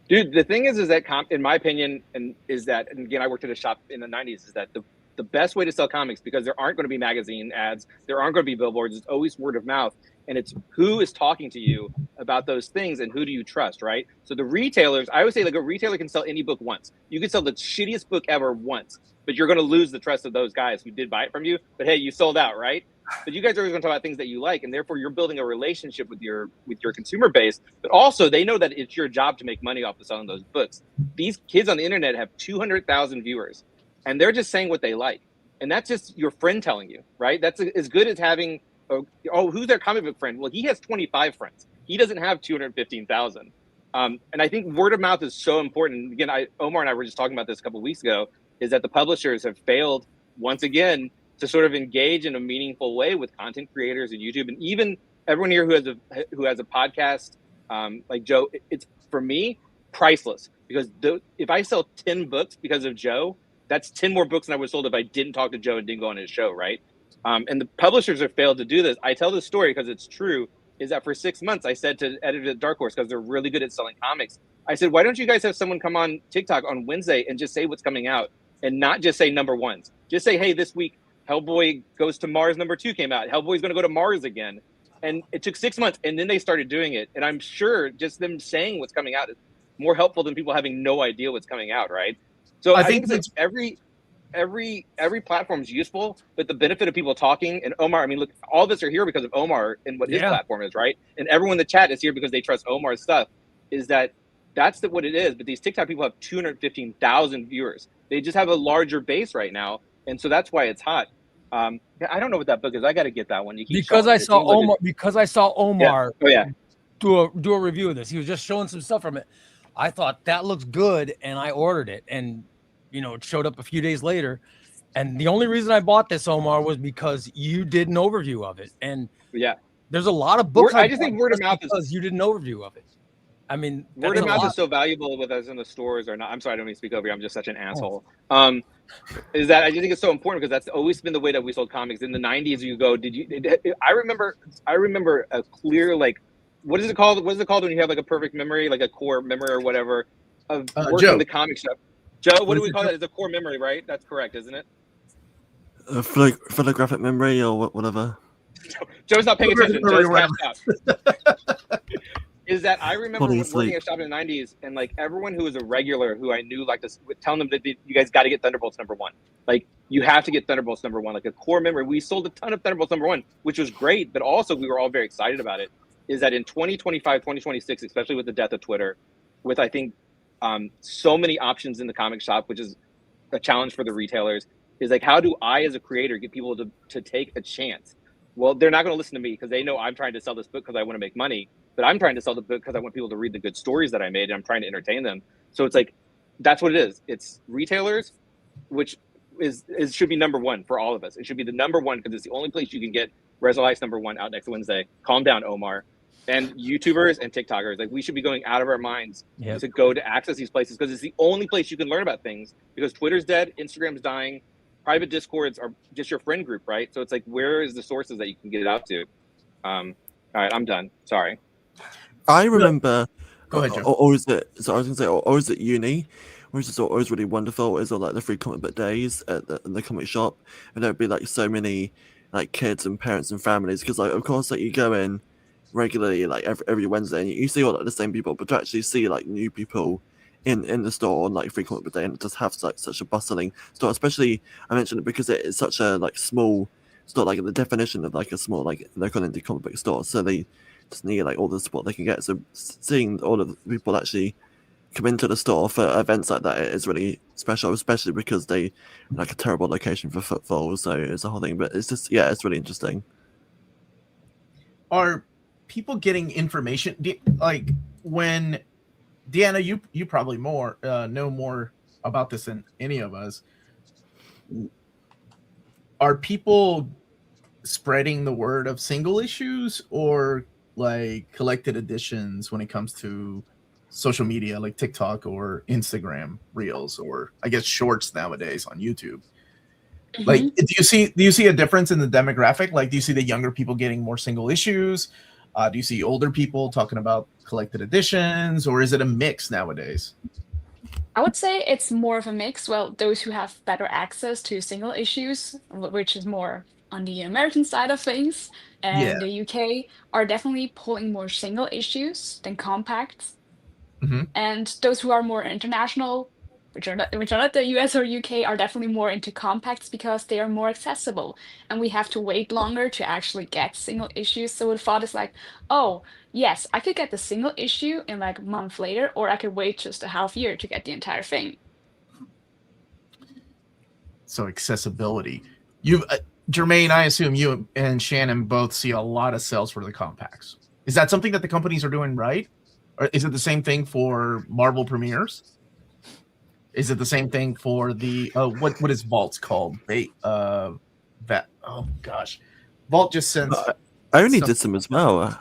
Speaker 2: Dude, the thing is that in my opinion, and again, I worked at a shop in the 90s, is that the best way to sell comics, because there aren't going to be magazine ads, there aren't going to be billboards, it's always word of mouth. And it's who is talking to you about those things and who do you trust, right? So the retailers, I always say a retailer can sell any book once. You can sell the shittiest book ever once, but you're going to lose the trust of those guys who did buy it from you. But hey, you sold out, right? But you guys are always going to talk about things that you like, and therefore you're building a relationship with your consumer base. But also they know that it's your job to make money off of selling those books. These kids on the internet have 200,000 viewers, and they're just saying what they like. And that's just your friend telling you, right? That's as good as having, who's their comic book friend? Well, he has 25 friends. He doesn't have 215,000. And I think word of mouth is so important. Again, Omar and I were just talking about this a couple of weeks ago, is that the publishers have failed once again to sort of engage in a meaningful way with content creators and YouTube, and even everyone here who has a podcast, like Joe. It's, for me, priceless, because if I sell 10 books because of Joe, that's 10 more books than I would have sold if I didn't talk to Joe and didn't go on his show, right? And the publishers have failed to do this. I tell this story because it's true, is that for 6 months, I said to editors at Dark Horse, because they're really good at selling comics, I said, why don't you guys have someone come on TikTok on Wednesday and just say what's coming out, and not just say number ones. Just say, hey, this week, Hellboy Goes to Mars #2 came out. Hellboy's going to go to Mars again. And it took 6 months, and then they started doing it. And I'm sure just them saying what's coming out is more helpful than people having no idea what's coming out, right? So I think that every platform is useful, but the benefit of people talking, and Omar, I mean, look, all of us are here because of Omar and what his platform is, right? And everyone in the chat is here because they trust Omar's stuff. That's what it is. But these TikTok people have 215,000 viewers. They just have a larger base right now, and so that's why it's hot. I don't know what that book is. I got to get that one.
Speaker 5: Because I saw Omar do a review of this. He was just showing some stuff from it. I thought that looks good, and I ordered it, and it showed up a few days later. And the only reason I bought this, Omar, was because you did an overview of it. And there's a lot of books.
Speaker 2: I just think word of mouth
Speaker 5: because you did an overview of it. I mean,
Speaker 2: word
Speaker 5: that's
Speaker 2: of
Speaker 5: a
Speaker 2: mouth
Speaker 5: lot.
Speaker 2: is so valuable with us in the stores or not. I'm sorry, I don't mean to speak over you. I'm just such an asshole. Is that I just think it's so important because that's always been the way that we sold comics. In the 90s, you go, I remember a clear, like, what is it called? What is it called when you have like a perfect memory, like a core memory or whatever of working
Speaker 1: Joe.
Speaker 2: the comic shop? Joe, what
Speaker 1: What
Speaker 2: do
Speaker 1: is
Speaker 2: we
Speaker 1: it,
Speaker 2: call
Speaker 1: Joe?
Speaker 2: that? It's a core memory, right? That's correct, isn't it?
Speaker 7: Photographic memory or whatever.
Speaker 2: Joe's not paying attention. Joe's
Speaker 1: Whatever.
Speaker 2: cashed out. Is that I remember
Speaker 7: Falling
Speaker 2: working
Speaker 7: asleep.
Speaker 2: at shop in the 90s and like everyone who was a regular who I knew like this telling them that you guys got to get Thunderbolts #1. Like you have to get Thunderbolts #1, like a core memory. We sold a ton of Thunderbolts #1, which was great, but also we were all very excited about it. Is that in 2025, 2026, especially with the death of Twitter, with I think so many options in the comic shop, which is a challenge for the retailers, is like how do I as a creator get people to take a chance? Well, they're not going to listen to me because they know I'm trying to sell this book because I want to make money. But I'm trying to sell the book because I want people to read the good stories that I made, and I'm trying to entertain them. So it's like, that's what it is. It's retailers, which is should be #1 for all of us. It should be the #1 because it's the only place you can get Resilice #1 out next Wednesday. Calm down, Omar. And YouTubers and TikTokers, like we should be going out of our minds to go to access these places because it's the only place you can learn about things. Because Twitter's dead, Instagram's dying, private Discords are just your friend group, right? So it's like, where is the sources that you can get it out to? All right, I'm done. Sorry.
Speaker 7: I remember,
Speaker 1: Go ahead, Joe.
Speaker 7: or is it? So I was gonna say, or is it uni? Which is always really wonderful. Is all like the free comic book days at the comic shop, and there'd be like so many like kids and parents and families because like of course like you go in regularly like every Wednesday and you see all like the same people, but to actually see like new people in the store on like free comic book day and it just have like such a bustling store. Especially I mentioned it because it is such a like small store, like the definition of like a small like local indie comic book store. So they just need like all the support they can get. So seeing all of the people actually come into the store for events like that is really special, especially because they like a terrible location for footfall. So it's a whole thing, but it's just it's really interesting.
Speaker 1: Are people getting information like when Deanna, you probably know more about this than any of us. Are people spreading the word of single issues or like collected editions when it comes to social media like TikTok or Instagram Reels or I guess shorts nowadays on YouTube? Like, do you see a difference in the demographic? Like, do you see the younger people getting more single issues? Do you see older people talking about collected editions, or is it a mix nowadays?
Speaker 6: I would say it's more of a mix. Well, those who have better access to single issues, which is more on the American side of things,
Speaker 1: Yeah.
Speaker 6: and the UK are definitely pulling more single issues than compacts.
Speaker 1: Mhm.
Speaker 6: And those who are more international, which are not the US or UK, are definitely more into compacts because they are more accessible. And we have to wait longer to actually get single issues. So the thought is like, oh, yes, I could get the single issue in like a month later, or I could wait just a half year to get the entire thing.
Speaker 1: So accessibility. You, Jermaine, I assume you and Shannon both see a lot of sales for the compacts. Is that something that the companies are doing right? Or is it the same thing for Marvel premieres? Is it the same thing for the what is Vault's called? Oh gosh, Vault just sent.
Speaker 7: I only did some as well.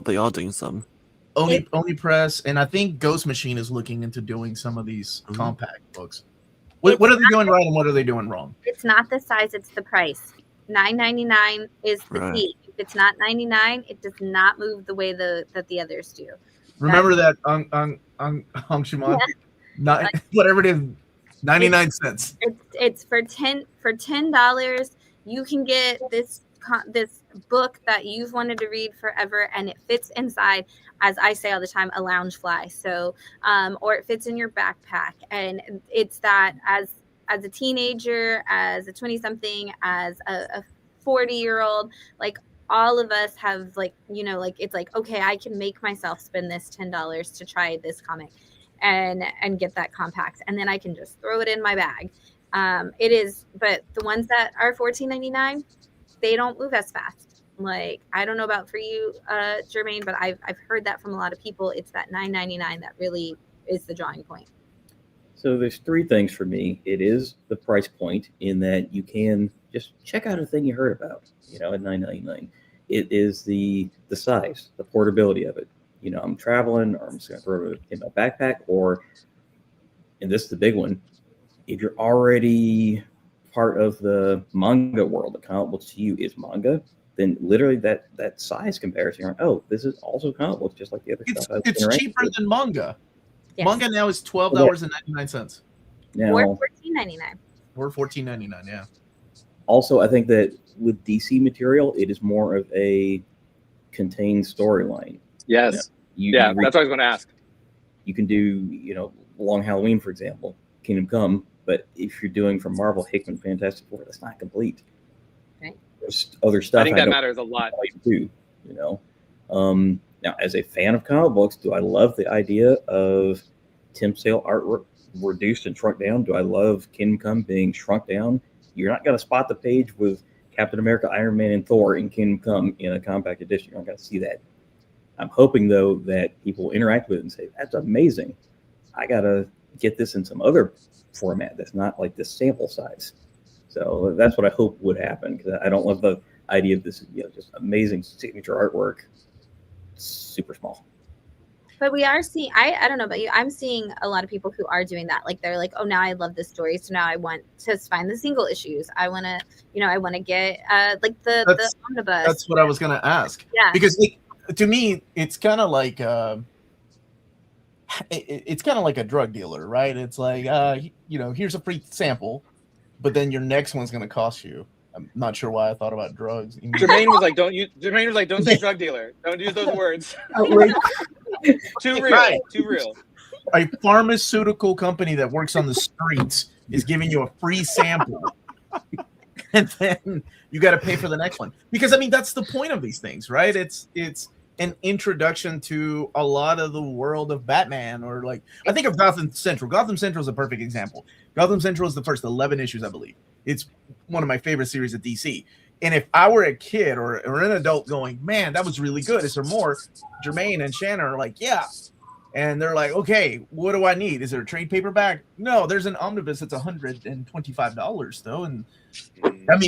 Speaker 7: They are doing some.
Speaker 1: Oni Press, and I think Ghost Machine is looking into doing some of these compact books. What are they doing right and what are they doing wrong?
Speaker 4: It's not the size; it's the price. $9.99 is the key. If it's not $99, it does not move the way that the others do.
Speaker 1: Remember that on Hong Shimon, whatever it is, 99 cents.
Speaker 4: It's for $10. You can get this book that you've wanted to read forever, and it fits inside, as I say all the time, a lounge fly. So, or it fits in your backpack, and it's that as a teenager, as a 20-something, as a 40-year-old, like all of us have like, like it's like, okay, I can make myself spend this $10 to try this comic and get that compact, and then I can just throw it in my bag. It is, but the ones that are $14.99, they don't move as fast. Like, I don't know about for you, Jermaine, but I've heard that from a lot of people. It's that $9.99 that really is the drawing point.
Speaker 9: So there's three things for me. It is the price point in that you can just check out a thing you heard about, at $9.99. It is the size, the portability of it. I'm traveling, or I'm just going to throw it in my backpack, or, and this is the big one, if you're already part of the manga world, the comic books to you is manga, then literally that size comparison, you're like, oh, this is also comic books, just like the other stuff.
Speaker 1: It's cheaper than manga.
Speaker 4: Yes.
Speaker 1: Manga now is $12.99.
Speaker 9: Now,
Speaker 4: Or $14.99.
Speaker 1: Or $14.99, yeah.
Speaker 9: Also, I think that with DC material, it is more of a contained storyline.
Speaker 2: Yes.
Speaker 9: Yeah,
Speaker 2: that's what I was going to ask.
Speaker 9: You can do, Long Halloween, for example, Kingdom Come, but if you're doing from Marvel, Hickman, Fantastic Four, that's not complete.
Speaker 4: Right.
Speaker 9: There's other stuff.
Speaker 2: I think that matters a lot.
Speaker 9: Too, Now, as a fan of comic books, do I love the idea of Tim Sale artwork reduced and shrunk down? Do I love Kingdom Come being shrunk down? You're not going to spot the page with Captain America, Iron Man, and Thor in Kingdom Come in a compact edition. You're not going to see that. I'm hoping, though, that people interact with it and say, that's amazing. I got to get this in some other format that's not like this sample size. So that's what I hope would happen, because I don't love the idea of this, just amazing signature artwork, super small.
Speaker 4: But we are seeing, I don't know about you, I'm seeing a lot of people who are doing that. Like, they're like, oh, now I love this story, so now I want to find the single issues. I want to, I want to get like the omnibus.
Speaker 1: That's what I was going to ask.
Speaker 4: Yeah.
Speaker 1: Because to me, it's kind of like it's kind of like a drug dealer, right? It's like, here's a free sample, but then your next one's going to cost you. I'm not sure why I thought about drugs.
Speaker 2: Jermaine was like, don't say drug dealer. Don't use those words. Too real.
Speaker 1: Right.
Speaker 2: Too real.
Speaker 1: A pharmaceutical company that works on the streets is giving you a free sample. And then you got to pay for the next one. Because, that's the point of these things, right? It's an introduction to a lot of the world of Batman, or I think of Gotham Central. Gotham Central is a perfect example. Gotham Central is the first 11 issues, I believe. It's one of my favorite series at DC. And if I were a kid or an adult going, man, that was really good, is there more? Jermaine and Shannon are like, yeah. And they're like, okay, what do I need? Is there a trade paperback? No, there's an omnibus that's $125 though. And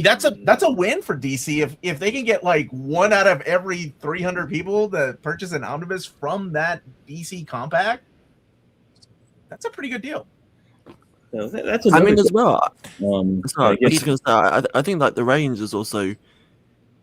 Speaker 1: that's a win for DC. If they can get one out of every 300 people that purchase an omnibus from that DC compact, that's a pretty good deal.
Speaker 9: So that's
Speaker 7: as well.
Speaker 9: I
Speaker 7: I think the range is also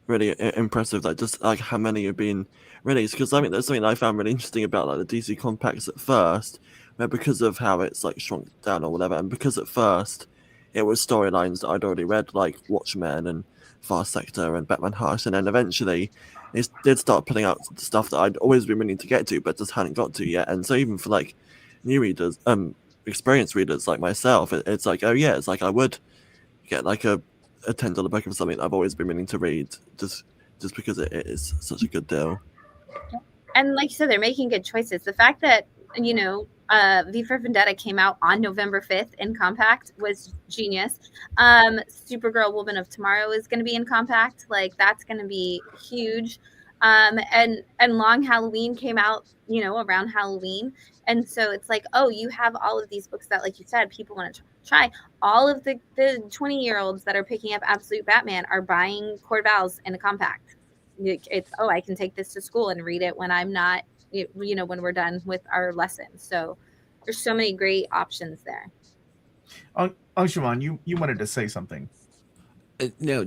Speaker 7: really impressive. Just how many have been released. Because there's something I found really interesting about the DC compacts at first, where because of how it's shrunk down or whatever, and because at first it was storylines that I'd already read, like Watchmen and Far Sector and Batman Hush, and then eventually it did start putting out stuff that I'd always been meaning to get to, but just hadn't got to yet. And so even for new readers, experienced readers like myself, it's oh yeah, it's I would get a $10 book of something that I've always been meaning to read, just because it is such a good deal.
Speaker 4: And like you said, they're making good choices. The fact that V for Vendetta came out on November 5th in compact was genius. Supergirl Woman of Tomorrow is going to be in compact. That's going to be huge. And Long Halloween came out, around Halloween. And so it's you have all of these books that, like you said, people want to try. All of the 20-year-olds that are picking up Absolute Batman are buying Corval's in a compact. It's, I can take this to school and read it when I'm not, when we're done with our lessons. So there's so many great options there.
Speaker 1: Anshuman, you wanted to say something.
Speaker 8: No,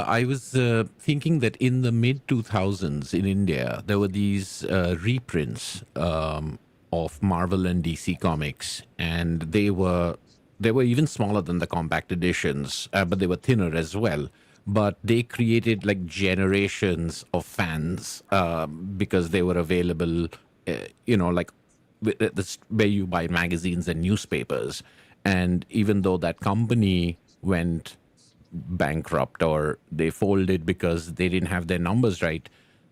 Speaker 8: I was thinking that in the mid 2000s in India, there were these reprints of Marvel and DC comics, and they were even smaller than the compact editions, but they were thinner as well. But they created generations of fans because they were available, where you buy magazines and newspapers. And even though that company went bankrupt or they folded because they didn't have their numbers right,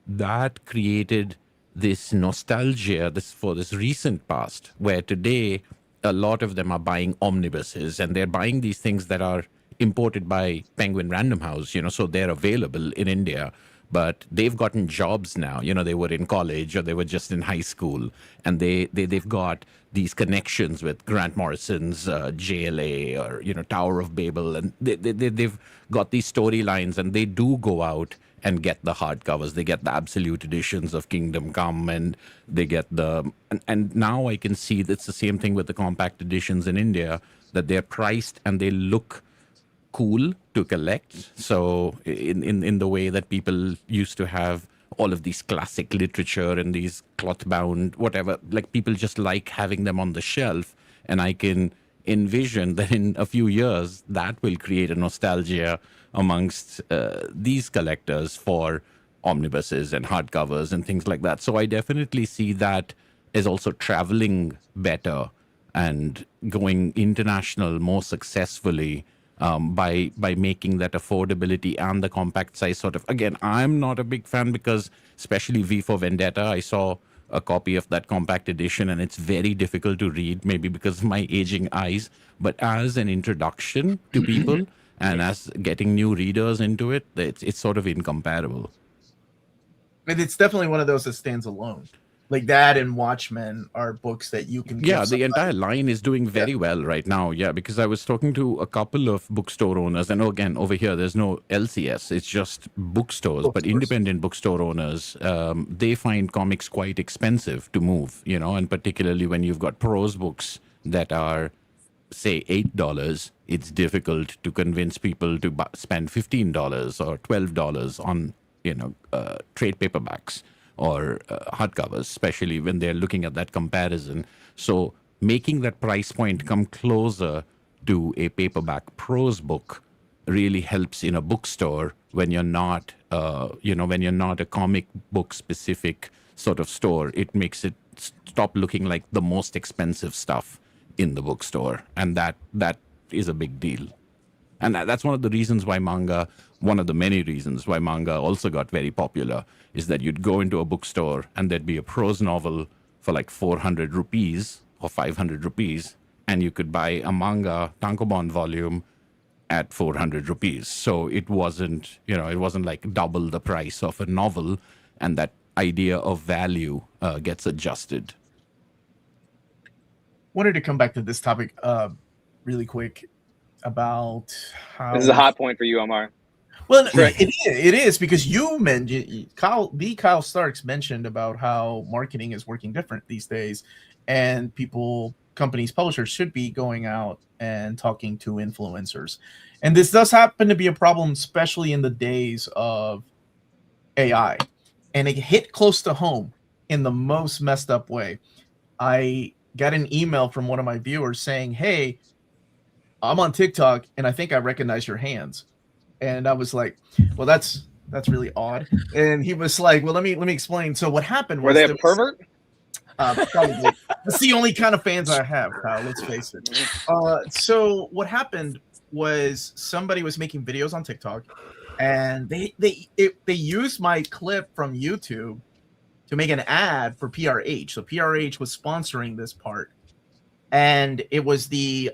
Speaker 8: that created this nostalgia for this recent past, where today a lot of them are buying omnibuses, and they're buying these things that are imported by Penguin Random House, so they're available in India. but they've gotten jobs now. They were in college or they were just in high school, and they've got these connections with Grant Morrison's JLA or Tower of Babel, and they've got these storylines, and they do go out and get the hardcovers. They get the absolute editions of Kingdom Come, and they get and now I can see that's the same thing with the compact editions in India, that they're priced and they look cool to collect. So in the way that people used to have all of these classic literature and these cloth bound whatever, like people just like having them on the shelf, and I can envision that in a few years that will create a nostalgia amongst these collectors for omnibuses and hardcovers and things like that. So I definitely see that as also traveling better and going international more successfully by making that affordability and the compact size sort of. Again, I'm not a big fan because especially V for Vendetta, I saw a copy of that compact edition and it's very difficult to read, maybe because of my aging eyes, but as an introduction to people and as getting new readers into it, it's sort of incomparable.
Speaker 1: And it's definitely one of those that stands alone. Like that and Watchmen are books that you can.
Speaker 8: Yeah, the entire line is doing very well right now. Yeah, because I was talking to a couple of bookstore owners, and again, over here, there's no LCS. It's just bookstores, but independent bookstore owners, they find comics quite expensive to move, and particularly when you've got prose books that are, say, $8, it's difficult to convince people to spend $15 or $12 on, trade paperbacks or hardcovers, especially when they're looking at that comparison. So making that price point come closer to a paperback prose book really helps in a bookstore when you're not, when you're not a comic book specific sort of store. It makes it stop looking like the most expensive stuff in the bookstore, and that is a big deal. And that's one of the reasons why manga, one of the many reasons why manga also got very popular, is that you'd go into a bookstore and there'd be a prose novel for like 400 rupees or 500 rupees, and you could buy a manga tankobon volume at 400 rupees. So it wasn't like double the price of a novel, and that idea of value gets adjusted.
Speaker 1: Wanted to come back to this topic really quick about how
Speaker 2: this is a hot point for you, Omar.
Speaker 1: Well, it is because you mentioned Kyle Starks mentioned about how marketing is working different these days, and companies, publishers should be going out and talking to influencers. And this does happen to be a problem, especially in the days of AI. And it hit close to home in the most messed up way. I got an email from one of my viewers saying, "Hey, I'm on TikTok and I think I recognize your hands." And I was like, "Well, that's really odd." And he was like, "Well, let me explain." So what happened was,
Speaker 2: were they a pervert?
Speaker 1: Probably. That's the only kind of fans I have, Kyle. Let's face it. So what happened was somebody was making videos on TikTok, and they used my clip from YouTube to make an ad for PRH. So PRH was sponsoring this part, and it was the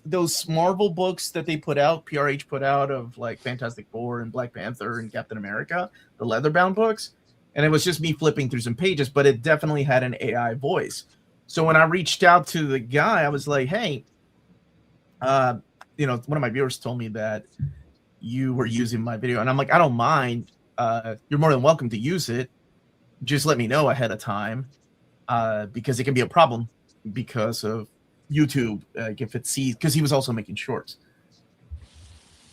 Speaker 1: those Marvel books that they put out, PRH put out, of like Fantastic Four and Black Panther and Captain America, the leather-bound books. And it was just me flipping through some pages, but it definitely had an AI voice. So when I reached out to the guy, I was like, "Hey, one of my viewers told me that you were using my video." And I'm like, "I don't mind. You're more than welcome to use it. Just let me know ahead of time, because it can be a problem because of YouTube, if it sees," because he was also making shorts.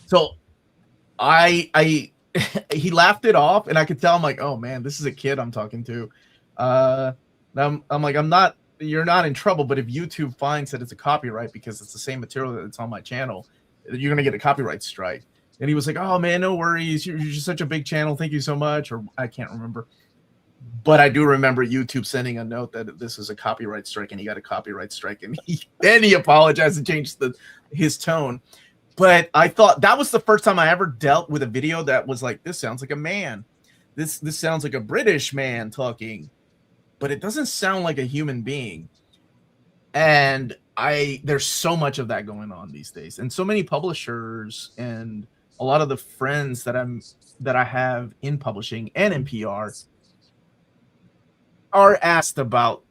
Speaker 1: So he laughed it off, and I could tell. I'm like, "Oh man, this is a kid I'm talking to." I'm like, "You're not in trouble, but if YouTube finds that it's a copyright because it's the same material that's on my channel, you're gonna get a copyright strike." And he was like, "Oh man, no worries. You're just such a big channel. Thank you so much." Or I can't remember. But I do remember YouTube sending a note that this is a copyright strike, and he got a copyright strike, and then he apologized and changed his tone. But I thought that was the first time I ever dealt with a video that was like, "This sounds like a man. This sounds like a British man talking, but it doesn't sound like a human being." And there's so much of that going on these days, and so many publishers and a lot of the friends that I have in publishing and in PR are asked about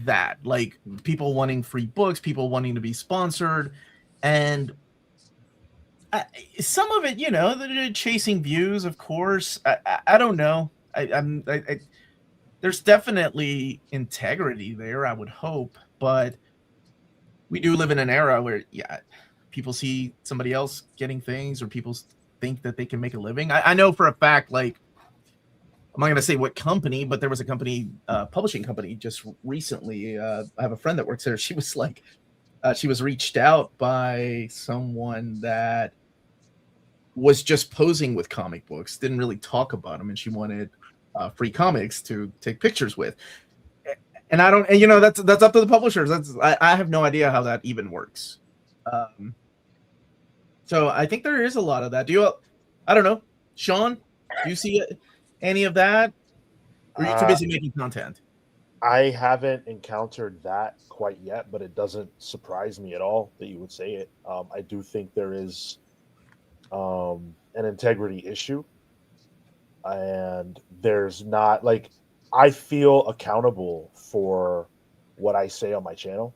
Speaker 1: that, like people wanting free books, people wanting to be sponsored, and some of it, they're chasing views, of course. I don't know. There's definitely integrity there, I would hope, but we do live in an era where, people see somebody else getting things, or people think that they can make a living. I know for a fact, like, I'm not going to say what company, but there was a company, publishing company, just recently. I have a friend that works there. She was like, she was reached out by someone that was just posing with comic books, didn't really talk about them, and she wanted free comics to take pictures with. And I don't, and that's up to the publishers. I have no idea how that even works. So I think there is a lot of that. I don't know, Sean, do you see any of that? Or are you too busy making content?
Speaker 10: I haven't encountered that quite yet, but it doesn't surprise me at all that you would say it. I do think there is an integrity issue, and there's not, like, I feel accountable for what I say on my channel.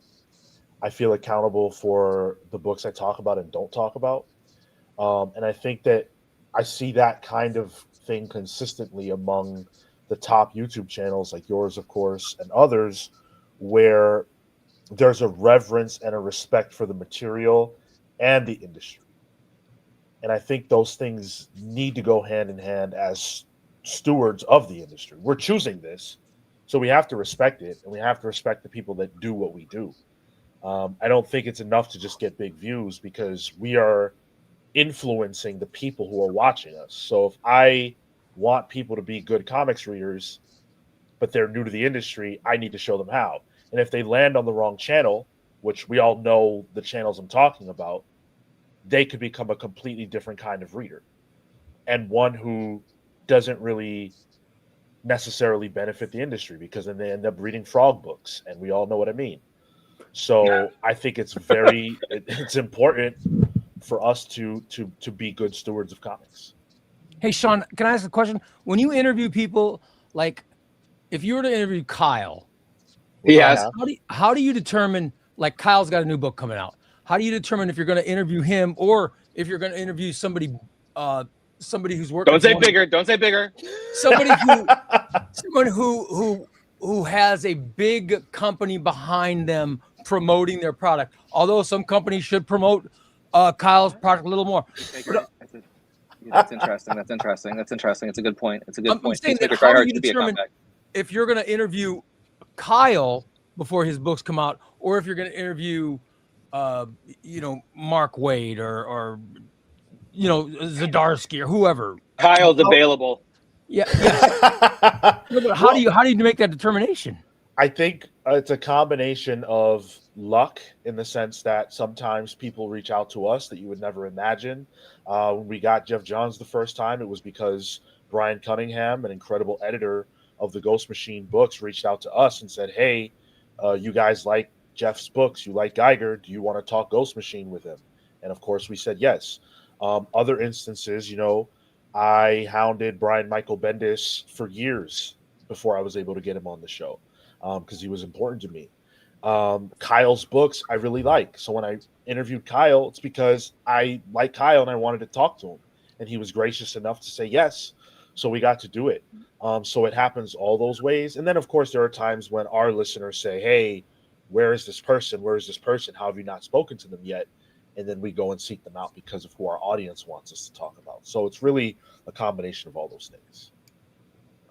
Speaker 10: I feel accountable for the books I talk about and don't talk about. And I think that I see that kind of thing consistently among the top YouTube channels like yours, of course, and others, where there's a reverence and a respect for the material and the industry. And I think those things need to go hand in hand as stewards of the industry. We're choosing this, so we have to respect it, and we have to respect the people that do what we do. I don't think it's enough to just get big views, because we are influencing the people who are watching us. So if I want people to be good comics readers, but they're new to the industry, I need to show them how. And if they land on the wrong channel, which we all know the channels I'm talking about, they could become a completely different kind of reader, and one who doesn't really necessarily benefit the industry, because then they end up reading frog books, and we all know what I mean. So I think it's it's important for us to be good stewards of comics.
Speaker 5: Hey, Sean, can I ask a question? When you interview people, like if you were to interview Kyle,
Speaker 2: Yes.
Speaker 5: How do you determine, like Kyle's got a new book coming out, how do you determine if you're going to interview him or if you're going to interview somebody who's working?
Speaker 2: Don't say bigger. Don't say bigger.
Speaker 5: Someone who has a big company behind them promoting their product. Although some companies should promote Kyle's product a little more.
Speaker 2: That's interesting. That's interesting. That's interesting. It's a good point. It's a good point.
Speaker 5: Saying that, how do you determine if you're going to interview Kyle before his books come out, or if you're going to interview, Mark Waid or Zdarsky or whoever?
Speaker 2: Kyle's available.
Speaker 5: Yeah. But how do you make that determination?
Speaker 10: I think it's a combination of luck, in the sense that sometimes people reach out to us that you would never imagine. When we got Jeff Johns the first time, it was because Brian Cunningham, an incredible editor of the Ghost Machine books, reached out to us and said, hey, you guys like Jeff's books, you like Geiger, do you want to talk Ghost Machine with him? And of course we said yes. Other instances, I hounded Brian Michael Bendis for years before I was able to get him on the show, because he was important to me. Kyle's books I really like. So when I interviewed Kyle, it's because I like Kyle and I wanted to talk to him, and he was gracious enough to say yes. So we got to do it. So it happens all those ways. And then of course there are times when our listeners say, hey, where is this person? Where is this person? How have you not spoken to them yet? And then we go and seek them out because of who our audience wants us to talk about. So it's really a combination of all those things.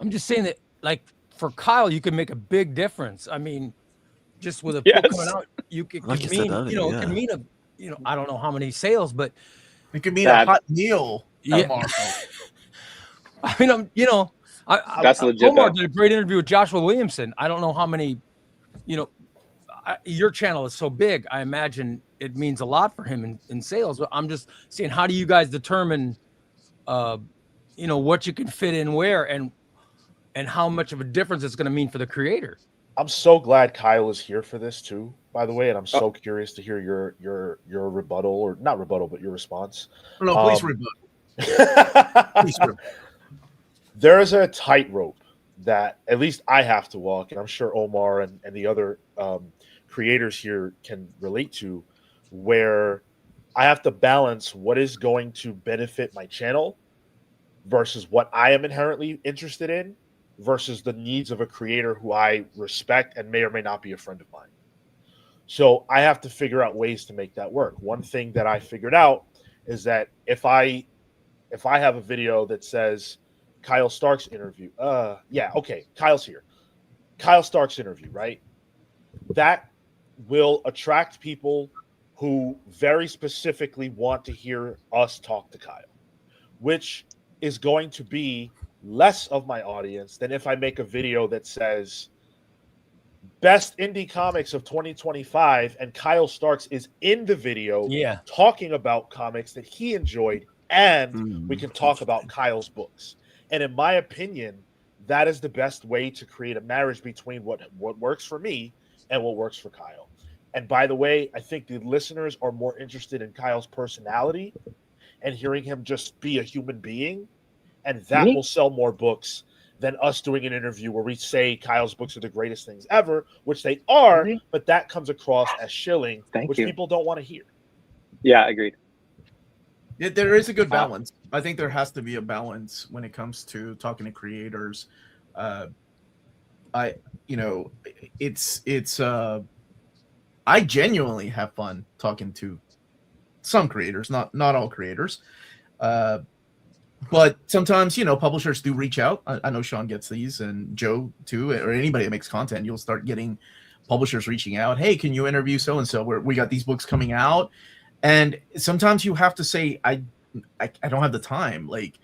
Speaker 5: I'm just saying that, like, for Kyle, you can make a big difference. I mean, just with a book coming out, it can mean I don't know how many sales, but
Speaker 1: it could mean a hot meal.
Speaker 5: Yeah. I mean,
Speaker 2: that's legit.
Speaker 5: Omar did a great interview with Joshua Williamson. I don't know how many, your channel is so big. I imagine it means a lot for him in sales. But I'm just saying, how do you guys determine, what you can fit in where and how much of a difference it's going to mean for the creator?
Speaker 10: I'm so glad Kyle is here for this too, by the way, and I'm so curious to hear your rebuttal, or not rebuttal, but your response.
Speaker 1: No, please rebut.
Speaker 10: There is a tightrope that at least I have to walk, and I'm sure Omar and the other creators here can relate to, where I have to balance what is going to benefit my channel versus what I am inherently interested in versus the needs of a creator who I respect and may or may not be a friend of mine. So I have to figure out ways to make that work. One thing that I figured out is that if I have a video that says Kyle Stark's interview, Kyle's here. Kyle Stark's interview, right? That will attract people who very specifically want to hear us talk to Kyle, which is going to be less of my audience than if I make a video that says best indie comics of 2025 and Kyle Starks is in the video talking about comics that he enjoyed, and we can talk about Kyle's books. And in my opinion, that is the best way to create a marriage between what works for me and what works for Kyle. And by the way, I think the listeners are more interested in Kyle's personality and hearing him just be a human being, and that will sell more books than us doing an interview where we say Kyle's books are the greatest things ever, which they are, but that comes across as shilling, which people don't want to hear.
Speaker 2: Yeah, agreed.
Speaker 1: There is a good balance. I think there has to be a balance when it comes to talking to creators. I genuinely have fun talking to some creators, not all creators. But sometimes, publishers do reach out. I know Sean gets these, and Joe too, or anybody that makes content. You'll start getting publishers reaching out. Hey, can you interview so-and-so? We got these books coming out. And sometimes you have to say, I don't have the time. Like,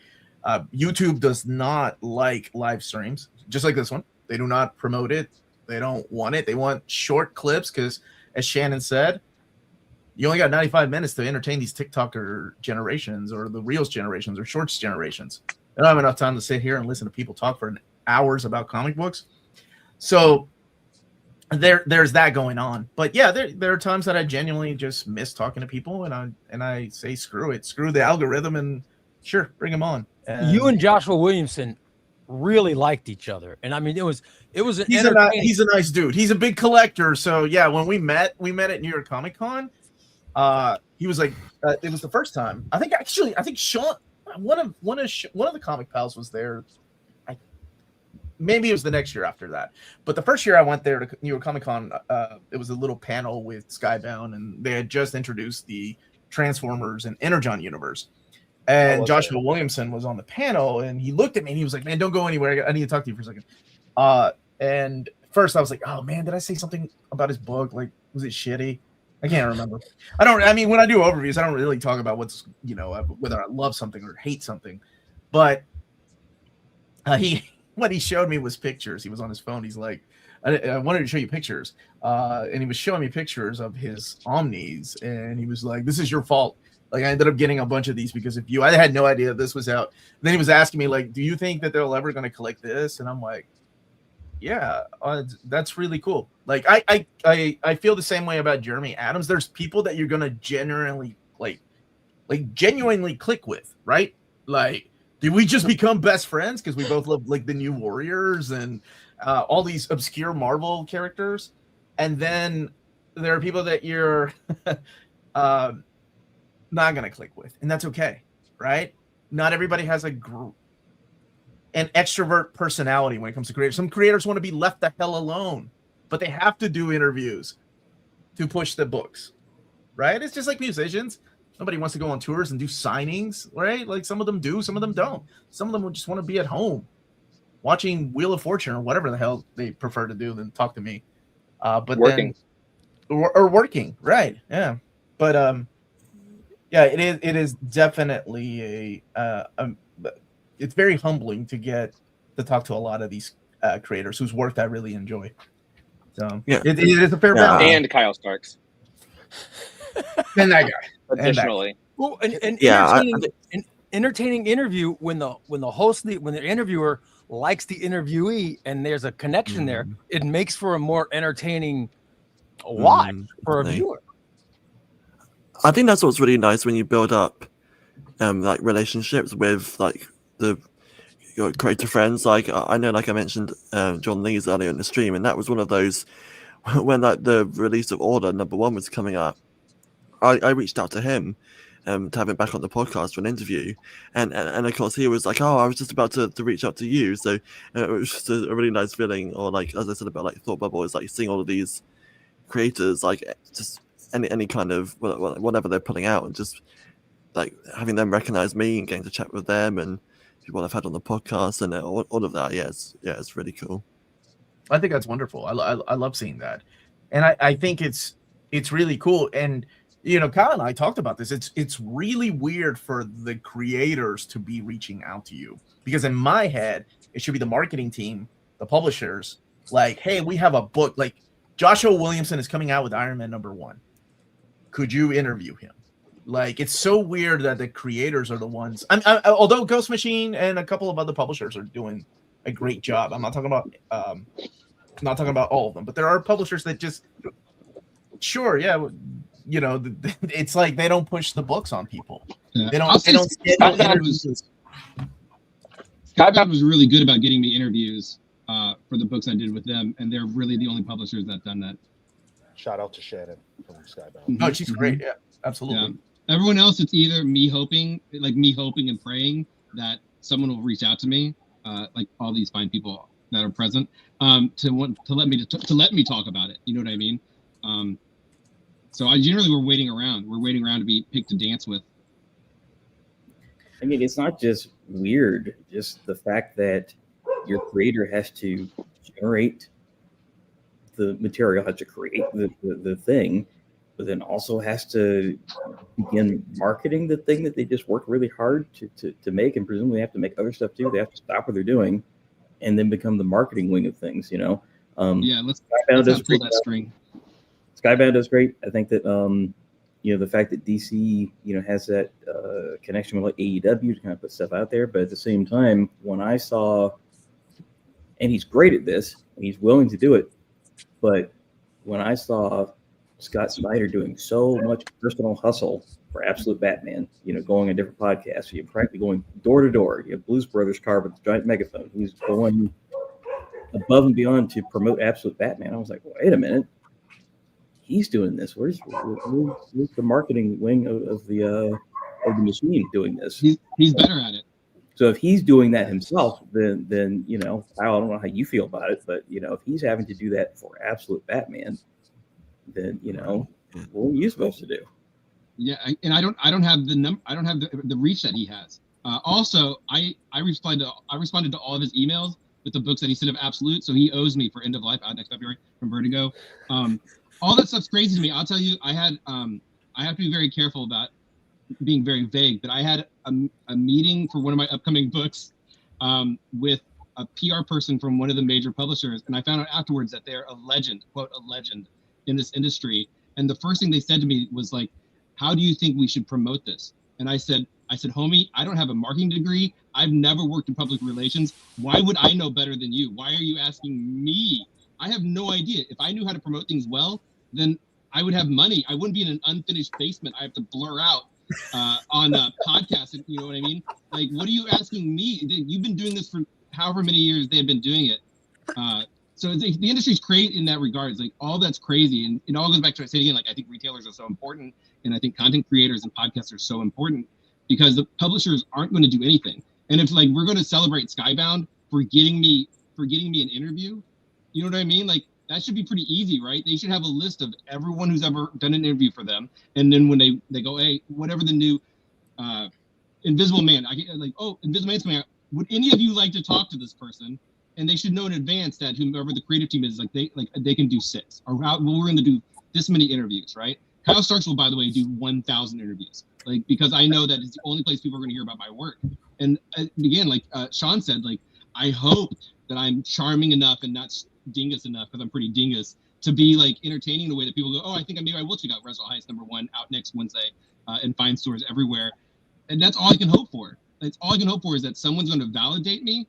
Speaker 1: YouTube does not like live streams, just like this one. They do not promote it. They don't want it. They want short clips because, as Shannon said, you only got 95 minutes to entertain these TikToker generations or the Reels generations or Shorts generations. They don't have enough time to sit here and listen to people talk for hours about comic books. So there's that going on. But yeah, there are times that I genuinely just miss talking to people, and I say screw it, screw the algorithm, and sure, bring them on.
Speaker 5: You and Joshua Williamson really liked each other, and I mean it was an
Speaker 1: he's a nice dude. He's a big collector. So yeah, when we met at New York Comic Con. He was like, it was the first time. I think Sean, one of the comic pals was there. Maybe it was the next year after that. But the first year I went there to New York Comic Con, it was a little panel with Skybound, and they had just introduced the Transformers and Energon universe. And Joshua Williamson was on the panel, and he looked at me and he was like, "Man, don't go anywhere. I need to talk to you for a second." And first I was like, "Oh man, did I say something about his book? Like, was it shitty?" I can't remember. I mean, when I do overviews, I don't really talk about what's, whether I love something or hate something. But what he showed me was pictures. He was on his phone. He's like, I wanted to show you pictures. And he was showing me pictures of his Omnis. And he was like, this is your fault. Like, I ended up getting a bunch of these because of you. I had no idea this was out. And then he was asking me, like, do you think that they're ever going to collect this? And I'm like, yeah, that's really cool. Like I feel the same way about Jeremy Adams. There's people that you're gonna genuinely genuinely click with, right? Like, did we just become best friends because we both love like the New Warriors and all these obscure Marvel characters? And then there are people that you're not gonna click with, and that's okay, right? Not everybody has an extrovert personality when it comes to creators. Some creators want to be left the hell alone, but they have to do interviews to push the books, right? It's just like musicians. Nobody wants to go on tours and do signings, right? Like, some of them do, some of them don't. Some of them would just want to be at home watching Wheel of Fortune or whatever the hell they prefer to do than talk to me. But working. Or working, right? Yeah. But yeah, it is definitely it's very humbling to get to talk to a lot of these creators whose work I really enjoy. So yeah, it is a fair balance.
Speaker 2: And Kyle Starks.
Speaker 1: And that guy.
Speaker 2: Additionally.
Speaker 5: Well, and entertaining interview when the interviewer likes the interviewee and there's a connection there, it makes for a more entertaining watch for a viewer.
Speaker 7: I think that's what's really nice when you build up like relationships with like the your creator friends. Like I know, like I mentioned John Lee's earlier in the stream, and that was one of those when like the release of Order #1 was coming up. I reached out to him to have him back on the podcast for an interview, and of course he was like, "Oh, I was just about to reach out to you." So it was just a really nice feeling. Or like as I said about like Thought Bubble, is like seeing all of these creators, like just any kind of whatever they're putting out, and just like having them recognize me and getting to chat with them and people I've had on the podcast and all of that. Yeah, it's really cool.
Speaker 1: I think that's wonderful. I love seeing that, and I think it's really cool. And you know, Kyle and I talked about this. It's really weird for the creators to be reaching out to you, because in my head it should be the marketing team, the publishers, like, hey, we have a book. Like Joshua Williamson is coming out with Iron Man #1. Could you interview him? Like, it's so weird that the creators are the ones. Although Ghost Machine and a couple of other publishers are doing a great job. I'm not talking about all of them, but there are publishers that just, sure, yeah, you know, it's like they don't push the books on people.
Speaker 11: Yeah.
Speaker 1: They don't.
Speaker 11: Skybound was really good about getting me interviews for the books I did with them, and they're really the only publishers that've done that.
Speaker 10: Shout out to Shannon from Skybound.
Speaker 11: Mm-hmm.
Speaker 1: Oh, she's great. Yeah, absolutely.
Speaker 11: Yeah. Everyone else, it's either me hoping and praying that someone will reach out to me, like all these fine people that are present, to let me talk about it. You know what I mean? So I generally we're waiting around. We're waiting around to be picked to dance with.
Speaker 9: I mean, it's not just weird, just the fact that your creator has to generate the material, has to create the thing, but then also has to begin marketing the thing that they just worked really hard to make, and presumably have to make other stuff too. They have to stop what they're doing and then become the marketing wing of things, you know?
Speaker 11: Let's pull that string.
Speaker 9: Skybound does great. I think that, you know, the fact that DC, you know, has that connection with like AEW to kind of put stuff out there. But at the same time, when I saw, and he's great at this, he's willing to do it. But when I saw Scott Snyder doing so much personal hustle for Absolute Batman, you know, going on different podcasts, you're practically going door to door. You have Blues Brothers car with the giant megaphone. He's going above and beyond to promote Absolute Batman. I was like, wait a minute. He's doing this. Where's the marketing wing of the machine doing this?
Speaker 11: He's better at it.
Speaker 9: So if he's doing that himself, then you know, I don't know how you feel about it, but you know, if he's having to do that for Absolute Batman, then you know, what are you supposed to do?
Speaker 11: Yeah, and I don't have the reach that he has. Also, I responded to all of his emails with the books that he sent of Absolute, so he owes me for End of Life out next February from Vertigo. All that stuff's crazy to me. I'll tell you, I have to be very careful about being very vague, but I had a meeting for one of my upcoming books with a PR person from one of the major publishers, and I found out afterwards that they're a legend, quote, a legend in this industry. And the first thing they said to me was like, how do you think we should promote this? And I said, homie, I don't have a marketing degree. I've never worked in public relations. Why would I know better than you? Why are you asking me? I have no idea. If I knew how to promote things well, then I would have money. I wouldn't be in an unfinished basement I have to blur out on podcasts. You know what I mean? Like, what are you asking me? You've been doing this for however many years they've been doing it. So the industry's great in that regard. It's like all that's crazy. And it all goes back to what I said again, like I think retailers are so important. And I think content creators and podcasts are so important because the publishers aren't going to do anything. And if like we're going to celebrate Skybound for getting me an interview, you know what I mean? Like that should be pretty easy, right? They should have a list of everyone who's ever done an interview for them. And then when they go, hey, whatever the new Invisible Man, I get like, oh, Invisible Man's coming out. Would any of you like to talk to this person? And they should know in advance that whoever the creative team is, they can do 6 or we're going to do this many interviews, right? Kyle Starks will, by the way, do 1,000 interviews, like because I know that it's the only place people are going to hear about my work. And again, like Sean said, like I hope that I'm charming enough and not dingus enough, because I'm pretty dingus, to be like entertaining in a way that people go, oh, I think maybe I will check out Wrestle Heights #1 out next Wednesday and find stores everywhere. And that's all I can hope for. That's all I can hope for is that someone's going to validate me,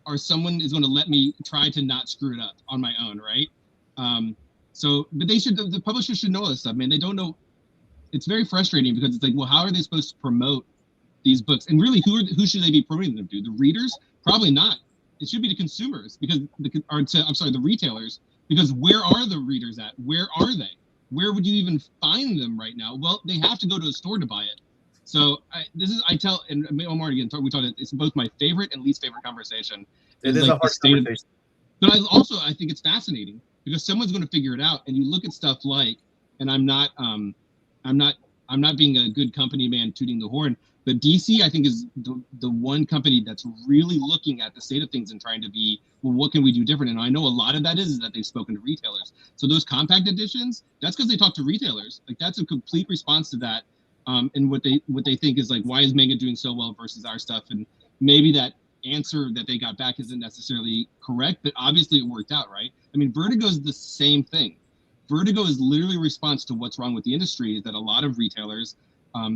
Speaker 11: or someone is going to let me try to not screw it up on my own, right? But the publishers should know this stuff, man. They don't know. It's very frustrating because it's like, well, how are they supposed to promote these books. And really, who should they be promoting them to? The readers? Probably not. It should be the consumers, because the retailers, because where are the readers at? Where are they? Where would you even find them right now? Well, they have to go to a store to buy it. So Omar, again, we talked. It's both my favorite and least favorite conversation.
Speaker 1: It is a hard conversation.
Speaker 11: But I think it's fascinating because someone's going to figure it out. And you look at stuff like, and I'm not being a good company man tooting the horn, but DC, I think, is the one company that's really looking at the state of things and trying to be, well, what can we do different? And I know a lot of that is that they've spoken to retailers. So those compact editions, that's because they talk to retailers. Like, that's a complete response to that. And what they think is like, why is Manga doing so well versus our stuff? And maybe that answer that they got back isn't necessarily correct, but obviously it worked out, right? I mean, Vertigo is the same thing. Vertigo is literally a response to what's wrong with the industry, is that a lot of retailers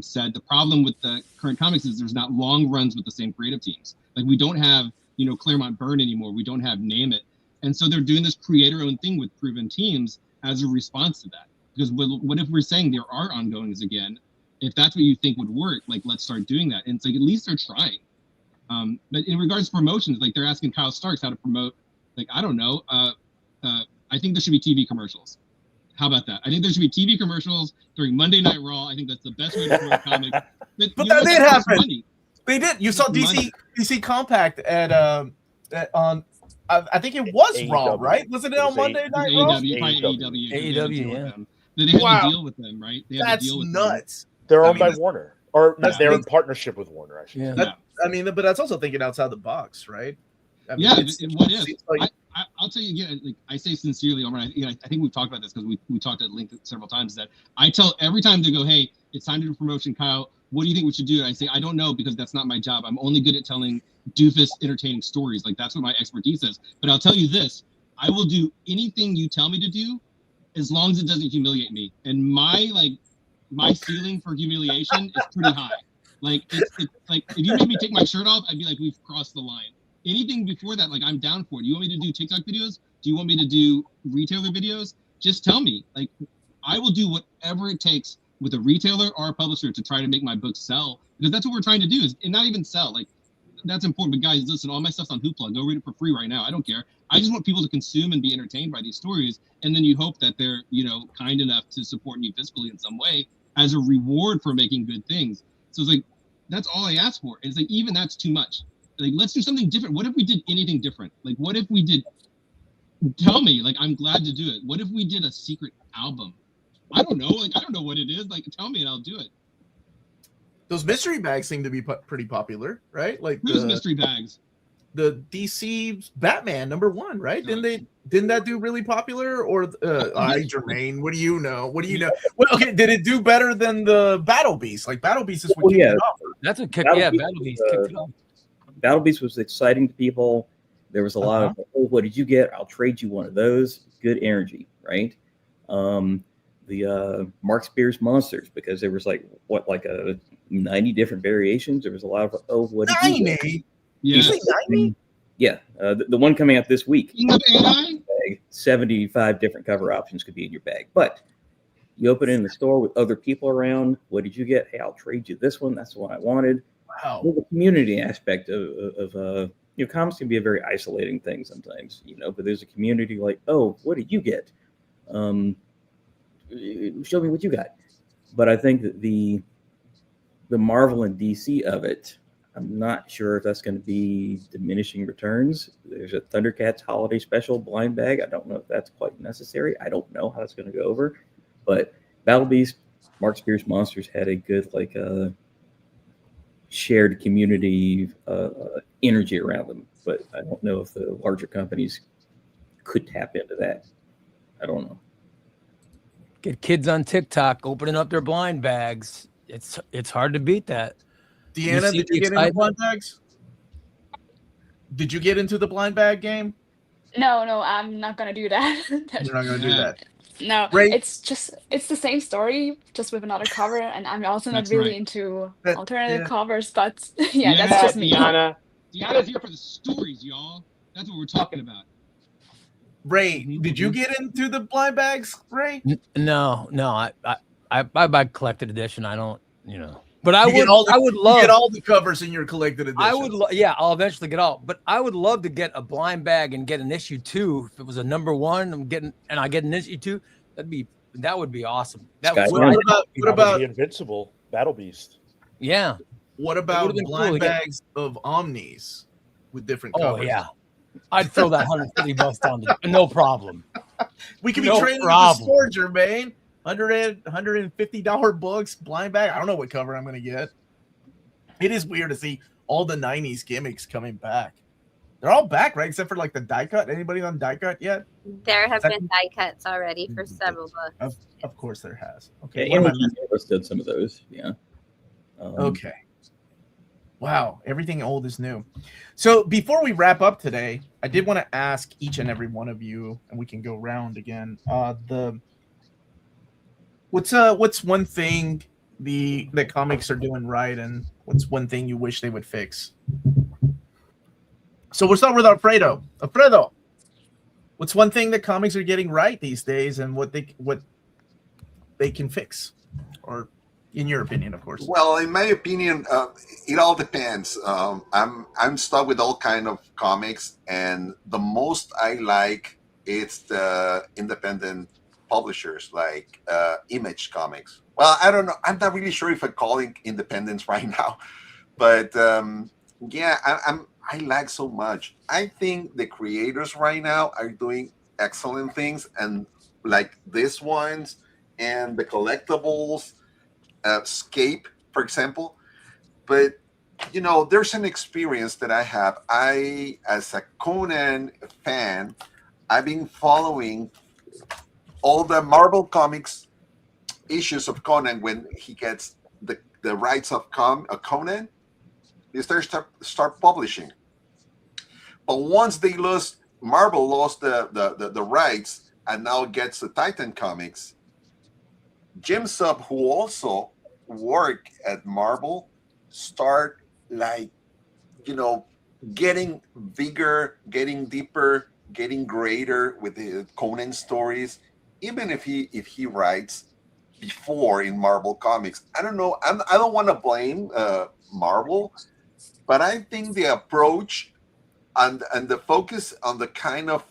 Speaker 11: said the problem with the current comics is there's not long runs with the same creative teams. Like, we don't have, Claremont Byrne anymore. We don't have Name It. And so they're doing this creator-owned thing with proven teams as a response to that. Because what if we're saying there are ongoings again? If that's what you think would work, like, let's start doing that. And it's like, at least they're trying. But in regards to promotions, like, they're asking Kyle Starks how to promote, like, I don't know. I think there should be TV commercials. How about that? I think there should be TV commercials during Monday Night Raw. I think that's the best way to promote comics.
Speaker 1: But that did happen. They did. You saw DC Compact on I think it was
Speaker 10: AEW.
Speaker 1: Raw, right? Wasn't it on Monday Night Raw?
Speaker 11: AEW,
Speaker 5: yeah.
Speaker 11: They had to deal with them, right? They had
Speaker 1: That's
Speaker 11: to deal with
Speaker 1: nuts.
Speaker 10: They're owned by Warner, or they're in partnership with Warner. I should say.
Speaker 1: But that's also thinking outside the box, right? I mean,
Speaker 11: what if? I'll tell you again. Like, I say sincerely, Omar. I think we've talked about this because we talked at length several times. That I tell every time they go, "Hey, it's time to do promotion, Kyle. What do you think we should do?" And I say, "I don't know, because that's not my job. I'm only good at telling doofus, entertaining stories. Like, that's what my expertise is. But I'll tell you this: I will do anything you tell me to do, as long as it doesn't humiliate me. And my ceiling for humiliation is pretty high. Like, it's like, if you made me take my shirt off, I'd be like, we've crossed the line. Anything before that, like, I'm down for it. Do you want me to do TikTok videos? Do you want me to do retailer videos? Just tell me. Like, I will do whatever it takes with a retailer or a publisher to try to make my book sell, because that's what we're trying to do, and not even sell. Like, that's important. But guys, listen, all my stuff's on Hoopla. Go read it for free right now. I don't care. I just want people to consume and be entertained by these stories. And then you hope that they're, kind enough to support you fiscally in some way as a reward for making good things. So it's like, that's all I ask for. And it's like, even that's too much. Like, let's do something different. What if we did anything different? Like, what if we did, tell me, like, I'm glad to do it. What if we did a secret album? I don't know. Like, I don't know what it is. Like, tell me and I'll do it.
Speaker 1: Those mystery bags seem to be pretty popular, right? Like,
Speaker 11: who's mystery bags?
Speaker 1: The DC Batman #1, right? Didn't that do really popular? Or Jermaine, what do you know? Well, okay, did it do better than the Battle Beast? Like, Battle Beast is what kicked it off.
Speaker 5: That's what kicked. Battle Beast kicked it off.
Speaker 9: Battle Beast was exciting to people. There was a lot of, what did you get? I'll trade you one of those. Good energy, right? The Mark Spears Monsters, because there was like 90 different variations. There was a lot of what did you get?
Speaker 11: Yeah.
Speaker 1: 90?
Speaker 9: Yeah, the one coming out this week. 75 different cover options could be in your bag, but you open it in the store with other people around. What did you get? Hey, I'll trade you this one. That's the one I wanted.
Speaker 1: Wow.
Speaker 9: Well, the community aspect of comics can be a very isolating thing sometimes, but there's a community like, oh, what did you get? Show me what you got. But I think that the Marvel and DC of it, I'm not sure if that's going to be diminishing returns. There's a Thundercats holiday special blind bag. I don't know if that's quite necessary. I don't know how it's going to go over. But Battle Beast, Mark Spears Monsters had a good shared community energy around them. But I don't know if the larger companies could tap into that. I don't know.
Speaker 5: Get kids on TikTok opening up their blind bags. It's hard to beat that.
Speaker 1: Deanna, did you get into blind bags? Did you get into the blind bag game?
Speaker 6: No, I'm not gonna do that.
Speaker 1: You're not gonna do that.
Speaker 6: No,
Speaker 1: Ray?
Speaker 6: it's the same story, just with another cover, and I'm also not really into alternative covers, but that's just me.
Speaker 11: Deanna's here for the stories, y'all. That's what we're talking about.
Speaker 1: Ray, did you get into the blind bags, Ray?
Speaker 5: No, I buy collected edition. I don't, But I
Speaker 1: You get
Speaker 5: would,
Speaker 1: all the-
Speaker 5: I would
Speaker 1: You
Speaker 5: love.
Speaker 1: get all the covers in your collected edition.
Speaker 5: I would, yeah, I'll eventually get all. But I would love to get a blind bag and get an issue 2. If it was a number 1, I get an issue 2. That would be awesome. That
Speaker 9: Sky-
Speaker 5: would,
Speaker 1: What
Speaker 5: I-
Speaker 1: about
Speaker 10: That would be Invincible Battle Beast.
Speaker 5: yeah.
Speaker 1: what about
Speaker 5: would've been
Speaker 1: blind
Speaker 5: cool to get-
Speaker 1: bags of Omnis with different
Speaker 5: Oh
Speaker 1: covers?
Speaker 5: yeah. I'd throw that $150 down. No problem.
Speaker 1: We could be
Speaker 5: No
Speaker 1: trading
Speaker 5: problem.
Speaker 1: the store, Jermaine. $150 books, blind bag. I don't know what cover I'm gonna get. It is weird to see all the 90s gimmicks coming back. They're all back, right? Except for like the die cut. Anybody on die cut yet?
Speaker 4: There have
Speaker 1: That-
Speaker 4: been die cuts already for several books.
Speaker 1: Of course there has.
Speaker 9: Yeah,
Speaker 1: Okay. what am I
Speaker 9: Amazon did some of those. Yeah.
Speaker 1: Okay. Wow, everything old is new. So before we wrap up today, I did want to ask each and every one of you, and we can go round again. What's one thing the comics are doing right, and what's one thing you wish they would fix? So we'll start with Alfredo. Alfredo, what's one thing that comics are getting right these days, and what they can fix, or in your opinion, of course?
Speaker 3: Well, in my opinion, it all depends. I'm stuck with all kind of comics, and the most I like it's the independent publishers like Image Comics. Well, I don't know. I'm not really sure if I call it independence right now, but yeah, I like so much. I think the creators right now are doing excellent things, and like these ones and the collectibles. Scape, for example. But you know, there's an experience that I have. As a Conan fan, I've been following all the Marvel Comics issues of Conan when he gets the rights of Conan. They start publishing. But once they lost, Marvel lost the rights and now gets the Titan Comics. Jim Sub, who also work at Marvel, start like, you know, getting bigger, getting deeper, getting greater with the Conan stories. Even if he writes before in Marvel Comics, I don't know. I don't want to blame Marvel, but I think the approach and the focus on the kind of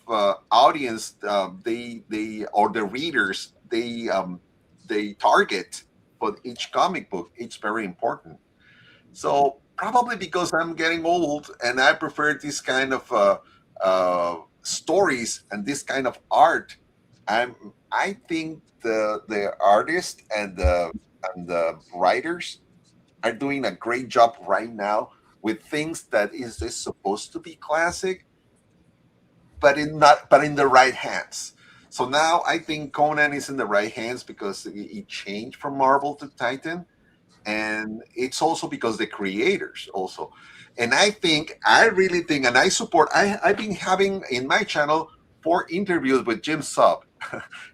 Speaker 3: audience they or the readers they target for each comic book, it's very important. So probably because I'm getting old and I prefer this kind of stories and this kind of art, I think the artists and the writers are doing a great job right now with things that is just supposed to be classic, but in the right hands. So now I think Conan is in the right hands because it changed from Marvel to Titan, and it's also because the creators also. And I really think, and I support. I've been having in my channel 4 interviews with Jim Sub,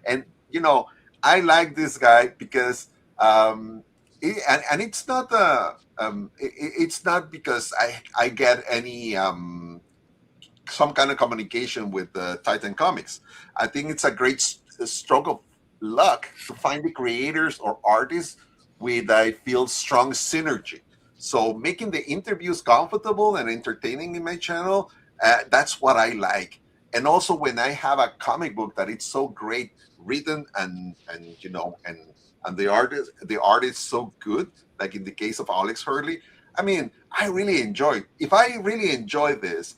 Speaker 3: and you know I like this guy because and it's not it's not because I get any some kind of communication with Titan Comics. I think it's a great stroke of luck to find the creators or artists with, I feel, strong synergy. So making the interviews comfortable and entertaining in my channel, that's what I like. And also when I have a comic book that it's so great written and you know and the artist so good, like in the case of Alex Hurley. I mean, I really enjoy it. If I really enjoy this,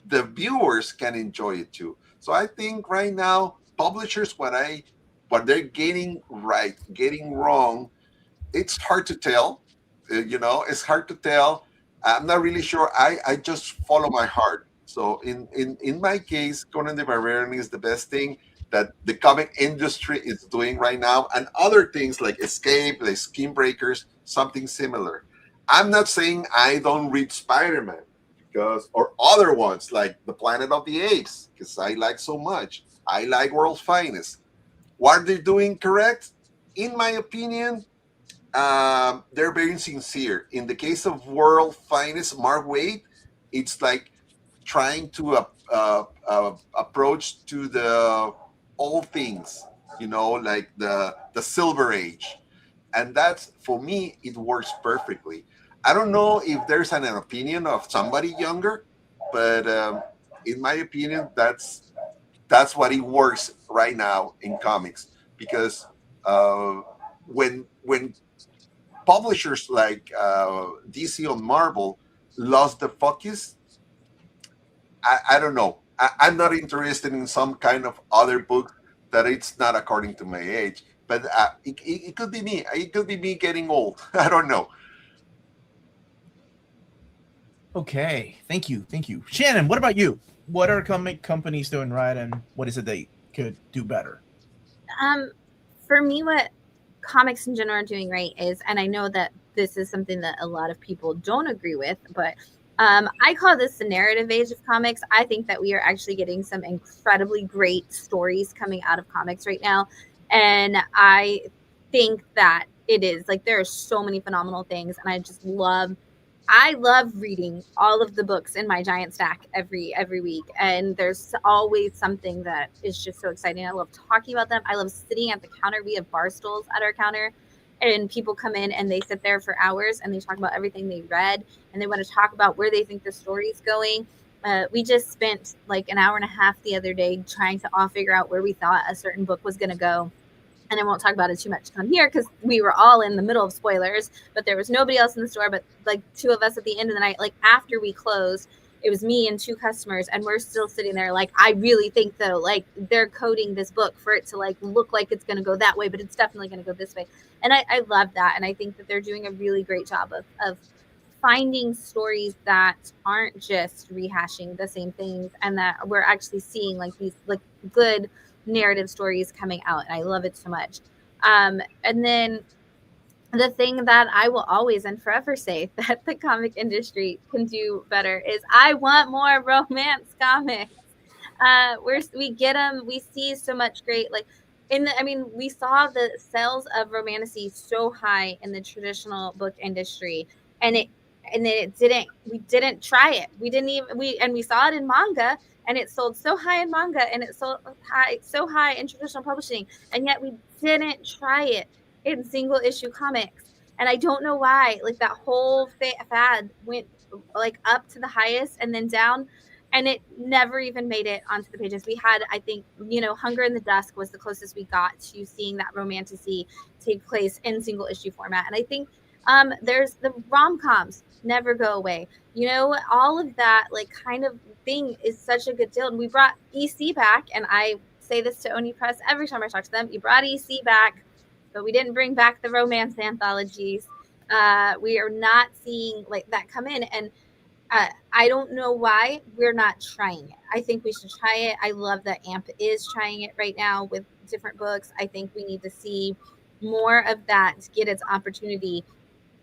Speaker 3: the viewers can enjoy it too. So I think right now publishers what they're getting right, getting wrong, it's hard to tell. You know, it's hard to tell. I'm not really sure. I just follow my heart. So in my case, Conan the Barbarian is the best thing that the comic industry is doing right now, and other things like Escape, like Skin Breakers, something similar. I'm not saying I don't read Spider-Man or other ones like The Planet of the Apes, because I like so much. I like World's Finest. What they're doing correct, in my opinion, they're very sincere. In the case of World Finest, Mark Waid, it's like trying to approach to the old things, you know, like the Silver Age. And that's, for me, it works perfectly. I don't know if there's an opinion of somebody younger, but in my opinion, that's what it works right now in comics, because when publishers like DC on Marvel lost the focus, I don't know. I'm not interested in some kind of other book that it's not according to my age. But it could be me. It could be me getting old. I don't know.
Speaker 1: Okay, thank you. Shannon, what about you? What are comic companies doing right, and what is it they could do better?
Speaker 4: For me, what comics in general are doing right is, and I know that this is something that a lot of people don't agree with, but I call this the narrative age of comics. I think that we are actually getting some incredibly great stories coming out of comics right now. And I think that it is like there are so many phenomenal things. And I love reading all of the books in my giant stack every week. And there's always something that is just so exciting. I love talking about them. I love sitting at the counter. We have bar stools at our counter, and people come in and they sit there for hours and they talk about everything they read, and they want to talk about where they think the story's going. We just spent like an hour and a half the other day trying to all figure out where we thought a certain book was going to go. And I won't talk about it too much on here because we were all in the middle of spoilers, but there was nobody else in the store but like two of us at the end of the night. Like after we closed, it was me and two customers, and we're still sitting there like, I really think though, like they're coding this book for it to like look like it's going to go that way, but it's definitely going to go this way. And I love that. And I think that they're doing a really great job of finding stories that aren't just rehashing the same things, and that we're actually seeing like these like good narrative stories coming out. And I love it so much. And then the thing that I will always and forever say that the comic industry can do better is I want more romance comics. We get them. We see so much great, like we saw the sales of romantasy so high in the traditional book industry, and we didn't try it. We saw it in manga, and it sold so high in manga, and it sold so high in traditional publishing, and yet we didn't try it in single issue comics. And I don't know why, like that whole fad went like up to the highest and then down, and it never even made it onto the pages. We had, I think, Hunger in the Dusk was the closest we got to seeing that romantasy take place in single issue format. And I think there's the rom-coms never go away. All of that like kind of thing is such a good deal. And we brought EC back, and I say this to Oni Press every time I talk to them. You brought EC back, but we didn't bring back the romance anthologies. We are not seeing like that come in, and I don't know why we're not trying it. I think we should try it. I love that AMP is trying it right now with different books. I think we need to see more of that get its opportunity,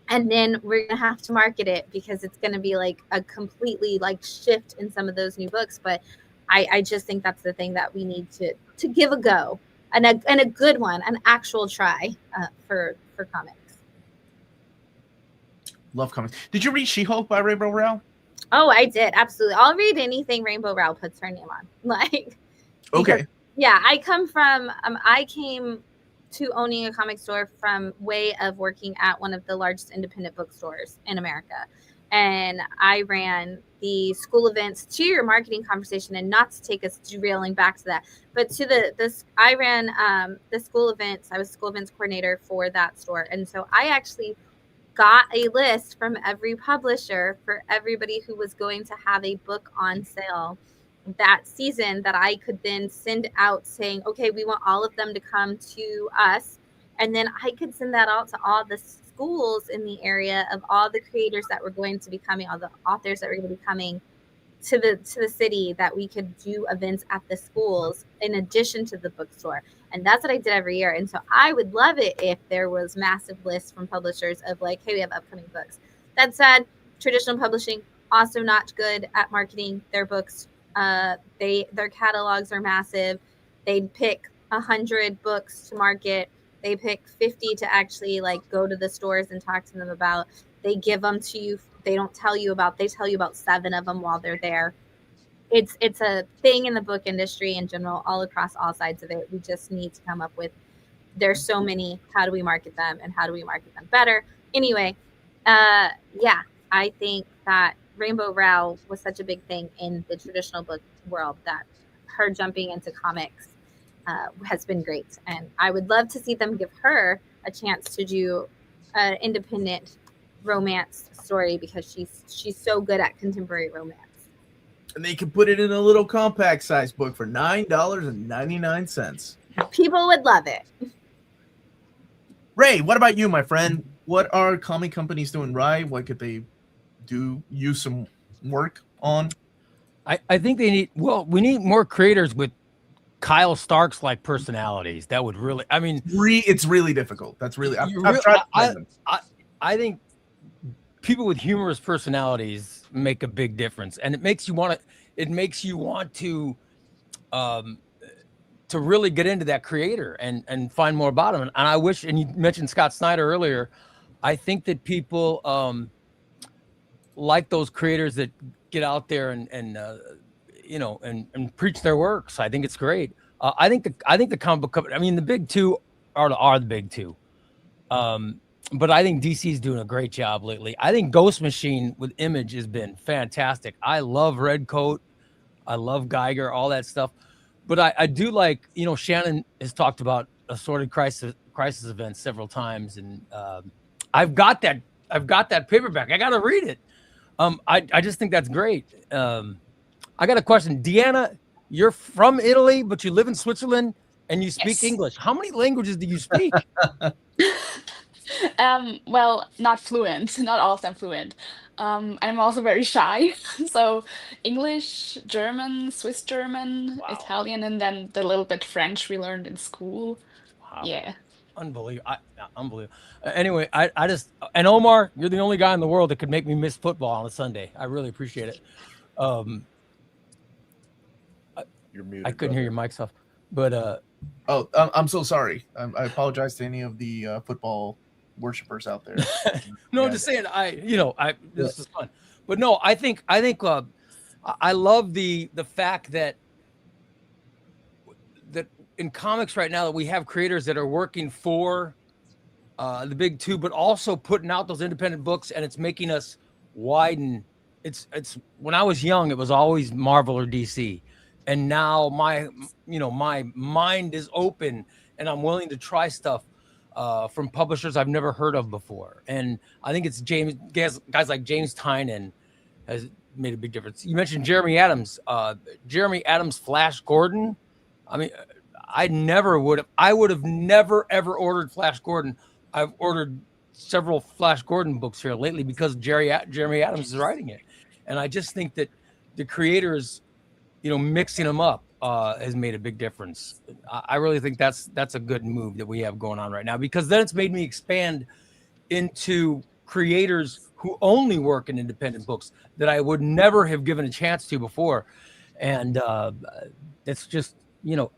Speaker 4: and then we're gonna have to market it, because it's gonna be like a completely like shift in some of those new books. But I just think that's the thing that we need to give a go, and a good one, an actual try for comics.
Speaker 1: Love comics. Did you read She-Hulk by Rainbow Rowell?
Speaker 4: Oh, I did. Absolutely. I'll read anything Rainbow Rowell puts her name on. Like,
Speaker 1: okay.
Speaker 4: Yeah, I came to owning a comic store from way of working at one of the largest independent bookstores in America. And I ran the school events, to your marketing conversation, and not to take us derailing back to that, but to I ran the school events. I was school events coordinator for that store. And so I actually got a list from every publisher for everybody who was going to have a book on sale that season, that I could then send out saying, okay, we want all of them to come to us. And then I could send that out to all the schools in the area of all the creators that were going to be coming, all the authors that were going to be coming to the city, that we could do events at the schools in addition to the bookstore. And that's what I did every year. And so I would love it if there was massive lists from publishers of like, hey, we have upcoming books. That said, traditional publishing also not good at marketing their books. Their catalogs are massive. They'd pick 100 books to market. They pick 50 to actually like go to the stores and talk to them about. They give them to you. They don't tell you about. They tell you about 7 of them while they're there. It's a thing in the book industry in general, all across all sides of it. We just need to come up with there's so many. How do we market them, and how do we market them better? Anyway, yeah, I think that Rainbow Rowell was such a big thing in the traditional book world that her jumping into comics has been great. And I would love to see them give her a chance to do an independent romance story, because she's so good at contemporary romance.
Speaker 1: And they can put it in a little compact size book for $9.99.
Speaker 4: People would love it.
Speaker 1: Ray, what about you, my friend? What are comic companies doing right? What could they use some work on?
Speaker 5: I think we need more creators with Kyle Starks like personalities. That would really, I mean,
Speaker 1: it's really difficult. That's really, I've tried to find them.
Speaker 5: I think people with humorous personalities make a big difference, and it makes you want to really get into that creator and find more about him. And I wish, and you mentioned Scott Snyder earlier, I think that people like those creators that get out there and preach their works. I think it's great. I think the comic book company, I mean, the big two are the big two. But I think DC's doing a great job lately. I think Ghost Machine with Image has been fantastic. I love Redcoat. I love Geiger, all that stuff. But I do like, Shannon has talked about assorted crisis events several times, and I've got that paperback. I got to read it. I just think that's great. I got a question. Deanna, you're from Italy, but you live in Switzerland and you speak English. How many languages do you speak?
Speaker 6: Well, not fluent, not all of them fluent. I'm also very shy. So English, German, Swiss German,
Speaker 5: Wow.
Speaker 6: Italian, and then the little bit French we learned in school.
Speaker 5: Wow.
Speaker 6: Yeah.
Speaker 5: Unbelievable. Unbelievable. Anyway, I just, and Omar, you're the only guy in the world that could make me miss football on a Sunday. I really appreciate it.
Speaker 10: You're muted.
Speaker 5: I couldn't hear your mics off, but
Speaker 1: I'm so sorry. I apologize to any of the football worshipers out there.
Speaker 5: No, I'm just saying, this is fun, but no, I think I love the fact that in comics right now that we have creators that are working for the big two, but also putting out those independent books, and it's making us widen. It's when I was young, it was always Marvel or DC, and now my mind is open, and I'm willing to try stuff from publishers I've never heard of before. And I think it's guys like James Tynion has made a big difference. You mentioned Jeremy Adams. Flash Gordon. I mean, I would have never ever ordered Flash Gordon. I've ordered several Flash Gordon books here lately because Jeremy Adams is writing it. And I just think that the creators, mixing them up has made a big difference. I really think that's a good move that we have going on right now, because then it's made me expand into creators who only work in independent books that I would never have given a chance to before. And it's just,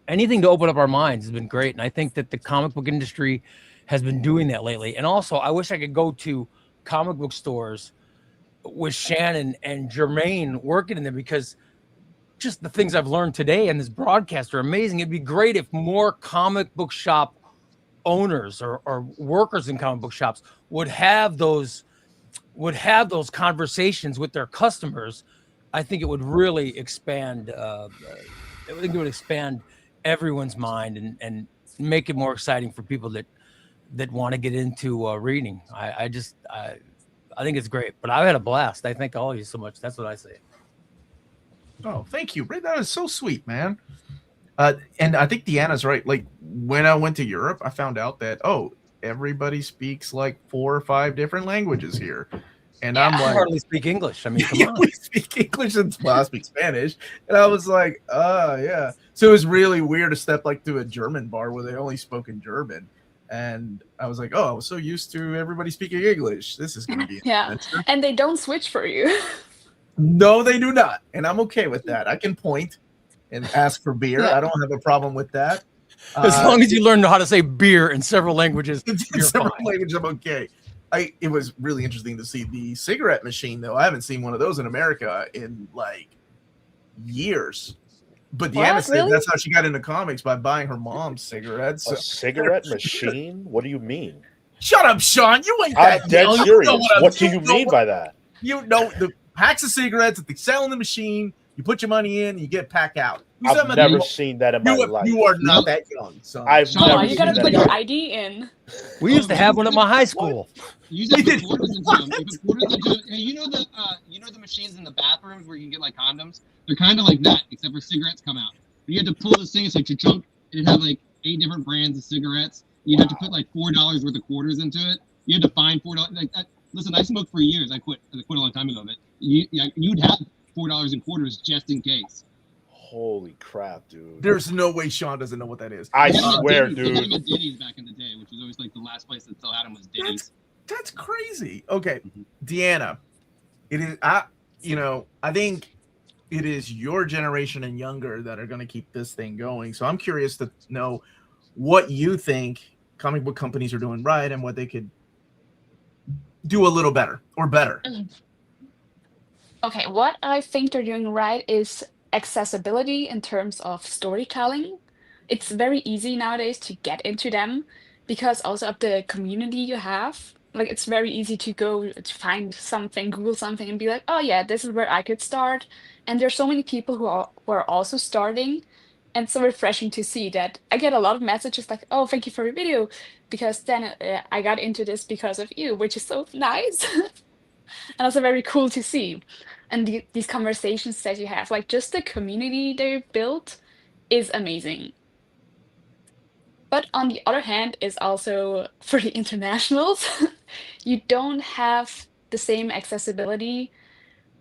Speaker 5: anything to open up our minds has been great. And I think that the comic book industry has been doing that lately. And also, I wish I could go to comic book stores with Shannon and Jermaine working in them, because just the things I've learned today and this broadcast are amazing. It'd be great if more comic book shop owners or workers in comic book shops would have those conversations with their customers. I think it would really expand. I think it would expand everyone's mind and make it more exciting for people that want to get into reading. I think it's great. But I've had a blast. I thank all of you so much. That's what I say.
Speaker 1: Oh, thank you, Ray. That is so sweet, man. And I think Deanna's right. Like, when I went to Europe, I found out that everybody speaks like 4 or 5 different languages here. And I'm like,
Speaker 5: I hardly speak English. I mean, come on.
Speaker 1: We speak English, and I speak Spanish. And I was like, yeah. So it was really weird to step to a German bar where they only spoke in German. And I was like, I was so used to everybody speaking English. This is going to be
Speaker 6: yeah. And they don't switch for you.
Speaker 1: No, they do not. And I'm okay with that. I can point and ask for beer.
Speaker 6: Yeah.
Speaker 1: I don't have a problem with that.
Speaker 5: As long as you learn how to say beer in several languages,
Speaker 1: languages, I'm okay. It was really interesting to see the cigarette machine, though. I haven't seen one of those in America in years. But Deanna
Speaker 6: What?
Speaker 1: said
Speaker 6: Really?
Speaker 1: that's how she got into comics, by buying her mom's cigarettes.
Speaker 10: A cigarette machine? What do you mean?
Speaker 1: Shut up, Sean. You ain't
Speaker 10: I'm
Speaker 1: that
Speaker 10: dead
Speaker 1: young. You
Speaker 10: serious.
Speaker 1: know
Speaker 10: What do you mean by that?
Speaker 1: You know the packs of cigarettes that they sell in the machine. You put your money in, you get pack out.
Speaker 10: I've never seen that in my life.
Speaker 1: You are not that young, son.
Speaker 10: I've
Speaker 6: Come
Speaker 10: never
Speaker 6: on, you
Speaker 10: seen
Speaker 6: gotta
Speaker 10: that
Speaker 6: put
Speaker 10: in
Speaker 6: your
Speaker 10: my life.
Speaker 6: ID in.
Speaker 5: We used to have one at my high school.
Speaker 11: You just put quarters into them. You put quarters into it. And you know the machines in the bathrooms where you can get like condoms? They're kind of like that, except for cigarettes come out. You had to pull this thing, it's like your trunk, and it had like 8 different brands of cigarettes. You had to put like $4 worth of quarters into it. You had to find $4. Like, listen, I smoked for years. I quit a long time ago, but you'd have $4 in quarters just in case.
Speaker 10: Holy crap, dude.
Speaker 1: There's no way Sean doesn't know what that is.
Speaker 10: I swear, dude.
Speaker 11: They had them at Denny's back in the day, which was always like the last place that still had them was Denny's.
Speaker 1: That's crazy. Okay, Deanna, it is. I think it is your generation and younger that are going to keep this thing going. So I'm curious to know what you think comic book companies are doing right and what they could do a little better or better.
Speaker 6: Okay, what I think they're doing right is accessibility in terms of storytelling. It's very easy nowadays to get into them because also of the community you have. Like it's very easy to go to find something, Google something, and be like, oh yeah, this is where I could start. And there's so many people who are also starting, and it's so refreshing to see that. I get a lot of messages like, oh, thank you for your video, because then I got into this because of you, which is so nice. And also very cool to see. And these conversations that you have, like just the community they built is amazing. But on the other hand, is also for the internationals, you don't have the same accessibility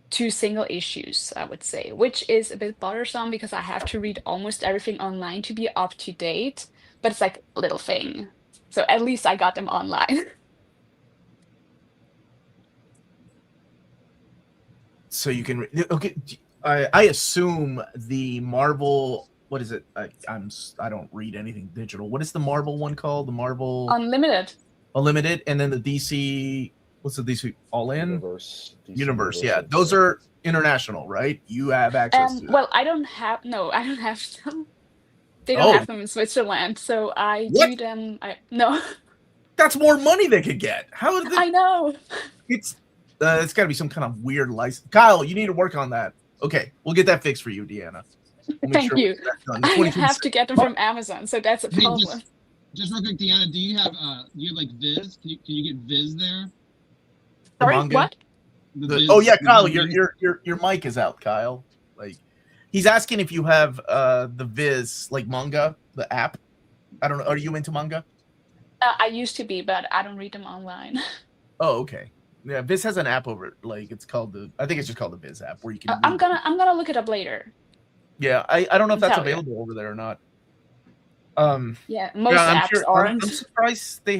Speaker 6: to single issues, I would say, which is a bit bothersome because I have to read almost everything online to be up to date, but it's like a little thing. So at least I got them online.
Speaker 1: So you can okay. I assume the Marvel. What is it? I don't read anything digital. What is the Marvel one called? The Marvel
Speaker 6: Unlimited.
Speaker 1: Unlimited, and then the DC. What's the DC All In?
Speaker 10: Universe.
Speaker 1: Yeah, those are international, right? You have access to that.
Speaker 6: Well, I don't have them. They don't have them in Switzerland, so I do them. No.
Speaker 1: That's more money they could get. How did they?
Speaker 6: I know.
Speaker 1: It's got to be some kind of weird license. Kyle, you need to work on that. Okay, we'll get that fixed for you, Deanna.
Speaker 6: Thank you. I have to get them from Amazon, so that's a problem.
Speaker 11: Just real quick, Deanna, do you have like Viz? Can you get Viz there?
Speaker 6: Sorry, what?
Speaker 1: Oh yeah, Kyle, your mic is out, Kyle. Like he's asking if you have the Viz, like manga, the app. I don't know. Are you into manga?
Speaker 6: I used to be, but I don't read them online.
Speaker 1: Oh, okay. Yeah, Viz has an app over it. Like it's called I think it's just called the Viz app where you can.
Speaker 6: I'm gonna look it up later.
Speaker 1: Yeah, I don't know if that's available over there or not.
Speaker 6: Yeah, most apps aren't.
Speaker 1: I'm surprised they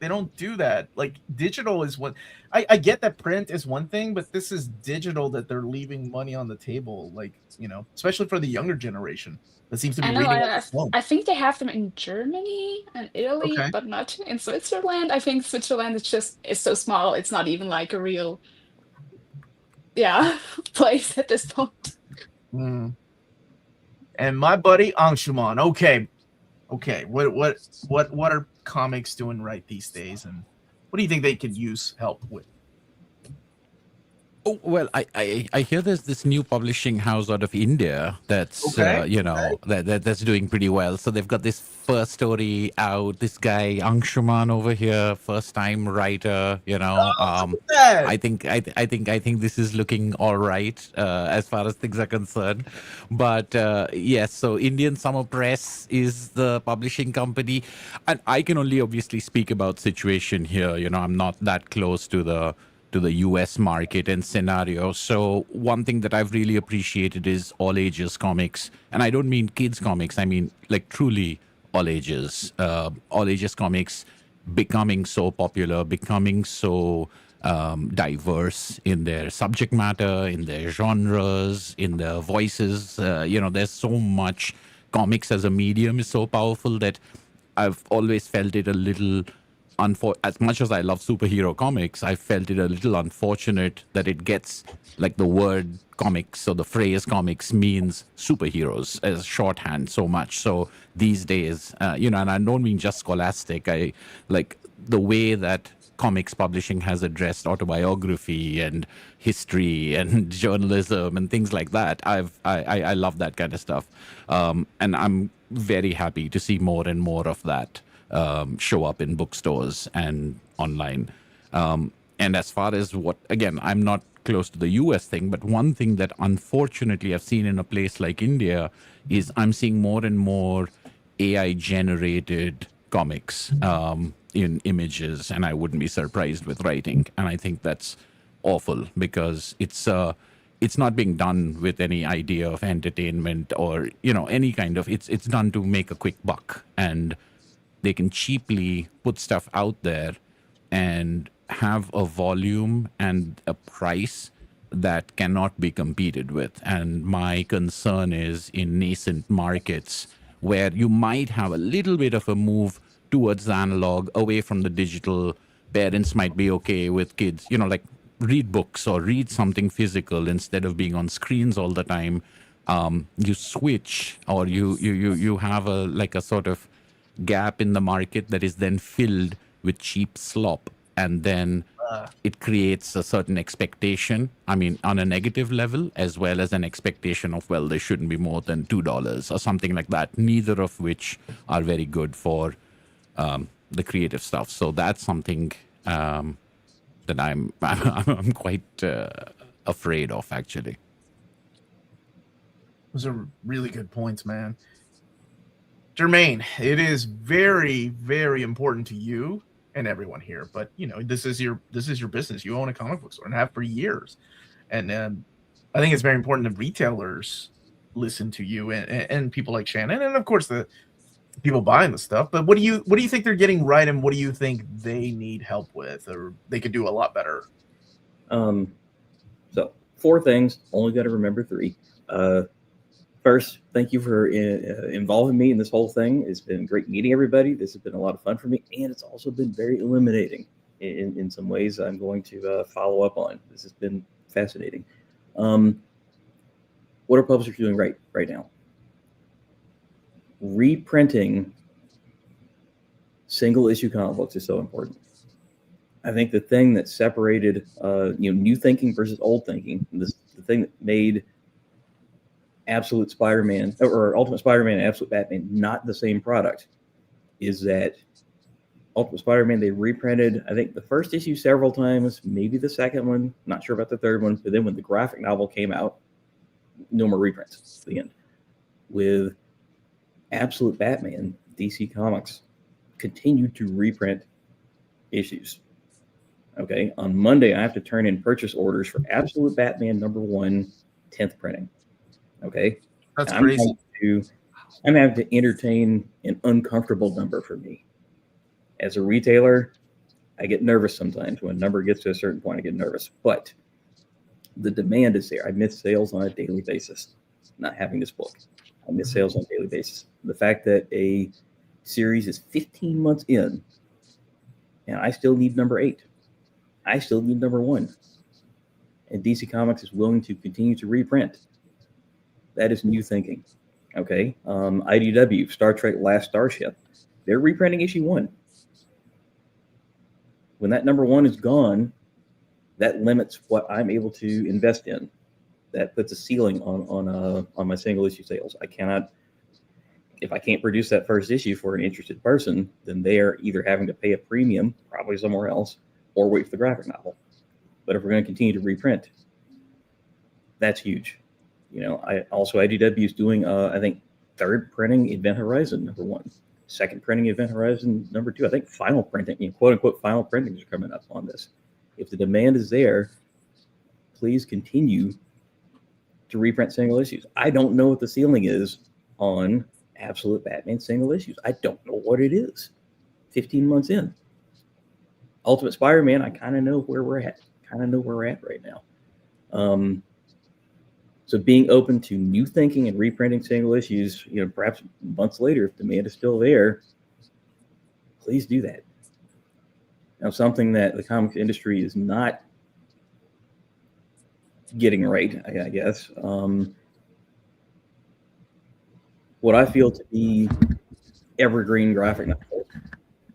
Speaker 1: don't do that. Like digital is what I get that print is one thing, but this is digital that they're leaving money on the table. Like, especially for the younger generation that seems to be reading on their phone.
Speaker 6: I think they have them in Germany and Italy, but not in Switzerland. I think Switzerland is so small. It's not even like a real, place at this point.
Speaker 1: And my buddy Anshuman. Okay. What are comics doing right these days, and what do you think they could use help with?
Speaker 8: Oh, well, I hear there's this new publishing house out of India that's that's doing pretty well. So they've got this first story out. This guy Anshuman over here, first time writer. I think this is looking all right as far as things are concerned. But yes, so Indian Summer Press is the publishing company, and I can only obviously speak about situation here. I'm not that close to the US market and scenario. So one thing that I've really appreciated is all ages comics. And I don't mean kids comics. I mean like truly all ages comics becoming so popular, becoming so diverse in their subject matter, in their genres, in their voices. There's so much. Comics as a medium is so powerful that I've always felt it a little as much as I love superhero comics, I felt it a little unfortunate that it gets like the word comics or the phrase comics means superheroes as shorthand so much. So these days, and I don't mean just Scholastic. I like the way that comics publishing has addressed autobiography and history and journalism and things like that. I love that kind of stuff, and I'm very happy to see more and more of that show up in bookstores and online. And as far as again, I'm not close to the US thing, but one thing that unfortunately I've seen in a place like India is I'm seeing more and more AI generated comics in images, and I wouldn't be surprised with writing. And I think that's awful because it's not being done with any idea of entertainment or any kind of it's done to make a quick buck, and they can cheaply put stuff out there and have a volume and a price that cannot be competed with. And my concern is in nascent markets where you might have a little bit of a move towards analog, away from the digital. Parents might be okay with kids, like read books or read something physical instead of being on screens all the time. You switch, or you have a sort of gap in the market that is then filled with cheap slop, and then it creates a certain expectation, on a negative level, as well as an expectation of, well, there shouldn't be more than $2 or something like that, neither of which are very good for the creative stuff. So that's something that I'm quite afraid of, actually.
Speaker 1: Those are really good points, man. Jermaine, it is very, very important to you and everyone here, but this is your business. You own a comic book store and have for years, and I think it's very important that retailers listen to you and people like Shannon, and of course the people buying the stuff. But what do you think they're getting right, and what do you think they need help with, or they could do a lot better?
Speaker 9: So 4 things. Only got to remember 3. First, thank you for involving me in this whole thing. It's been great meeting everybody. This has been a lot of fun for me, and it's also been very illuminating in some ways. I'm going to follow up on. This has been fascinating. What are publishers doing right now? Reprinting single issue comic books is so important. I think the thing that separated new thinking versus old thinking, the thing that made Absolute Spider-Man or Ultimate Spider-Man and Absolute Batman not the same product, is that Ultimate Spider-Man, they reprinted, I think, the first issue several times, maybe the second one, not sure about the third one, but then when the graphic novel came out, no more reprints. The end. With Absolute Batman, DC Comics continued to reprint issues. Okay, on Monday, I have to turn in purchase orders for Absolute Batman #1, 10th printing. Okay,
Speaker 1: that's crazy.
Speaker 9: I'm having to entertain an uncomfortable number for me. As a retailer, I get nervous sometimes. When a number gets to a certain point, I get nervous. But the demand is there. I miss sales on a daily basis. Not having this book, I miss sales on a daily basis. The fact that a series is 15 months in, and I still need #8. I still need #1. And DC Comics is willing to continue to reprint. That is new thinking. Okay. IDW, Star Trek Last Starship, they're reprinting issue 1. When that #1 is gone, that limits what I'm able to invest in. That puts a ceiling on my single issue sales. I cannot, if I can't produce that first issue for an interested person, then they are either having to pay a premium, probably somewhere else, or wait for the graphic novel. But if we're going to continue to reprint, that's huge. IDW is doing, I think, 3rd printing Event Horizon #1, 2nd printing Event Horizon #2. I think final printing, quote unquote, final printings are coming up on this. If the demand is there, please continue to reprint single issues. I don't know what the ceiling is on Absolute Batman single issues. I don't know what it is. 15 months in. Ultimate Spider-Man, I kind of know where we're at. Right now. So being open to new thinking and reprinting single issues, perhaps months later, if demand is still there, please do that. Now, something that the comics industry is not getting right, I guess. What I feel to be evergreen graphic novels.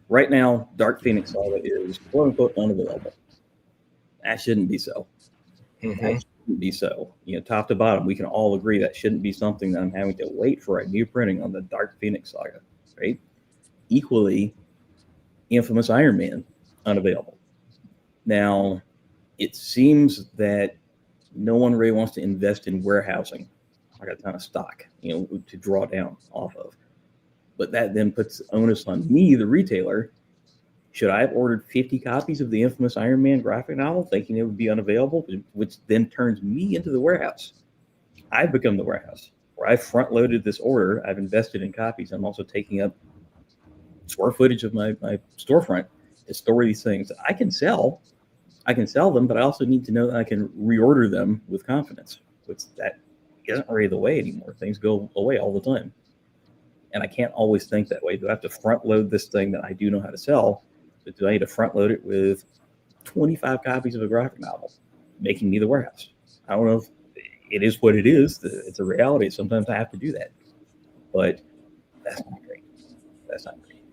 Speaker 9: Right now, Dark Phoenix Saga is quote unquote unavailable. That shouldn't be so. That shouldn't be so. Top to bottom, we can all agree that shouldn't be something that I'm having to wait for a new printing on the Dark Phoenix Saga, right? Equally, Infamous Iron Man, unavailable. Now, it seems that no one really wants to invest in warehousing, like a ton of stock, to draw down off of. But that then puts onus on me, the retailer. Should I have ordered 50 copies of the Infamous Iron Man graphic novel thinking it would be unavailable, which then turns me into the warehouse? I've become the warehouse where I've front loaded this order. I've invested in copies. I'm also taking up square footage of my storefront to store these things. I can sell them, but I also need to know that I can reorder them with confidence, which that isn't really the way anymore. Things go away all the time. And I can't always think that way. Do I have to front load this thing that I do know how to sell? But do I need to front load it with 25 copies of a graphic novel, making me the warehouse? I don't know if it is what it is. It's a reality. Sometimes I have to do that. But that's not great. That's not great.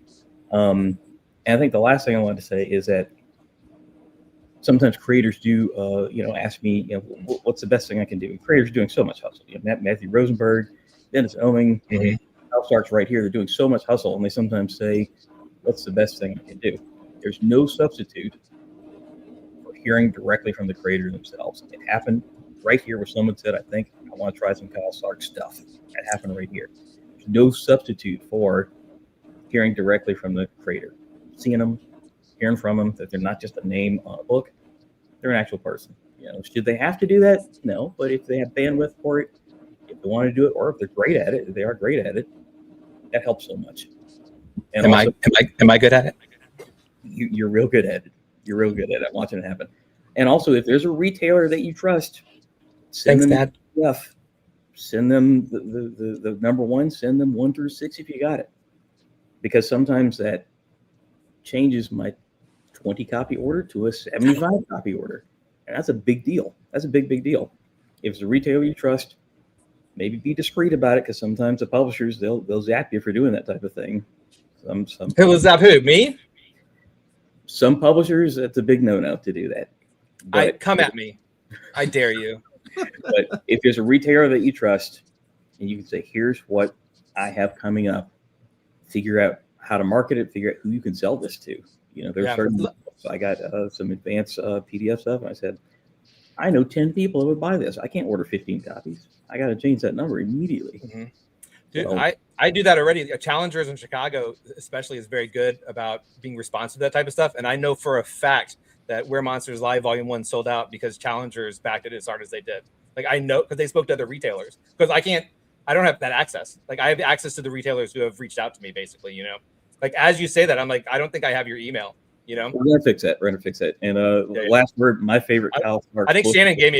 Speaker 9: And I think the last thing I wanted to say is that sometimes creators do, ask me, what's the best thing I can do? And creators are doing so much hustle. Matthew Rosenberg, Dennis Owing, Kyle Stark's right here. They're doing so much hustle, and they sometimes say, what's the best thing I can do? There's no substitute for hearing directly from the creator themselves. It happened right here where someone said, I think I want to try some Kyle Stark stuff. That happened right here. There's no substitute for hearing directly from the creator, seeing them, hearing from them, that they're not just a name on a book, they're an actual person. Should they have to do that? No, but if they have bandwidth for it, if they want to do it, or if they're great at it, if they are great at it, that helps so much. And
Speaker 12: am I good at it?
Speaker 9: You're real good at it. You're real good at it. Watching it happen. And also, if there's a retailer that you trust, send them stuff. Send them the number one. Send them 1 through 6 if you got it, because sometimes that changes my 20 copy order to a 75 copy order, and that's a big deal. That's a big deal. If it's a retailer you trust, maybe be discreet about it, because sometimes the publishers they'll zap you for doing that type of thing.
Speaker 12: Who will zap who? Me?
Speaker 9: Some publishers, it's a big no-no to do that.
Speaker 12: Come at me. I dare you.
Speaker 9: But if there's a retailer that you trust, and you can say, here's what I have coming up, figure out how to market it, figure out who you can sell this to. There's certain. I got some advanced PDF stuff, and I said, I know 10 people that would buy this. I can't order 15 copies. I got to change that number immediately.
Speaker 12: Dude, so, I do that already. Challengers in Chicago, especially, is very good about being responsive to that type of stuff. And I know for a fact that Where Monsters Live Volume 1 sold out because Challengers backed it as hard as they did. Like, I know because they spoke to other retailers. Because I don't have that access. Like, I have access to the retailers who have reached out to me, basically, Like, as you say that, I'm like, I don't think I have your email,
Speaker 9: We're gonna fix that. And last word, my favorite Kyle Stark.
Speaker 12: I think Shannon gave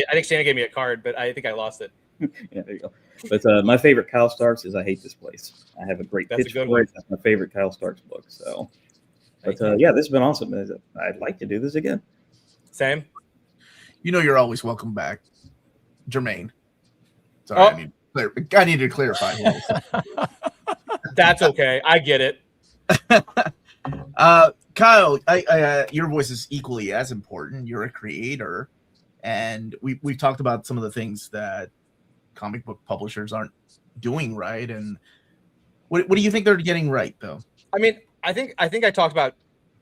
Speaker 12: me a card, but I think I lost it.
Speaker 9: Yeah, there you go. But my favorite Kyle Starks is I Hate This Place. I have a great pitch for it. That's my favorite Kyle Starks book. So, but yeah, this has been awesome. I'd like to do this again.
Speaker 12: Same.
Speaker 1: You're always welcome back, Jermaine. Sorry, I need to clarify.
Speaker 12: That's okay. I get it.
Speaker 1: Kyle, your voice is equally as important. You're a creator, and we've talked about some of the things that comic book publishers aren't doing right. And what do you think they're getting right, though?
Speaker 12: I mean, I think I talked about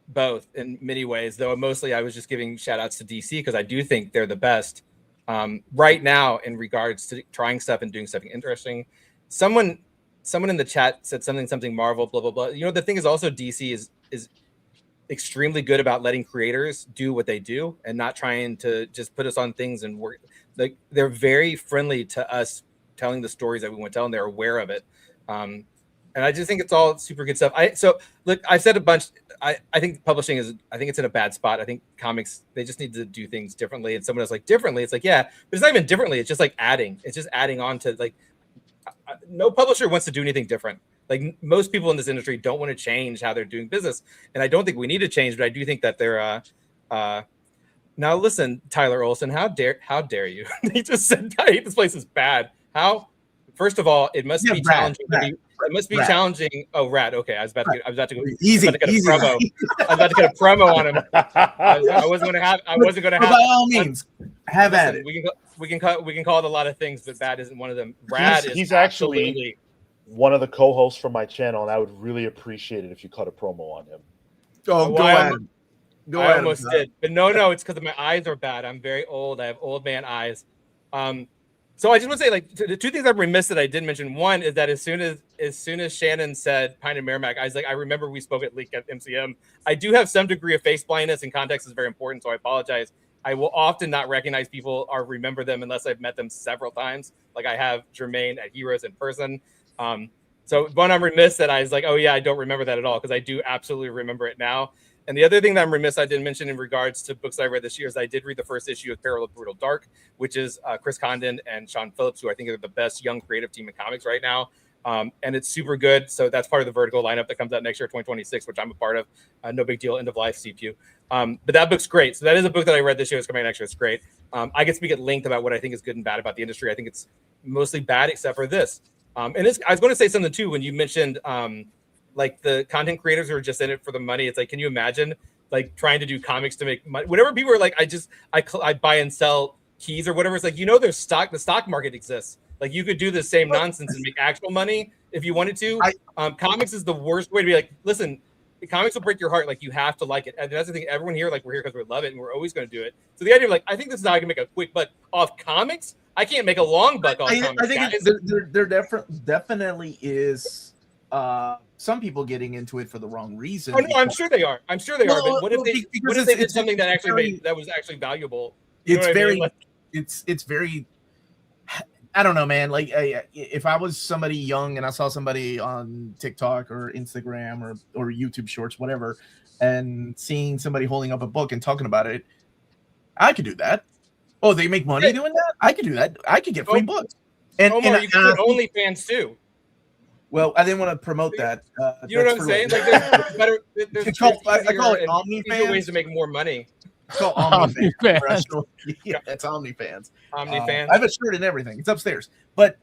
Speaker 12: both in many ways, though mostly I was just giving shout outs to DC because I do think they're the best right now in regards to trying stuff and doing something interesting. Someone in the chat said something Marvel, blah, blah, blah. The thing is also DC is extremely good about letting creators do what they do and not trying to just put us on things and work. Like, they're very friendly to us telling the stories that we want to tell, and they're aware of it. And I just think it's all super good stuff. So look, I've said a bunch. I think publishing I think it's in a bad spot. I think comics, they just need to do things differently. And someone else like differently. It's like, yeah, but it's not even differently. It's just like adding. It's just adding on to, like, no publisher wants to do anything different. Like most people in this industry don't want to change how they're doing business, and I don't think we need to change, but I do think that they're now listen, Tyler Olson, how dare you? He just said I hate this place is bad. How? First of all, it must be challenging to be. It must be challenging. Oh, Rad. Okay, I was about to go.
Speaker 1: Easy.
Speaker 12: I was about to get a promo on him. I wasn't going to have.
Speaker 1: By all means, have at it.
Speaker 12: We can call it a lot of things, but bad isn't one of them. Rad
Speaker 10: He's
Speaker 12: is
Speaker 10: actually
Speaker 12: absolutely
Speaker 10: one of the co-hosts from my channel, and I would really appreciate it if you cut a promo on him.
Speaker 1: Oh, go ahead.
Speaker 12: I almost did, but no, it's because my eyes are bad. I'm very old. I have old man eyes. So I just want to say, like, the two things I'm remiss that I didn't mention. One is that as soon as Shannon said Pine and Merrimack, I was like, I remember we spoke at Leak at MCM. I do have some degree of face blindness, and context is very important, so I apologize. I will often not recognize people or remember them unless I've met them several times. Like I have Jermaine at Heroes in person. So one, I'm remiss that I was like, oh yeah, I don't remember that at all, because I do absolutely remember it now. And the other thing that I'm remiss I didn't mention in regards to books I read this year is I did read the first issue of Peril of Brutal Dark, which is Chris Condon and Sean Phillips, who I think are the best young creative team in comics right now. And it's super good. So that's part of the Vertigo lineup that comes out next year, 2026, which I'm a part of. No big deal, end of life, CPU. But that book's great. So that is a book that I read this year. It's coming out next year. It's great. I can speak at length about what I think is good and bad about the industry. I think it's mostly bad except for this. And I was going to say something too when you mentioned like the content creators who are just in it for the money. It's like, can you imagine like trying to do comics to make money? Whenever people are like, I buy and sell keys or whatever. It's like, there's the stock market exists. Like you could do the same nonsense and make actual money if you wanted to. Comics is the worst way to be like, listen, comics will break your heart. Like you have to like it. And that's the thing. Everyone here, like we're here because we love it and we're always going to do it. So the idea of like, I think this is how I can make a quick buck off comics. I can't make a long buck off comics.
Speaker 1: I think there definitely is some people getting into it for the wrong reason.
Speaker 12: Oh, no, I'm sure they are. But what if they did something that actually that was actually valuable?
Speaker 1: It's very. I don't know, man. Like, if I was somebody young and I saw somebody on TikTok or Instagram or YouTube Shorts, whatever, and seeing somebody holding up a book and talking about it, I could do that. Oh, they make money doing that? I could do that. I could get free books. And
Speaker 12: you could OnlyFans too.
Speaker 1: Well, I didn't want to promote that.
Speaker 12: You know what I'm saying? Like, there's better. There's
Speaker 1: I call it OnlyFans.
Speaker 12: Ways to make more money.
Speaker 1: It's called OnlyFans. Yeah, it's OnlyFans.
Speaker 12: OnlyFans.
Speaker 1: I have a shirt and everything. It's upstairs. But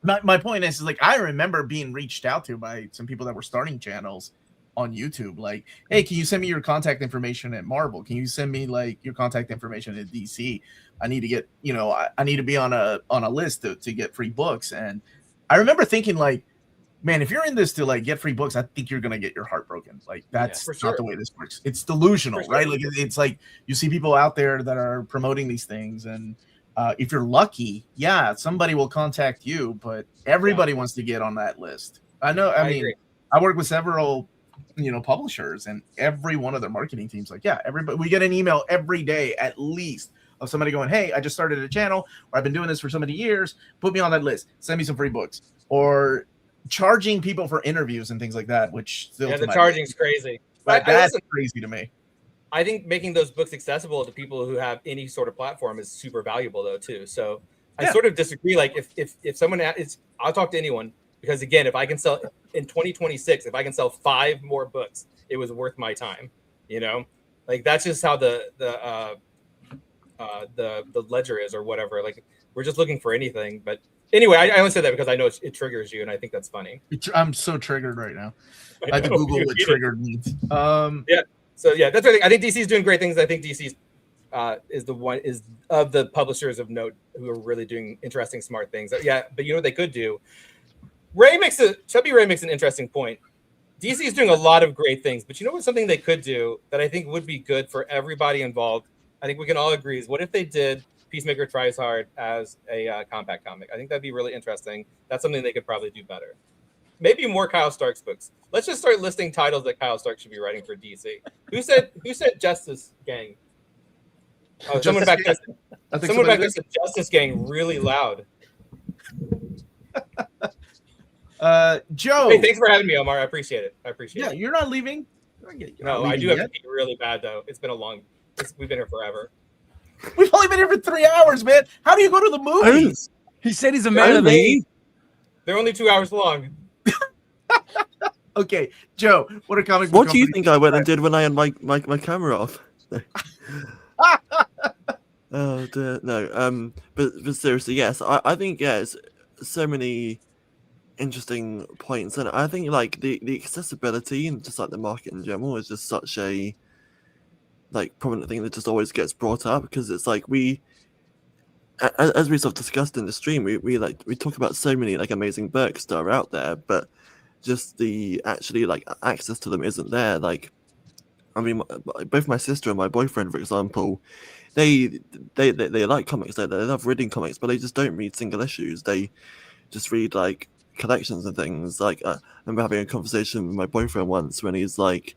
Speaker 1: my point is like I remember being reached out to by some people that were starting channels on YouTube. Like, hey, can you send me your contact information at Marvel? Can you send me like your contact information at DC? I need to get, I need to be on a list to get free books. And I remember thinking like, man, if you're in this to like get free books, I think you're gonna get your heart broken. Like that's not the way this works. It's delusional, right? Like it's like you see people out there that are promoting these things, and if you're lucky, somebody will contact you, but everybody wants to get on that list. I know. I mean, I work with several, publishers, and every one of their marketing teams, like, everybody. We get an email every day at least of somebody going, "Hey, I just started a channel, or I've been doing this for so many years. Put me on that list. Send me some free books." Or charging people for interviews and things like that, which still
Speaker 12: the charging's crazy.
Speaker 1: But that's crazy to me.
Speaker 12: I think making those books accessible to people who have any sort of platform is super valuable though too. So I sort of disagree. Like if someone I'll talk to anyone, because again, if I can sell in 2026, if I can sell 5 more books, it was worth my time. Like that's just how the ledger is or whatever. Like we're just looking for anything, but. Anyway, I only said that because I know it triggers you, and I think that's funny.
Speaker 1: I'm so triggered right now. I had to Google what triggered means.
Speaker 12: So that's what I think DC is doing great things. I think DC is of the publishers of note who are really doing interesting, smart things. Yeah, but you know what they could do? Chubby Ray makes an interesting point. DC is doing a lot of great things, but you know what? Something they could do that I think would be good for everybody involved. I think we can all agree is what if they did Peacemaker Tries Hard as a compact comic. I think that'd be really interesting. That's something they could probably do better. Maybe more Kyle Stark's books. Let's just start listing titles that Kyle Stark should be writing for DC. Who said Justice Gang? Oh, someone back there said Justice Gang really loud.
Speaker 1: Joe.
Speaker 12: Hey, thanks for having me, Omar. I appreciate it.
Speaker 1: Yeah, you're not leaving.
Speaker 12: No, I do have to pee really bad though. It's been we've been here forever.
Speaker 1: We've only been here for 3 hours, man. How do you go to the movies?
Speaker 5: He said he's a man of 8.
Speaker 12: They're only 2 hours long.
Speaker 1: Okay, Joe, what are comic book
Speaker 7: What do you
Speaker 1: companies
Speaker 7: think I went and did when I had my camera off? Oh dear, no. But seriously, yes, I think yes, so many interesting points, and I think like the accessibility and just like the market in general is just such a like prominent thing that just always gets brought up, because it's like as we sort of discussed in the stream, we talk about so many like amazing books that are out there, but just the actually like access to them isn't there. Like, I mean, both my sister and my boyfriend, for example, they like comics. They love reading comics, but they just don't read single issues. They just read like collections and things. Like, I remember having a conversation with my boyfriend once when he's like,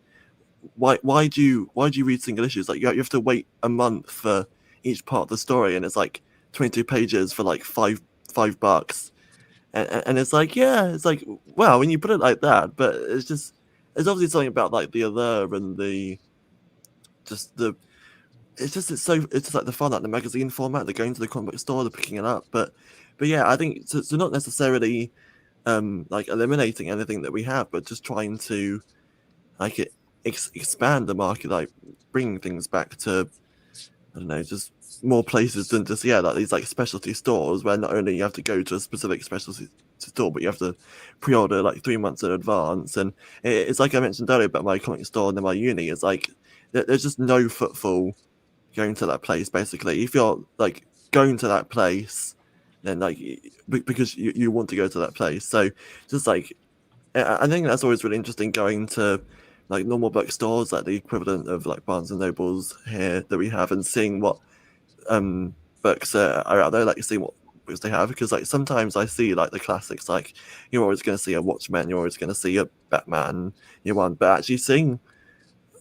Speaker 7: "Why do you read single issues? Like, you have to wait a month for each part of the story, and it's like 22 pages for like $5." And it's like, yeah, it's like, well, when you put it like that, but it's obviously something about like the allure and it's just like the fun, like the magazine format, they're going to the comic book store, they're picking it up, but yeah, I think so not necessarily like eliminating anything that we have, but just trying to like expand the market, like bringing things back to, I don't know, just more places than just like these like specialty stores where not only you have to go to a specific specialty store, but you have to pre-order like 3 months in advance. And it's like I mentioned earlier about my comic store and my uni. It's like there's just no footfall going to that place. Basically, if you're like going to that place, then like because you want to go to that place. So just like I think that's always really interesting, going to like normal bookstores, like the equivalent of like Barnes and Nobles here that we have, and seeing what books are out there, like seeing what books they have, because like sometimes I see like the classics, like you're always going to see a Watchmen, you're always going to see a Batman, but actually seeing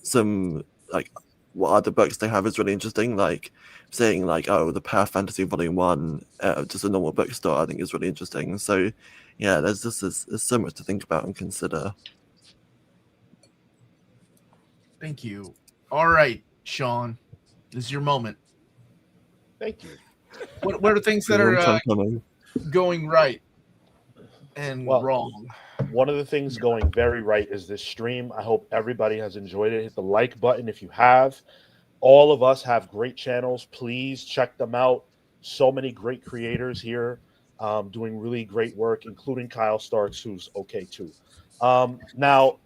Speaker 7: some like what other books they have is really interesting. Like seeing like the Power Fantasy Volume 1 just a normal bookstore, I think is really interesting. So yeah, there's so much to think about and consider.
Speaker 1: Thank you. All right, Sean, this is your moment.
Speaker 10: Thank you.
Speaker 1: What are things that are going right and wrong?
Speaker 10: One of the things going very right is this stream. I hope everybody has enjoyed it. Hit the like button if you have. All of us have great channels. Please check them out. So many great creators here doing really great work, including Kyle Starks, who's okay too. Now,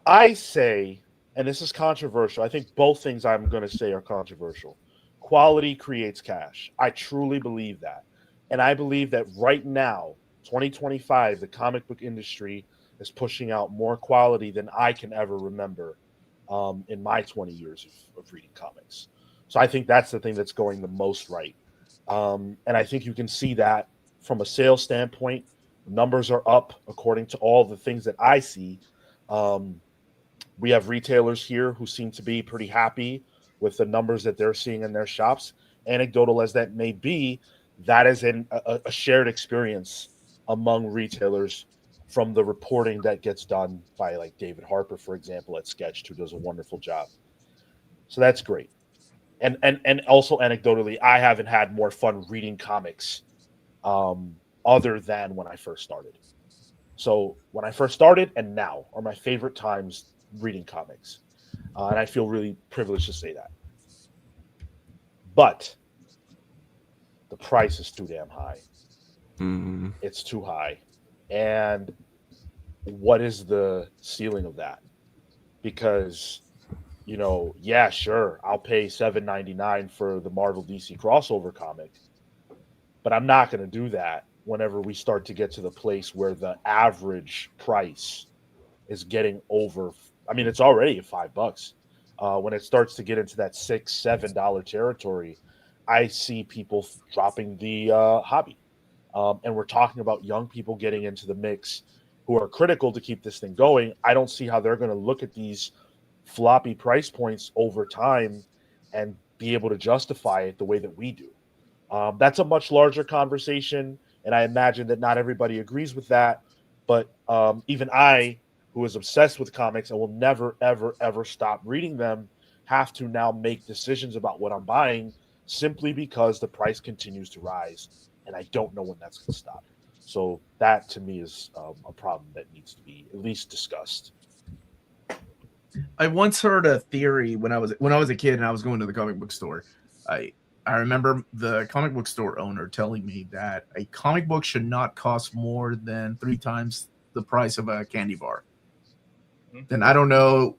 Speaker 10: I say, and this is controversial, I think both things I'm going to say are controversial. Quality creates cash. I truly believe that. And I believe that right now, 2025, the comic book industry is pushing out more quality than I can ever remember in my 20 years of reading comics. So I think that's the thing that's going the most right. And I think you can see that from a sales standpoint. Numbers are up according to all the things that I see. We have retailers here who seem to be pretty happy with the numbers that they're seeing in their shops. Anecdotal as that may be, that is a shared experience among retailers from the reporting that gets done by like David Harper, for example, at Sketched, who does a wonderful job. So that's great. And also anecdotally, I haven't had more fun reading comics other than when I first started. So when I first started and now are my favorite times reading comics. And I feel really privileged to say that. But the price is too damn high.
Speaker 7: Mm.
Speaker 10: It's too high. And what is the ceiling of that? Because, yeah, sure, I'll pay $7.99 for the Marvel DC crossover comic, but I'm not going to do that whenever we start to get to the place where the average price is getting over. I mean, it's already at $5. When it starts to get into that $6-7 territory, I see people dropping the hobby. And we're talking about young people getting into the mix who are critical to keep this thing going. I don't see how they're going to look at these floppy price points over time and be able to justify it the way that we do. That's a much larger conversation, and I imagine that not everybody agrees with that. But even I, who is obsessed with comics and will never, ever, ever stop reading them, have to now make decisions about what I'm buying simply because the price continues to rise, and I don't know when that's going to stop. So that to me is a problem that needs to be at least discussed.
Speaker 1: I once heard a theory when I was a kid and I was going to the comic book store. I remember the comic book store owner telling me that a comic book should not cost more than 3 times the price of a candy bar. And I don't know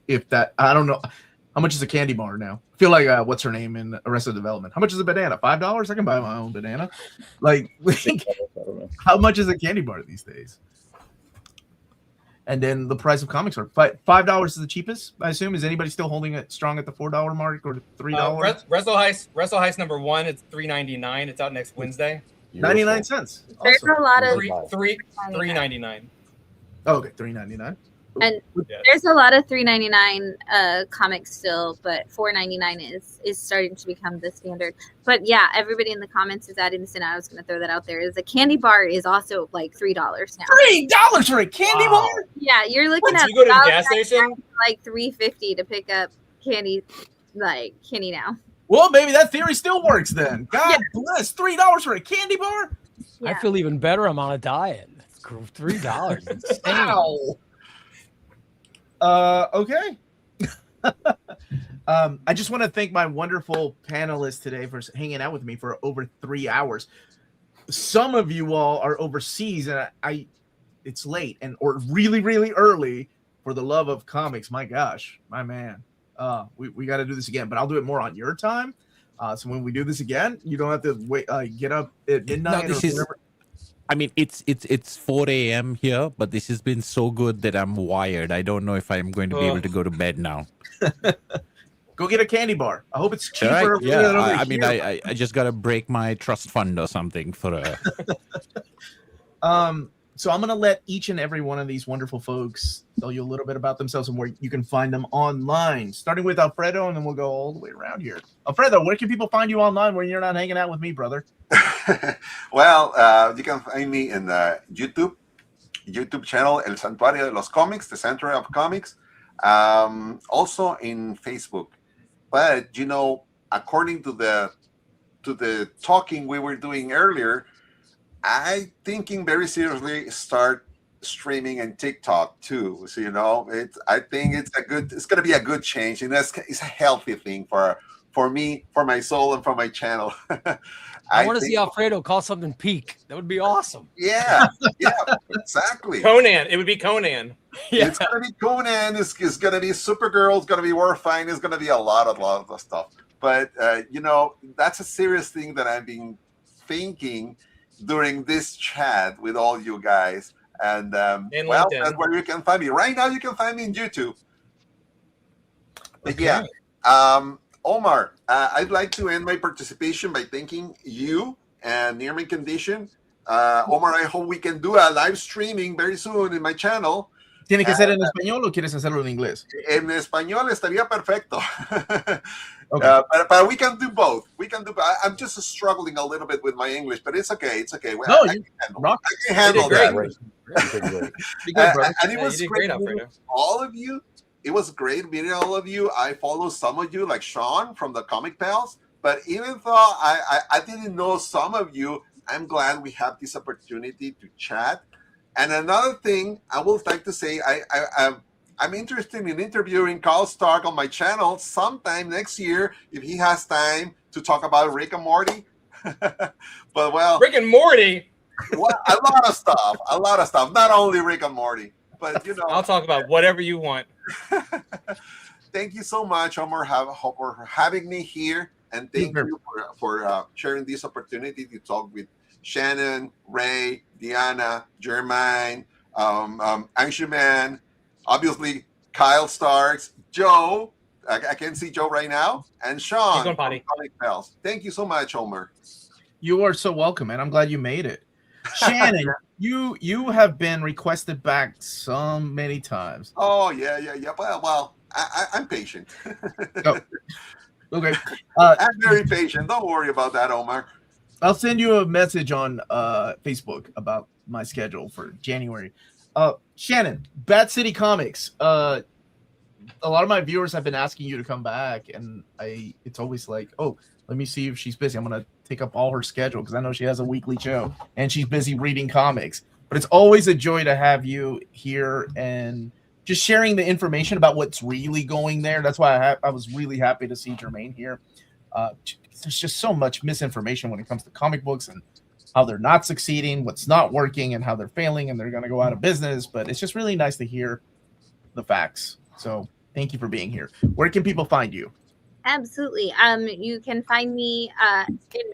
Speaker 1: how much is a candy bar now. I feel like what's her name in Arrested Development? How much is a banana? $5? I can buy my own banana. Like how much is a candy bar these days? And then the price of comics are $5 is the cheapest, I assume. Is anybody still holding it strong at the $4 mark or $3?
Speaker 12: Wrestle Heist number 1, it's $3.99. It's out next Wednesday.
Speaker 1: 99 cents.
Speaker 4: There's a lot of
Speaker 12: $3.99.
Speaker 1: Oh, okay, $3.99.
Speaker 4: And there's a lot of $3.99 comics still, but $4.99 is starting to become the standard. But yeah, everybody in the comments is adding this in. I was going to throw that out there. Is a candy bar is also like $3 now.
Speaker 1: $3 for a candy bar?
Speaker 4: Yeah, you're looking at
Speaker 12: you go to the gas station
Speaker 4: like $3.50 to pick up candy now.
Speaker 1: Well, maybe that theory still works then. God bless, $3 for a candy bar.
Speaker 4: Yeah.
Speaker 5: I feel even better. I'm on a diet. $3. Insane.
Speaker 1: Wow. Okay. I just want to thank my wonderful panelists today for hanging out with me for over 3 hours. Some of you all are overseas, and it's late or really, really early. For the love of comics, my gosh, my man, we got to do this again. But I'll do it more on your time. So when we do this again, you don't have to wait. Get up at midnight.
Speaker 8: No, I mean, it's 4 a.m. here, but this has been so good that I'm wired. I don't know if I'm going to be able to go to bed now.
Speaker 1: Go get a candy bar. I hope it's cheaper.
Speaker 8: Right? Yeah, I mean, I just got to break my trust fund or something for a...
Speaker 1: So I'm going to let each and every one of these wonderful folks tell you a little bit about themselves and where you can find them online, starting with Alfredo, and then we'll go all the way around here. Alfredo, where can people find you online when you're not hanging out with me, brother?
Speaker 3: Well, you can find me in the YouTube channel El Santuario de los Cómics, the Sanctuary of Comics, also in Facebook. But according to the talking we were doing earlier, I thinking very seriously start streaming in TikTok too. So I think it's going to be a good change, and it's a healthy thing for me, for my soul, and for my channel.
Speaker 5: I want to see Alfredo call something peak. That would be awesome.
Speaker 3: Yeah, exactly.
Speaker 12: Conan. It would be Conan.
Speaker 3: Yeah. It's going to be Conan. It's going to be Supergirl. It's going to be Warfine. It's going to be a lot of stuff. But, that's a serious thing that I've been thinking during this chat with all you guys. And, that's where you can find me. Right now, you can find me in YouTube. But
Speaker 12: okay.
Speaker 3: Omar, I'd like to end my participation by thanking you and Near Mint Condition. Omar, I hope we can do a live streaming very soon in my channel.
Speaker 1: ¿Tiene que ser en español o quieres hacerlo en inglés?
Speaker 3: En español estaría perfecto.
Speaker 1: Okay.
Speaker 3: But we can do both. I'm just struggling a little bit with my English, but it's okay. It's okay.
Speaker 1: No,
Speaker 3: I can handle that. And it was great meeting all of you. It was great meeting all of you. I follow some of you, like Sean from the Comic Pals. But even though I didn't know some of you, I'm glad we have this opportunity to chat. And another thing I would like to say, I'm interested in interviewing Carl Stark on my channel sometime next year if he has time to talk about Rick and Morty. But
Speaker 12: Rick and Morty.
Speaker 3: Well, a lot of stuff. Not only Rick and Morty, but
Speaker 12: I'll talk about whatever you want.
Speaker 3: Thank you so much, Omar, for having me here, and thank you for sharing this opportunity to talk with Shannon, Ray, Diana, Jermaine, Anshuman, obviously Kyle Starks, Joe. I can see Joe right now, and Sean from Comic Pals. Thank you so much, Omar.
Speaker 1: You are so welcome, man. I'm glad you made it. Shannon, you have been requested back so many times.
Speaker 3: Oh yeah. Well, I'm patient.
Speaker 1: Okay.
Speaker 3: I'm very patient. Don't worry about that, Omar.
Speaker 1: I'll send you a message on Facebook about my schedule for January. Shannon, Bat City Comics. A lot of my viewers have been asking you to come back, and it's always like, oh, let me see if she's busy. I'm gonna take up all her schedule because I know she has a weekly show and she's busy reading comics. But it's always a joy to have you here and just sharing the information about what's really going there. That's why I was really happy to see Jermaine here. There's just so much misinformation when it comes to comic books and how they're not succeeding, what's not working, and how they're failing and they're going to go out of business. But it's just really nice to hear the facts. So thank you for being here. Where can people find you?
Speaker 4: Absolutely. You can find me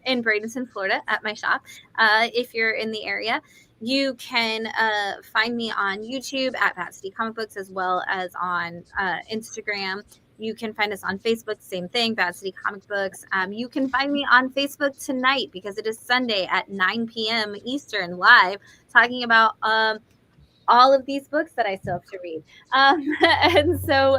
Speaker 4: in Bradenton, Florida at my shop. If you're in the area, you can find me on YouTube at Bat City Comic Books, as well as on Instagram. You can find us on Facebook, same thing, Bat City Comic Books. You can find me on Facebook tonight because it is Sunday at 9 p.m. Eastern, live, talking about all of these books that I still have to read. And so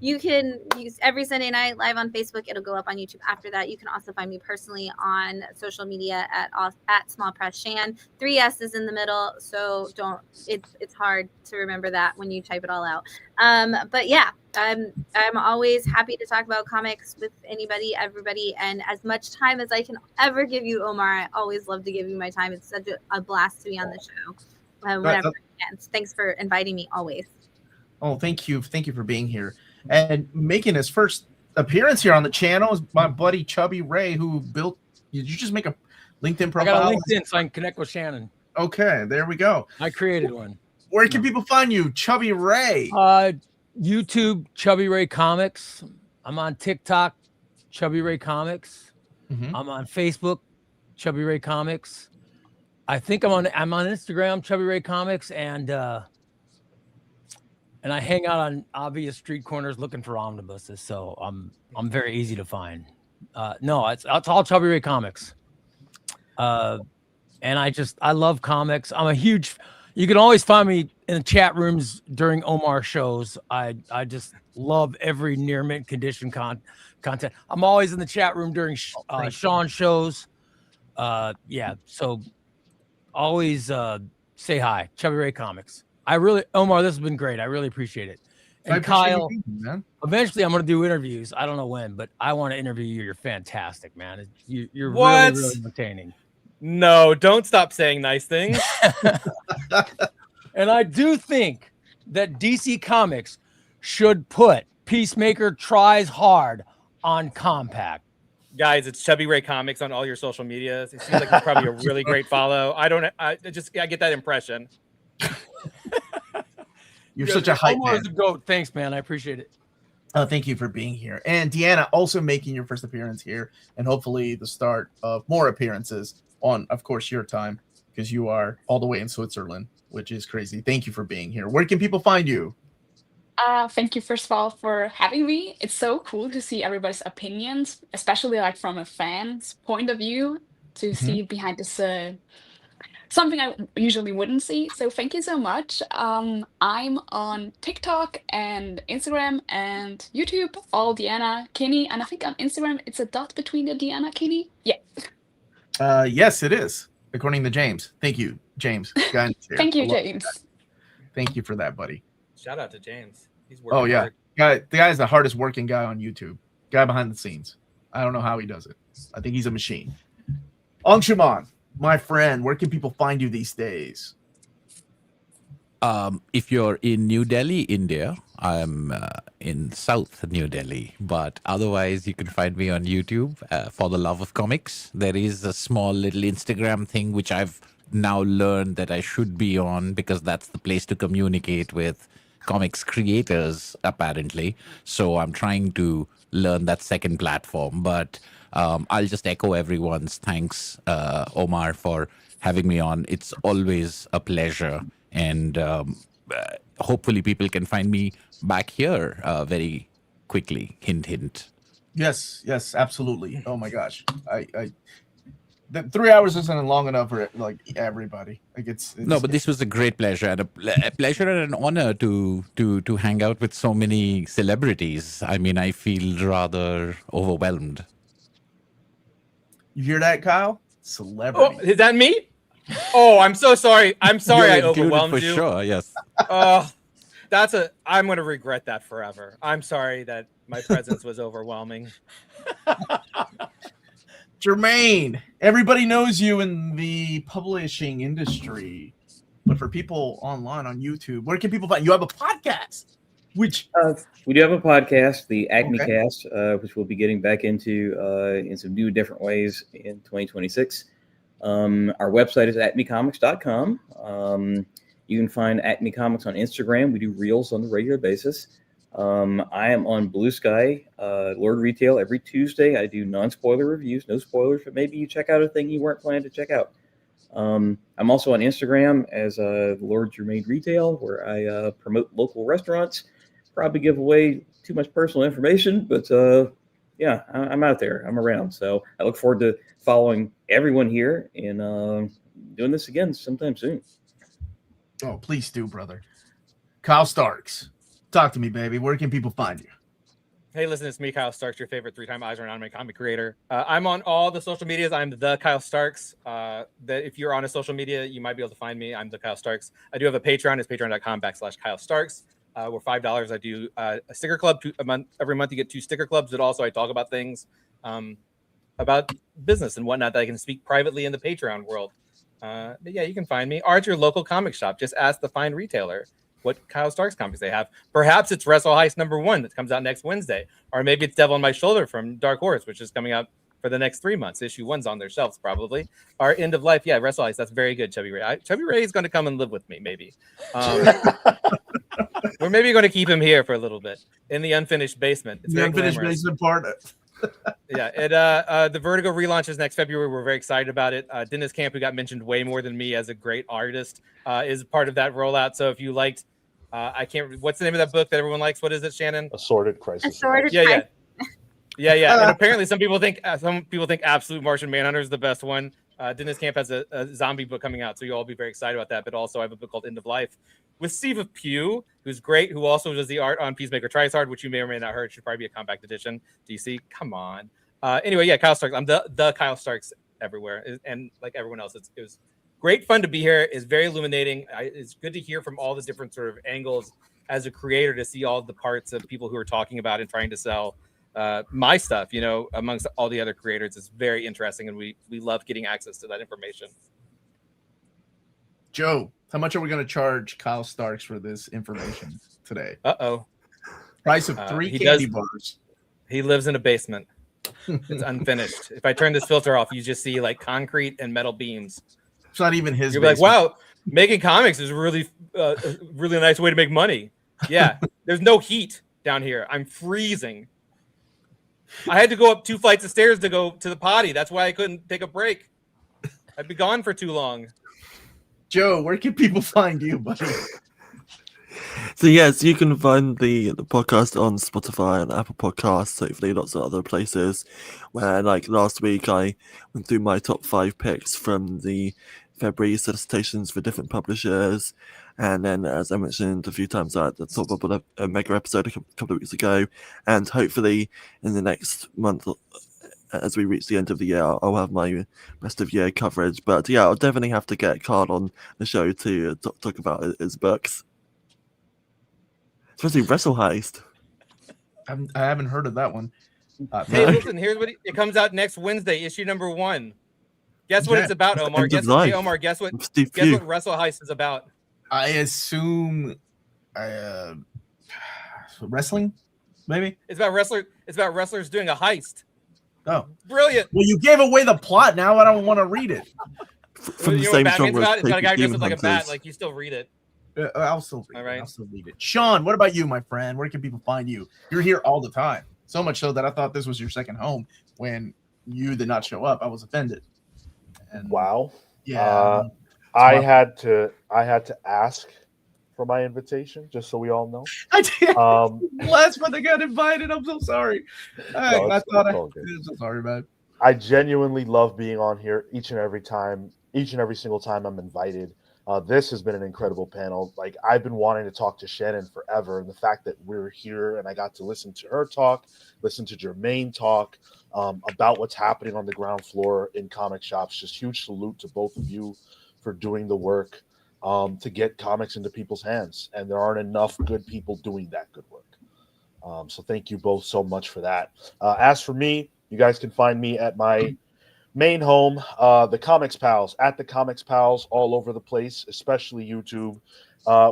Speaker 4: you can use every Sunday night live on Facebook. It'll go up on YouTube after that. You can also find me personally on social media at Small Press Shan. 3 S's in the middle, so it's hard to remember that when you type it all out. But yeah, I'm always happy to talk about comics with anybody, everybody, and as much time as I can ever give you, Omar. I always love to give you my time. It's such a blast to be on the show. Whenever I can. Thanks for inviting me always.
Speaker 1: Oh, thank you for being here and making his first appearance here on the channel is my buddy Chubby Ray, who built. Did you just make a LinkedIn profile?
Speaker 5: I got a LinkedIn so I can connect with Shannon.
Speaker 1: Okay, there we go.
Speaker 5: I created one.
Speaker 1: Where can people find you, Chubby Ray?
Speaker 5: YouTube, Chubby Ray Comics. I'm on TikTok, Chubby Ray Comics.
Speaker 1: Mm-hmm.
Speaker 5: I'm on Facebook, Chubby Ray Comics. I think I'm on Instagram, Chubby Ray Comics, and I hang out on obvious street corners looking for omnibuses. So I'm very easy to find. No, it's all Chubby Ray Comics. And I love comics. I'm a huge. You can always find me in the chat rooms during Omar shows. I just love every near mint condition content. I'm always in the chat room during Sean shows. Yeah, so. Always say hi, Chubby Ray Comics. Omar, this has been great. I really appreciate it. And Kyle, eventually I'm going to do interviews. I don't know when, but I want to interview you. You're fantastic, man. You're really, really entertaining.
Speaker 12: No, don't stop saying nice things.
Speaker 5: And I do think that DC Comics should put Peacemaker Tries Hard on Compact.
Speaker 12: Guys, it's Chubby Ray Comics on all your social medias. It seems like it's probably a really great follow. I get that impression.
Speaker 1: You're such a hype man.
Speaker 5: A goat. Thanks, man. I appreciate it.
Speaker 1: Thank you for being here. And Deanna, also making your first appearance here, and hopefully the start of more appearances on, of course, your time, because you are all the way in Switzerland, which is crazy. Thank you for being here. Where can people find you?
Speaker 6: Thank you, first of all, for having me. It's so cool to see everybody's opinions, especially like from a fan's point of view, to see behind this something I usually wouldn't see. So thank you so much. I'm on TikTok and Instagram and YouTube, all Deanna Kinney, and I think on Instagram it's a dot between the Deanna Kinney. Yeah.
Speaker 1: Yes, it is, according to James. Thank you, James.
Speaker 6: Thank you, James.
Speaker 1: Thank you for that, buddy.
Speaker 12: Shout out to James. He's working
Speaker 1: hard. The guy is the hardest working guy on YouTube. Guy behind the scenes. I don't know how he does it. I think he's a machine. Anshuman, my friend, where can people find you these days?
Speaker 8: If you're in New Delhi, India, I'm in South New Delhi. But otherwise, you can find me on YouTube for the love of comics. There is a small little Instagram thing which I've now learned that I should be on because that's the place to communicate with comics creators, apparently. So I'm trying to learn that second platform. But I'll just echo everyone's thanks, Omar, for having me on. It's always a pleasure. And hopefully people can find me back here very quickly. Hint, hint.
Speaker 1: Yes, absolutely. Oh my gosh. The 3 hours isn't long enough for like everybody. Like it's
Speaker 8: no, but this was a great pleasure and a pleasure and an honor to hang out with so many celebrities. I mean, I feel rather overwhelmed.
Speaker 1: You hear that, Kyle? Celebrity.
Speaker 12: Oh, is that me? Oh, I'm so sorry. I'm sorry I overwhelmed
Speaker 8: for
Speaker 12: you.
Speaker 8: Sure, yes.
Speaker 12: Oh, I'm going to regret that forever. I'm sorry that my presence was overwhelming.
Speaker 1: Jermaine, everybody knows you in the publishing industry, but for people online on YouTube, where can people find you? Have a podcast, which
Speaker 9: we do have a podcast, the Acme
Speaker 1: Okay.
Speaker 9: Cast, which we'll be getting back into in some new, different ways in 2026. Our website is acmecomics.com. You can find Acme Comics on Instagram. We do reels on a regular basis. I am on Blue Sky, Lord Retail, every Tuesday. I do non-spoiler reviews, no spoilers, but maybe you check out a thing you weren't planning to check out. I'm also on Instagram as Lord Jermaine Retail, where I promote local restaurants. Probably give away too much personal information, but yeah, I'm out there. I'm around. So I look forward to following everyone here and doing this again sometime soon.
Speaker 1: Oh, please do, brother. Kyle Starks, talk to me, baby. Where can people find you?
Speaker 12: Hey, listen, it's me, Kyle Starks, your favorite 3-time Eisner anime comic creator. I'm on all the social medias. I'm the Kyle Starks. That if you're on a social media, you might be able to find me. I'm the Kyle Starks. I do have a Patreon. It's patreon.com/Kyle Starks. We're $5. I do a sticker club a month. Every month you get 2 sticker clubs, but also I talk about things about business and whatnot that I can speak privately in the Patreon world. But yeah, you can find me. Or at your local comic shop. Just ask the fine retailer what Kyle Starks comics they have. Perhaps it's Wrestle Heist #1 that comes out next Wednesday. Or maybe it's Devil on My Shoulder from Dark Horse, which is coming out for the next 3 months. Issue 1's on their shelves probably. Or End of Life. Yeah, Wrestle Heist. That's very good, Chubby Ray. Chubby Ray is going to come and live with me, maybe. We're maybe going to keep him here for a little bit in the unfinished basement. It's
Speaker 1: The
Speaker 12: very
Speaker 1: unfinished
Speaker 12: glamorous.
Speaker 1: basement part.
Speaker 12: Yeah, the Vertigo relaunch is next February. We're very excited about it. Dennis Camp, who got mentioned way more than me as a great artist, is part of that rollout. So if you liked, what's the name of that book that everyone likes? What is it, Shannon?
Speaker 10: Assorted Crisis.
Speaker 4: Assorted
Speaker 12: Yeah. And apparently some people think Absolute Martian Manhunter is the best one. Dennis Camp has a zombie book coming out, so you'll all be very excited about that. But also I have a book called End of Life with Steve Pugh, who's great, who also does the art on Peacemaker Trisard, which you may or may not heard. Should probably be a compact edition. DC, come on. Anyway, yeah, Kyle Starks. I'm the Kyle Starks everywhere, and like everyone else, it was great fun to be here. It's very illuminating. It's good to hear from all the different sort of angles as a creator, to see all the parts of people who are talking about and trying to sell my stuff, amongst all the other creators. It's very interesting, and we love getting access to that information.
Speaker 1: Joe, how much are we going to charge Kyle Starks for this information today?
Speaker 12: Price
Speaker 1: of 3 candy bars.
Speaker 12: He lives in a basement. It's unfinished. If I turn this filter off, you just see like concrete and metal beams.
Speaker 1: It's not even his.
Speaker 12: You're like, wow, making comics is really a nice way to make money. Yeah, there's no heat down here. I'm freezing. I had to go up 2 flights of stairs to go to the potty. That's why I couldn't take a break. I'd be gone for too long.
Speaker 1: Joe, where can people find you, buddy?
Speaker 7: So yes, you can find the podcast on Spotify and Apple Podcasts, hopefully lots of other places. Where like last week I went through my top 5 picks from the February solicitations for different publishers. And then, as I mentioned a few times, I talked about a mega episode a couple of weeks ago. And hopefully in the next month, as we reach the end of the year, I'll have my rest of year coverage. But yeah, I'll definitely have to get Carl on the show to talk about his books. Especially Wrestle Heist.
Speaker 1: I haven't heard of that one.
Speaker 12: Hey, listen, here's what it comes out next Wednesday, issue #1. Guess what it's about, Omar? Guess what Wrestle Heist is about?
Speaker 1: I assume wrestling, maybe.
Speaker 12: It's about wrestlers doing a heist.
Speaker 1: Oh,
Speaker 12: brilliant!
Speaker 1: Well, you gave away the plot. Now I don't want to read it.
Speaker 7: From the same genre as
Speaker 12: it's got a guy dressed with like a bat.
Speaker 7: Hunters.
Speaker 12: Like you still read it.
Speaker 1: I'll still read
Speaker 12: all right.
Speaker 1: I'll still read it. Sean, what about you, my friend? Where can people find you? You're here all the time. So much so that I thought this was your second home. When you did not show up, I was offended. And
Speaker 10: wow.
Speaker 1: Yeah.
Speaker 10: I had to ask for my invitation, just so we all know.
Speaker 1: I did. Last month I got invited. I'm so sorry. I'm so sorry, man.
Speaker 10: I genuinely love being on here each and every single time I'm invited. This has been an incredible panel. Like, I've been wanting to talk to Shannon forever, and the fact that we're here and I got to listen to her talk, listen to Jermaine talk about what's happening on the ground floor in comic shops. Just huge salute to both of you for doing the work to get comics into people's hands, and there aren't enough good people doing that good work. So thank you both so much for that. As for me, you guys can find me at my main home, the Comics Pals, at the Comics Pals, all over the place, especially YouTube.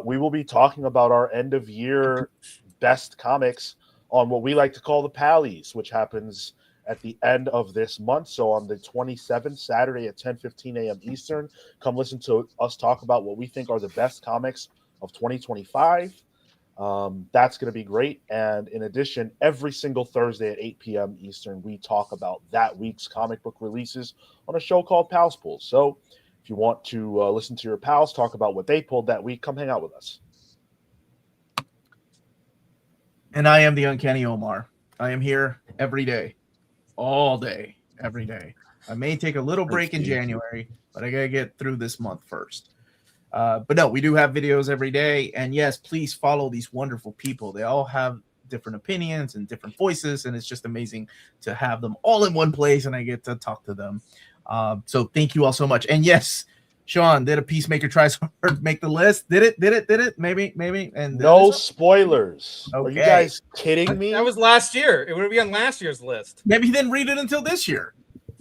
Speaker 10: We will be talking about our end of year best comics on what we like to call the Pallies, which happens at the end of this month. So on the 27th, Saturday at 10:15 a.m. Eastern, come listen to us talk about what we think are the best comics of 2025. That's going to be great. And in addition, every single Thursday at 8 p.m. Eastern, we talk about that week's comic book releases on a show called Pals Pulls. So if you want to listen to your pals talk about what they pulled that week, come hang out with us.
Speaker 1: And I am the Uncanny Omar. I am here every day, all day, every day. I may take a little break in January, but I got to get through this month first. But no, we do have videos every day. And yes, please follow these wonderful people. They all have different opinions and different voices. And it's just amazing to have them all in one place. And I get to talk to them. So thank you all so much. And yes, Sean, did a Peacemaker try so hard to make the list? Did it? Maybe. And
Speaker 10: no spoilers.
Speaker 1: Okay.
Speaker 10: Are you guys kidding me?
Speaker 12: That was last year. It would be on last year's list.
Speaker 1: Maybe he didn't read it until this year.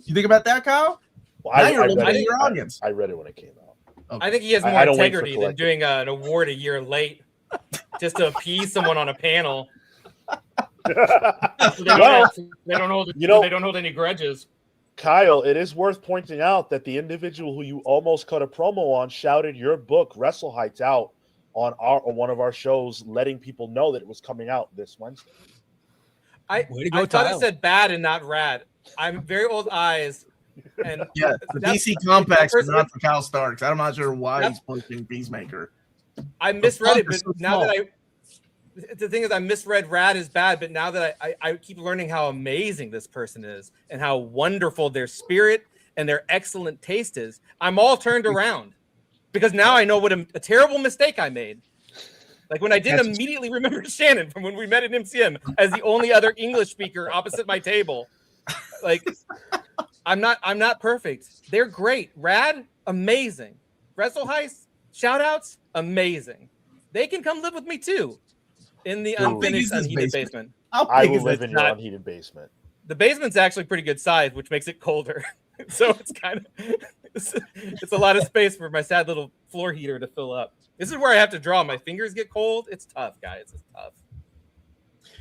Speaker 1: You think about that, Kyle?
Speaker 10: Well,
Speaker 1: Now you're limiting your audience.
Speaker 10: I read it when it came out.
Speaker 1: Okay.
Speaker 12: I think he has more integrity than doing an award a year late just to appease someone on a panel. So they don't hold any grudges.
Speaker 10: Kyle, it is worth pointing out that the individual who you almost cut a promo on shouted your book, Wrestle Heights, out on one of our shows, letting people know that it was coming out this Wednesday.
Speaker 12: I thought it said bad and not rad. I'm very old eyes. And
Speaker 1: yeah, the DC Compacts are not for Kyle Starks. I'm not sure why he's pushing Peacemaker.
Speaker 12: I misread it, but now that the thing is, I misread rad is bad, but now that I keep learning how amazing this person is and how wonderful their spirit and their excellent taste is, I'm all turned around because now I know what a terrible mistake I made. Like when I didn't immediately remember Shannon from when we met at MCM as the only other English speaker opposite my table. Like I'm not perfect. They're great. Rad, amazing. Wrestle Heist, shout outs, amazing. They can come live with me too. In the unfinished, unheated basement.
Speaker 10: I will live in your unheated basement.
Speaker 12: The basement's actually pretty good size, which makes it colder. So it's kind of it's a lot of space for my sad little floor heater to fill up. This is where I have to draw. My fingers get cold. It's tough, guys. It's tough.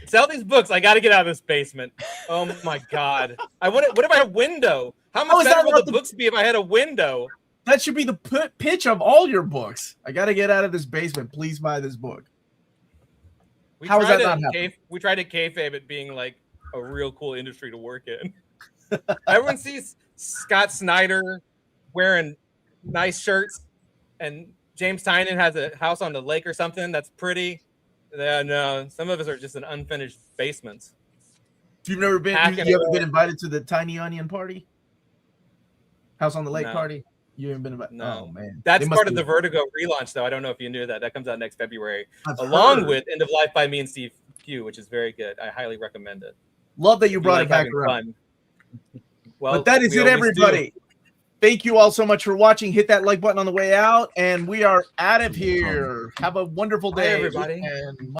Speaker 12: Sell these books. I got to get out of this basement. Oh my god! What if I had a window? How much better would the books be if I had a window?
Speaker 1: That should be the pitch of all your books. I got to get out of this basement. Please buy this book. How is that not happening?
Speaker 12: We tried to kayfabe it being like a real cool industry to work in. Everyone sees Scott Snyder wearing nice shirts, and James Tynion has a house on the lake or something that's pretty. No, some of us are just in unfinished basements.
Speaker 1: You've never been. You haven't been invited to the Tiny Onion party, House on the Lake party. You haven't been invited.
Speaker 12: No,
Speaker 1: oh man,
Speaker 12: that's part of the Vertigo relaunch, though. I don't know if you knew that. That comes out next February, along with End of Life by me and Steve Pugh, which is very good. I highly recommend it.
Speaker 1: Love that you brought it back around.
Speaker 12: Well,
Speaker 1: but that is it, everybody. Thank you all so much for watching. Hit that like button on the way out, and we are out of here. Have a wonderful day,
Speaker 12: everybody.
Speaker 1: And